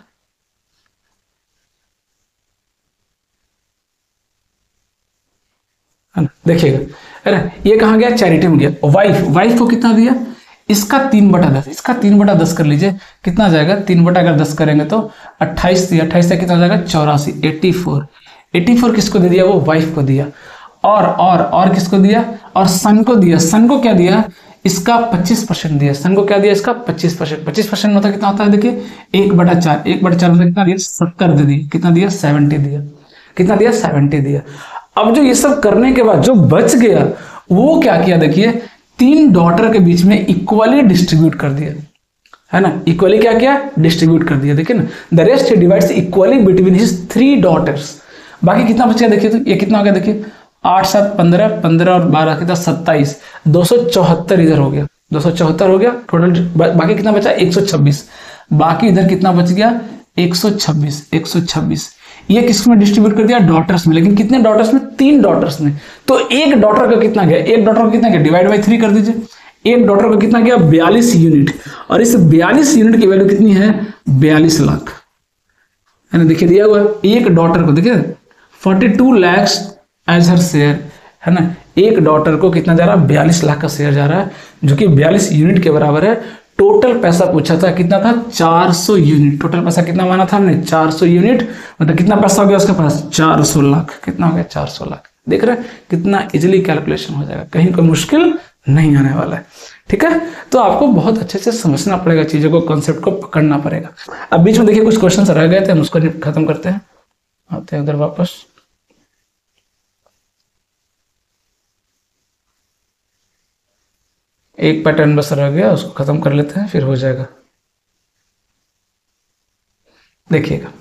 देखिएगा, है ना। ये कहाँ गया? चैरिटी में गया। वाइफ को कितना दिया? इसका 3/10, इसका 3/10 कर लीजिए। कितना आ जाएगा? 3/10 करेंगे तो 28 दिया। 28 से कितना हो जाएगा? 84, 84 किसको दे दिया? वो वाइफ को दिया। और किसको दिया? और सन को दिया। सन को क्या दिया? इसका 25% दिया। सन को क्या दिया? इसका 25%। 25% मतलब कितना होता है? देखिए 1/4, 1/4 मतलब कितना दिया? 70 दे दिया। कितना दिया? 70 दिया। कितना दिया? 70 दिया। अब जो ये सब करने के बाद जो बच गया वो क्या किया? देखिए 3 डॉटर के बीच में इक्वली डिस्ट्रीब्यूट कर दिया, है ना। इक्वली क्या किया? डिस्ट्रीब्यूट कर दिया। देखिए ना, the rest he divides equally between his 3 daughters. बाकी कितना बच गया? देखिए तो ये कितना हो गया? देखिए 8 7 15, 15 और 12 कितना? 27, 274 इधर हो गया, 274 हो गया टोटल। बाकी कितना बचा? 126। बाकी इधर कितना बच गया? 126, 126। ये किसमें डिस्ट्रीब्यूट कर दिया? डॉटर्स में। लेकिन कितने डॉटर्स में? 3 डॉटर्स में। तो एक डॉटर का कितना गया? एक डॉटर का कितना गया? डिवाइड बाई 3 कर दीजिए। एक डॉटर का कितना गया? 42 यूनिट। और इस 42 यूनिट की वैल्यू कितनी है? 42 लाख, है ना। देखिए दिया हुआ है एक डॉटर को, देखिए 42 lakhs एज हर शेयर, है ना। एक डॉटर को कितना जा रहा है? 42 लाख का शेयर जा रहा है, जो कि 42 यूनिट के बराबर है। टोटल पैसा पूछा था कितना था? 400 यूनिट। टोटल पैसा कितना माना था हमने? 400 यूनिट। मतलब कितना पैसा हो गया उसके पास? 400 लाख। कितना हो गया? 400 लाख। देख रहे हैं कितना इजीली कैलकुलेशन हो जाएगा, कहीं कोई मुश्किल नहीं आने वाला है, ठीक है। तो आपको बहुत अच्छे से समझना पड़ेगा, चीजों को, कॉन्सेप्ट को पकड़ना पड़ेगा। अब बीच में देखिए कुछ क्वेश्चन रह गए थे, हम उसको खत्म करते हैं, आते हैं उधर वापस। एक पैटर्न बस रह गया, उसको खत्म कर लेते हैं, फिर हो जाएगा। देखिएगा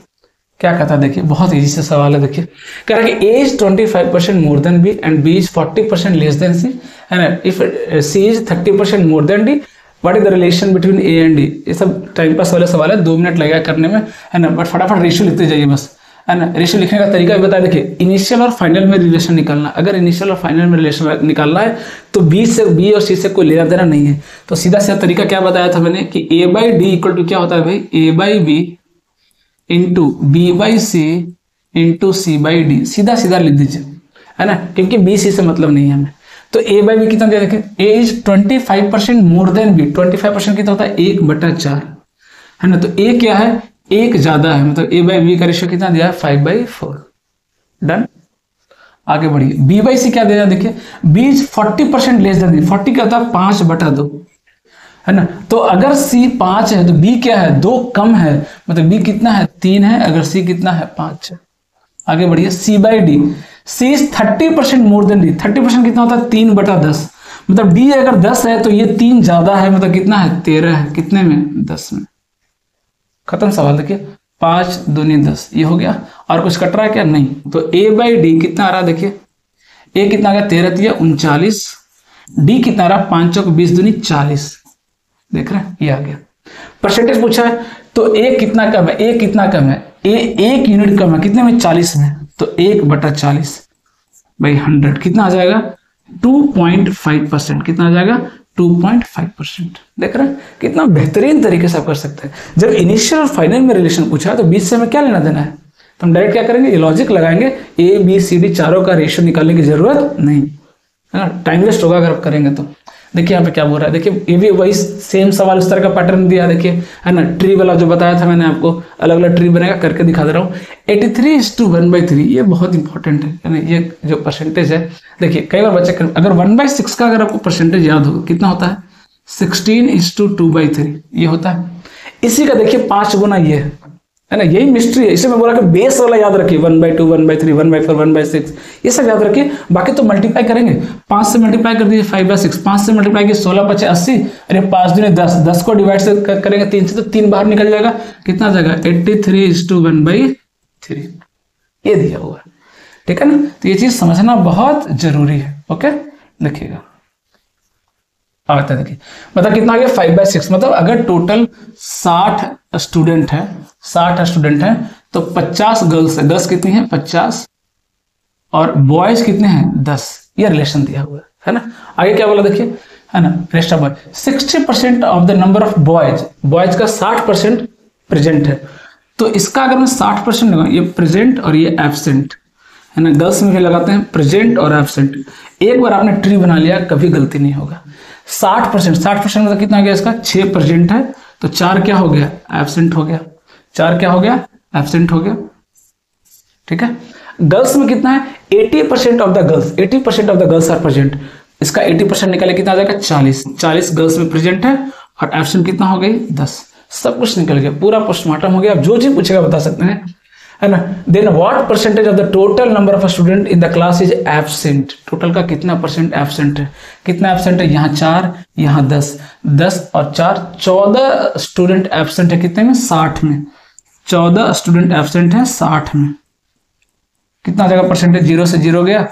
क्या कहता है, देखिए बहुत इजी से सवाल है। देखिए कह रहा है कि A is 25% more than B and B is 40% less than C, है ना। If C is 30% more than D, what is the relation between A and D. ये सब टाइम पास वाले सवाल है, 2 मिनट लगेगा करने में, है ना। बट फटाफट रेशियो लिखते जाइए बस, है ना। रेशियो लिखने का तरीका भी बता। देखिए इनिशियल और फाइनल में रिलेशन निकालना, अगर इनिशियल और फाइनल में रिलेशन निकालना है तो बी और सी से कोई लेना देना नहीं है। तो सीधा सीधा तरीका क्या बताया था मैंने कि A by D equal to क्या होता है भाई? A by B into B by C into C by D. सीधा सीधा लिख दीजिए, है ना, क्योंकि बी सी से मतलब नहीं है हमें। तो ए बाई बी कितना दिया? देखिए ए इज 25% मोर देन बी। 25% कितना होता है? 1/4, है ना। तो ए क्या है? 1 ज्यादा है, मतलब ए बाई बी का रेशियो कितना दिया है? 5/4। डन। आगे बढ़िए। बी बाई सी क्या दिया? देखिए B is 40% less than B. 40 क्या होता है? 5/2, है ना। तो अगर C 5 है तो B क्या है? 2 कम है, मतलब B कितना है? 3 है, अगर C कितना है? 5 है। आगे बढ़िए। C by D, C is 30% more then D। 30% कितना होता है? 3/10, मतलब D अगर 10 है तो ये 3 ज्यादा है, मतलब कितना है? 13 है। कितने में? 10 में। खत्म सवाल। देखिए 5 दूनी 10, ये हो गया। और कुछ कट रहा है क्या? नहीं। तो A बाई डी कितना आ रहा है? देखिए A कितना आ गया? 13 39, D कितना आ रहा? 5 चौक 20 दूनी 40। देख रहे हैं, ये आ गया। परसेंटेज पूछा है तो ए कितना कम है? ए कितना कम है? ए 1 यूनिट कम है, कितने में? 40 में। तो 1/40 बाई 100 कितना आ जाएगा? 2.5%। कितना आ जाएगा? 2.5%। देख रहे हैं कितना बेहतरीन तरीके से आप कर सकते हैं। जब इनिशियल और फाइनल में रिलेशन पूछा है तो बीच से हमें क्या लेना देना है? तो हम डायरेक्ट क्या करेंगे? ये लॉजिक लगाएंगे, ए बी सी डी चारों का रेशियो निकालने की जरूरत नहीं, है ना। टाइम वेस्ट होगा अगर आप करेंगे तो। देखिए यहाँ पे क्या बोल रहा है, देखिए ये भी वही सेम सवाल, इस तरह का पैटर्न दिया है, देखिए, है ना। ट्री वाला जो बताया था मैंने आपको, अलग अलग ट्री बनेगा, करके दिखा दे रहा हूँ। 83:1/3, ये बहुत इंपॉर्टेंट है ना। ये जो परसेंटेज है, देखिए कई बार बच्चे अगर 1/6 का अगर आपको परसेंटेज याद हो कितना होता है? 16:2/3 ये होता है। इसी का देखिए 5 गुना ये है ना। यही मिस्ट्री है। इसे मैं बोला कि बेस वाला याद रखिए, 1/2 1/3 1/4 1/6, ये सब याद रखिए। बाकी तो मल्टीप्लाई करेंगे, 5 से मल्टीप्लाई कर दीजिए 5/6, 5 से मल्टीप्लाई किए 16×5 80, अरे 5 दूनी 10, 10 को डिवाइड से करेंगे 3 से तो 3 बाहर निकल जाएगा। कितना आ जाएगा? 83:1/3। ये दिया हुआ है, ठीक है ना। तो ये चीज समझना बहुत जरूरी है। ओके, देखिएगा आता है, देखिए मतलब कितना आ गया 5/6, मतलब अगर टोटल 60 स्टूडेंट है, 60 स्टूडेंट है तो 50 गर्ल्स है, गर्ल्स कितनी है 50 और बॉयज कितने हैं 10, ये रिलेशन दिया हुआ है ना। आगे क्या बोला देखिए, है ना, rest of boy 60% of the number of boys, boys का 60% प्रेजेंट है, तो इसका अगर मैं 60% लगा, ये प्रेजेंट और ये एब्सेंट है ना, गर्ल्स में भी लगाते हैं प्रेजेंट और एब्सेंट। एक बार आपने ट्री बना लिया कभी गलती नहीं होगा। 60% मतलब कितना आ गया इसका 6 प्रेजेंट है, तो 4 क्या हो गया एब्सेंट हो गया, 4 क्या हो गया एब्सेंट हो गया, ठीक है। गर्ल्स में कितना है 80% of the girls, 80% of the girls are present, इसका 80% निकाले कितना आ जाएगा 40 गर्ल्स में प्रेजेंट है और एब्सेंट कितना हो गई 10, सब कुछ निकल गया, पूरा पोस्टमार्टम हो गया। आप जो चीज पूछेगा बता सकते हैं, है ना। Then what percentage of the total number of student in the class is absent, total का कितना परसेंट एब्सेंट है, कितना एब्सेंट है, यहाँ 4 यहाँ 10, 10 और 4 14 स्टूडेंट एब्सेंट है, कितने में 60 में, 14 स्टूडेंट एब्सेंट है 60 में, कितना आ जाएगा परसेंटेज, 0 से 0 गया,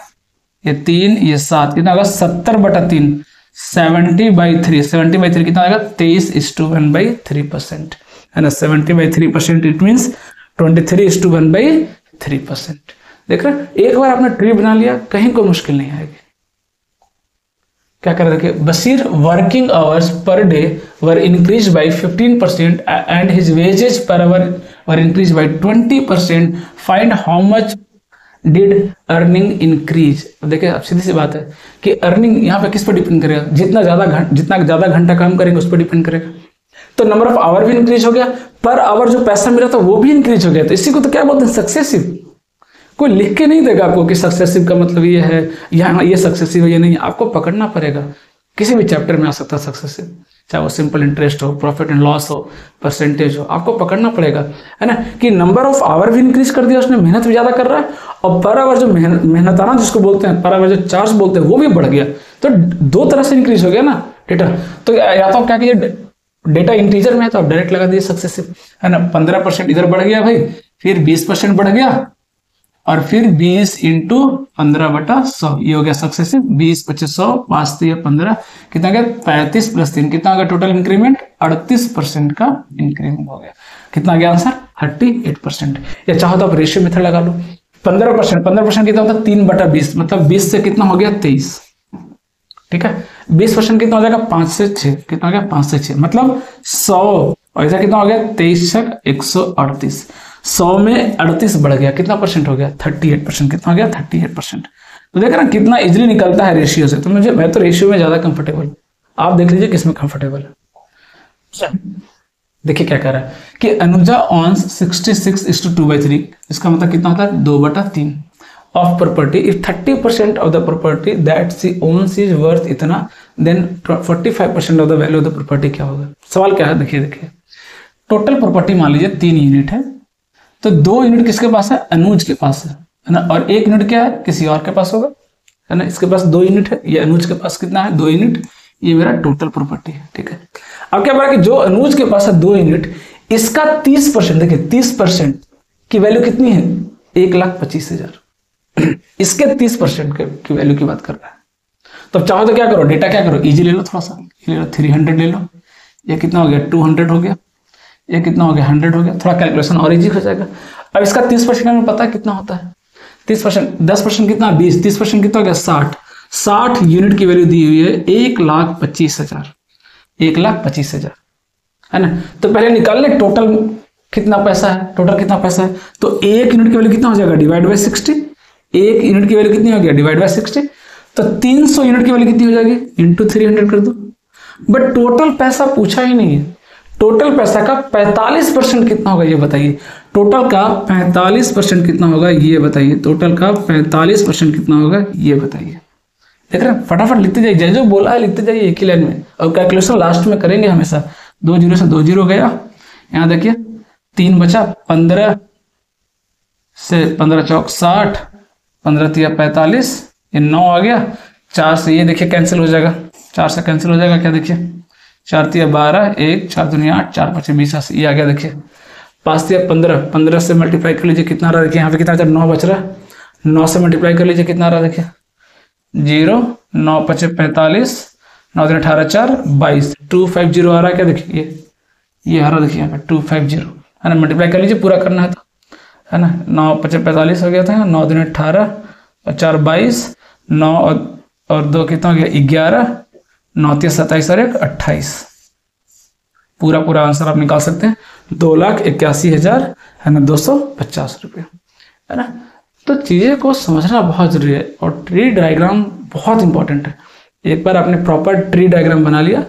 ये 3 ये 7, कितना होगा 70/3, 70/3, 70/3 कितना आएगा 23:1/3%, है ना। 70/3% इट मीन्स 23:1/3%। देख रहे हैं, एक बार आपने ट्री बना लिया कहीं कोई मुश्किल नहीं आएगी। क्या कर रहे थे, Bashir working hours per day were increase by 15% and his wages per hour were increase by 20%, find how much did earning increase. देखिए अब सीधी सी बात है कि अर्निंग यहाँ पे किस पर डिपेंड करेगा, जितना ज्यादा घंटा काम करेंगे उस पर डिपेंड करेगा। तो नंबर ऑफ आवर भी इंक्रीज हो गया, पर आवर जो पैसा मिला था वो भी इंक्रीज हो गया, तो इसी को तो क्या बोलते हैं सक्सेसिव। कोई लिख के नहीं देगा आपको कि सक्सेसिव का मतलब ये है, यहाँ ये सक्सेसिव है, ये नहीं, आपको पकड़ना पड़ेगा। किसी भी चैप्टर में आ सकता है सक्सेसिव, चाहे वो सिंपल इंटरेस्ट हो, प्रॉफिट एंड लॉस हो, परसेंटेज हो, आपको पकड़ना पड़ेगा, है ना। कि नंबर ऑफ आवर भी इंक्रीज कर दिया उसने, मेहनत भी ज्यादा कर रहा है, और पर आवर जो मेहनताना जिसको बोलते हैं, पर आवर जो चार्ज बोलते हैं वो भी बढ़ गया, तो दो तरह से इंक्रीज हो गया ना डेटा। तो या तो क्या कीजिए, डेटा इंटीजर में है तो आप डायरेक्ट लगा दीजिए सक्सेसिव, है ना। 15% इधर बढ़ गया भाई, फिर 20% बढ़ गया, और फिर 20 इंटू 15/100, ये हो गया सक्सेसिव। 20 25 100 5 3 15, कितना गया 35 + 3, कितना हो गया टोटल इंक्रीमेंट 38% का इंक्रीमेंट हो गया। कितना गया आंसर 38%। या चाहो तो आप रेशियो मेथड लगा लो। 15% कितना होता है 3/20, मतलब 20 से कितना हो गया 23, ठीक है। 20% कितना हो जाएगा 5 से 6, कितना हो गया 5 से 6, मतलब 100, और इधर कितना हो गया 23 × 138, 100 में 38 बढ़ गया, कितना परसेंट हो गया 38%, कितना हो गया 38%। तो देख रहे ना कितना इजीली निकलता है रेशियो से। तो मैं तो रेशियो में ज्यादा कंफर्टेबल, आप देख लीजिए किसमें कंफर्टेबल है। देखिए क्या कह रहा है कि अनुजा ऑन्स 66:2/3, इसका मतलब कितना होता है 2/3 of property. If 30% of the property that she owns is worth इतना, then 45% of the value of the property क्या होगा। सवाल क्या है, देखिए टोटल प्रॉपर्टी मान लीजिए 3 यूनिट है, तो 2 यूनिट किसके पास है, अनुज के पास है ना, और 1 यूनिट क्या है किसी और के पास होगा, है ना। इसके पास 2 यूनिट है, ये अनुज के पास कितना है 2 यूनिट, ये मेरा टोटल प्रॉपर्टी है, ठीक है। अब क्या बोला कि जो अनुज के पास है 2 यूनिट, इसका 30%, देखिए 30% की वैल्यू कितनी है 1,25,000, इसके 30% की वैल्यू की बात कर रहा है। तो अब चाहो तो क्या करो, डेटा क्या करो, इजी ले लो, थोड़ा सा ले लो, 300 ले लो, ये कितना हो गया 200 हो गया, ये कितना हो गया 100 हो गया, थोड़ा कैलकुलेशन और इजी हो जाएगा। अब इसका 30% हमें पता है कितना होता है, 30%, 10% कितना 20, 30% कितना हो गया 60 यूनिट की वैल्यू दी हुई है 1,25,000, 1,25,000, है ना। तो पहले निकाल ले टोटल कितना पैसा है, टोटल कितना पैसा है, तो 1 यूनिट की वैल्यू कितना हो जाएगा डिवाइड बाय 60, 1 यूनिट की वैल्यू कितनी हो गया डिवाइड बाय 60, तो 300 यूनिट की वैल्यू कितनी हो जाएगी इंटू 300 कर दो। बट टोटल पैसा पूछा ही नहीं है, टोटल पैसा का 45% कितना होगा ये बताइए, टोटल का 45% कितना होगा ये बताइए, टोटल का 45% कितना होगा ये बताइए। देख रहे हैं, फटाफट लिखते जाइए, जो बोला है लिखते जाइए एक ही लाइन में, और कैलकुलेशन लास्ट में करेंगे हमेशा। 2 0 से 2 0 गया, यहाँ देखिए 3 बचा, 15 से 15 चौक 60, 15 तिया 45, ये 9 आ गया, 4 से ये देखिए कैंसिल हो जाएगा, 4 से कैंसिल हो जाएगा, क्या देखिए 4 तिया 12, 1 4 दूनी 8, 4 5 20, ये आ गया देखिए 5 दिया 15, 15 से मल्टीप्लाई कर लीजिए कितना रहा, देखिए यहाँ पे कितना 9 बच रहा है, 9 से मल्टीप्लाई कर लीजिए कितना रहा, देखिए 0, 9 × 5 = 45, 9 × 3 = 18, 4 22, 250 आ रहा है क्या, देखिए ये आ रहा, देखिए यहाँ पे 250 है ना, मल्टीप्लाई कर लीजिए, पूरा करना है तो, है ना। 9 × 5 = 45 हो गया था, 9 × 3 = 18 और 4 22, 9 और 2 कितना हो गया 11, 9 × 3 = 27 और 1 28। पूरा आंसर आप निकाल सकते हैं 2,81,000 है ना 250 रुपये, है ना। तो चीज़ें को समझना बहुत जरूरी है और ट्री डायग्राम बहुत इंपॉर्टेंट है। एक बार आपने प्रॉपर ट्री डायग्राम बना लिया,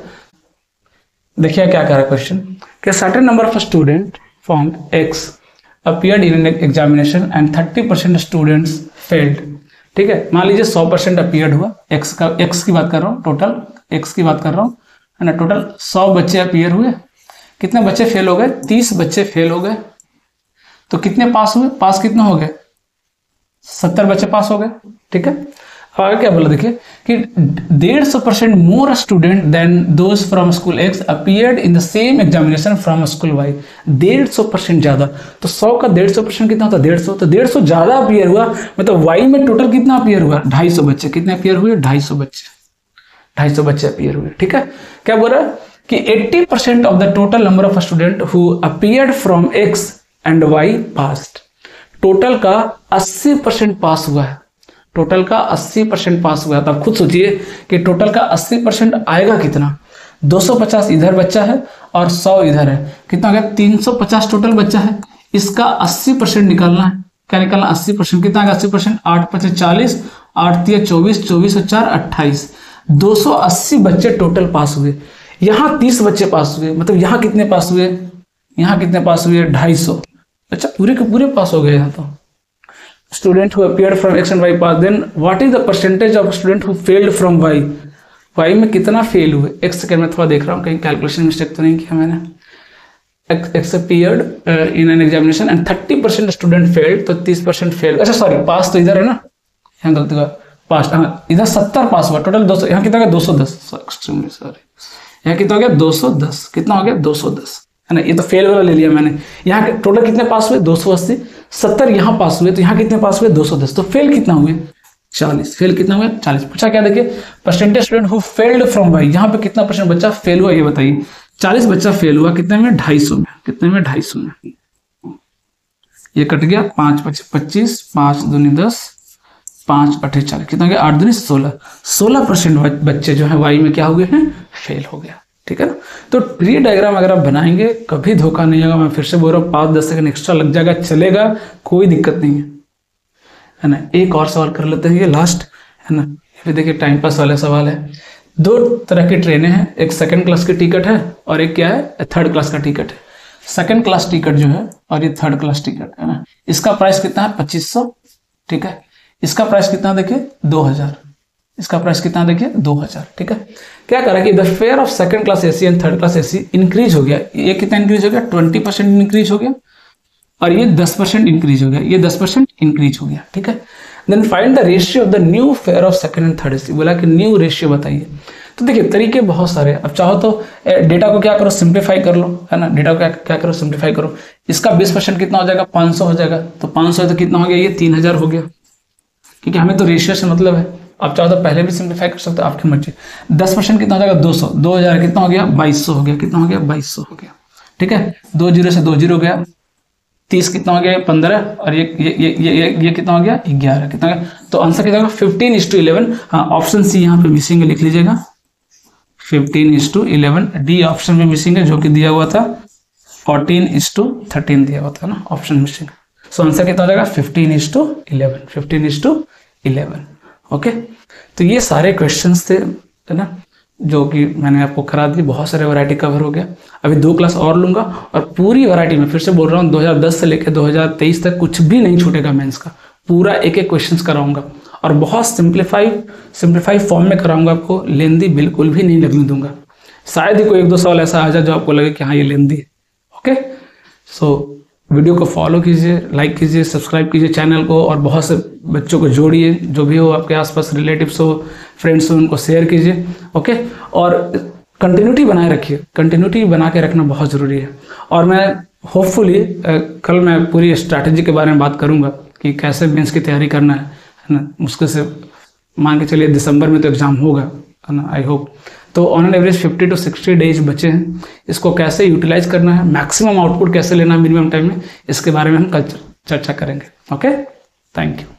देखिए क्या कह रहा है क्वेश्चन कि certain number of student from X appeared in an examination and 30% students failed. ठीक है, मान लीजिए 100% अपीयर्ड हुआ, X की बात कर रहा हूँ, टोटल X की बात कर रहा हूँ, है ना। टोटल 100 बच्चे अपीयर हुए, कितने बच्चे फेल हो गए, 30 बच्चे फेल हो गए। तो कितने पास हुए, पास कितने हो गए, 70 बच्चे पास हो गए। ठीक है, अब आगे क्या बोला देखिए कि 150% more student than those from school X appeared in the same examination from school Y। 150% ज्यादा, तो 100 का 150% कितना होता है 150, तो 150 ज्यादा अपीयर हुआ, मतलब Y में टोटल कितना अपीयर हुआ 250 बच्चे, कितने अपीयर हुए 250 बच्चे, 250 बच्चे अपीयर हुए। ठीक है, क्या बोल रहा है कि 80% of the total number of student who appeared from X and Y passed. Total का 80% पास हुआ है, टोटल का 80% पास हुआ है। तो आप खुद सोचिए कि टोटल का 80% आएगा कितना, 250 इधर बच्चा है और 100 इधर है, कितना हो गया 350 टोटल बच्चा है। इसका 80% निकालना है, क्या निकालना 80%, कितना आएगा 80%, 8 × 5 = 40, 8 × 3 = 24, 24 और 4 = 28। 280 बच्चे टोटल पास हुए, यहाँ 30 बच्चे पास हुए, मतलब यहाँ कितने पास हुए, यहाँ कितने पास हुए 250। अच्छा, पूरे के पूरे पास हो गए यहाँ तो। Student who appeared from X and Y pass, then what is the percentage of student who failed from Y। Y में कितना फेल हुए, X सेकंड में थोड़ा देख रहा हूँ कहीं कैलकुलेशन मिस्टेक तो नहीं किया मैंने। X appeared in an examination and 30% student failed, तो 30% फेल, अच्छा सॉरी पास तो इधर है ना, यहाँ गलती हुआ, पास इधर 70 पास हुआ, टोटल 200, यहाँ कितना हो गया 210, एक्सट्रीमली सॉरी, यहाँ कितना हो गया 210, कितना हो गया 210, है ना। ये तो फेल वाला ले लिया मैंने। यहाँ टोटल कितने पास हुए 280, 70 यहाँ पास हुए, तो यहाँ कितने पास हुए 210, तो फेल कितना हुए 40, फेल कितना हुआ 40। पूछा क्या देखिए percentage student who failed from Y, यहाँ पे कितना परसेंट बच्चा फेल हुआ ये बताइए। 40 बच्चा फेल हुआ, कितने में 250 में, कितने में 250 में, ये कट गया, 5 × 5 = 25, 5 × 2 = 10, 5 × 8 = 40, कितना गया 8 × 2 = 16। 16% बच्चे जो है Y में क्या हो गए हैं, फेल हो गया। ठीक है ना। तो ट्री डायग्राम अगर आप बनाएंगे कभी धोखा नहीं होगा, मैं फिर से बोल रहा हूँ 5-10 सेकंड एक्स्ट्रा लग जाएगा, चलेगा, कोई दिक्कत नहीं है ना। एक और सवाल कर लेते हैं, ये लास्ट है ना, ये देखिए टाइम पास वाला सवाल है। 2 तरह की ट्रेनें हैं, एक सेकंड क्लास की टिकट है और एक क्या है थर्ड क्लास का टिकट है। सेकंड क्लास टिकट जो है और ये थर्ड क्लास टिकट है ना, इसका प्राइस कितना है 2500। ठीक है, इसका प्राइस कितना देखिए 2000, इसका प्राइस कितना देखिए 2000। ठीक है, क्या करा कि the fair of second class AC and third class AC increase हो गया। ये कितना इंक्रीज हो गया 20% इंक्रीज हो गया, और ये 10% इंक्रीज हो गया, ये 10% इंक्रीज हो गया। ठीक है, then find the ratio of the new fare of second and third AC। बोला कि न्यू रेशियो बताइए। तो देखिए तरीके बहुत सारे, अब चाहो तो डेटा को क्या करो सिंप्लीफाई कर लो, है ना, डेटा को क्या करो सिंप्लीफाई करो। इसका 20% कितना हो जाएगा 500 हो जाएगा, तो 500 तो कितना हो गया ये 3000 हो गया, क्योंकि हमें तो रेशियो से मतलब है। आप चाहो तो पहले भी सिंप्लीफाई कर सकते हो, आपकी मर्जी। 10% कितना हो जाएगा 200, 2000 कितना हो गया 2200 हो गया, कितना हो गया 2200 हो गया। ठीक है, 2 0 से 2 0 गया, 30 कितना हो गया 15, और ये कितना हो गया 11, कितना गया, तो आंसर कितना होगा 15:11। हाँ, ऑप्शन सी यहाँ पे मिसिंग है, लिख लीजिएगा 15:11। डी ऑप्शन में मिसिंग है, जो कि दिया हुआ था 14:13 दिया हुआ था ना, ऑप्शन मिसिंग। सो आंसर कितना हो जाएगा 15:11, 15:11। ओके, तो ये सारे क्वेश्चंस थे, है ना, जो कि मैंने आपको करा दी। बहुत सारे वैरायटी कवर हो गया। अभी 2 क्लास और लूंगा और पूरी वैरायटी में फिर से बोल रहा हूँ 2010 से लेकर 2023 तक कुछ भी नहीं छूटेगा मेंस का, पूरा एक एक क्वेश्चंस कराऊंगा और बहुत सिंप्लीफाई फॉर्म में कराऊंगा आपको, लेंदी बिल्कुल भी नहीं लगने दूंगा। शायद ही कोई 1-2 सवाल ऐसा आ जाए जो आपको लगे कि हाँ ये लेंदी है। ओके, सो वीडियो को फॉलो कीजिए, लाइक कीजिए, सब्सक्राइब कीजिए चैनल को, और बहुत से बच्चों को जोड़िए, जो भी हो आपके आसपास रिलेटिव्स हो, फ्रेंड्स हो, उनको शेयर कीजिए। ओके, और कंटिन्यूटी बनाए रखिए, कंटिन्यूटी बना के रखना बहुत ज़रूरी है। और मैं होपफुली कल मैं पूरी स्ट्रैटेजी के बारे में बात करूंगा कि कैसे मेंस की तैयारी करना है ना। मुश्किल से मान के चलिए दिसंबर में तो एग्ज़ाम होगा, है ना, आई होप। तो on an average 50 to 60 days बचे हैं, इसको कैसे यूटिलाइज करना है, मैक्सिमम आउटपुट कैसे लेना है मिनिमम टाइम में, इसके बारे में हम कल चर्चा करेंगे। Okay, thank you.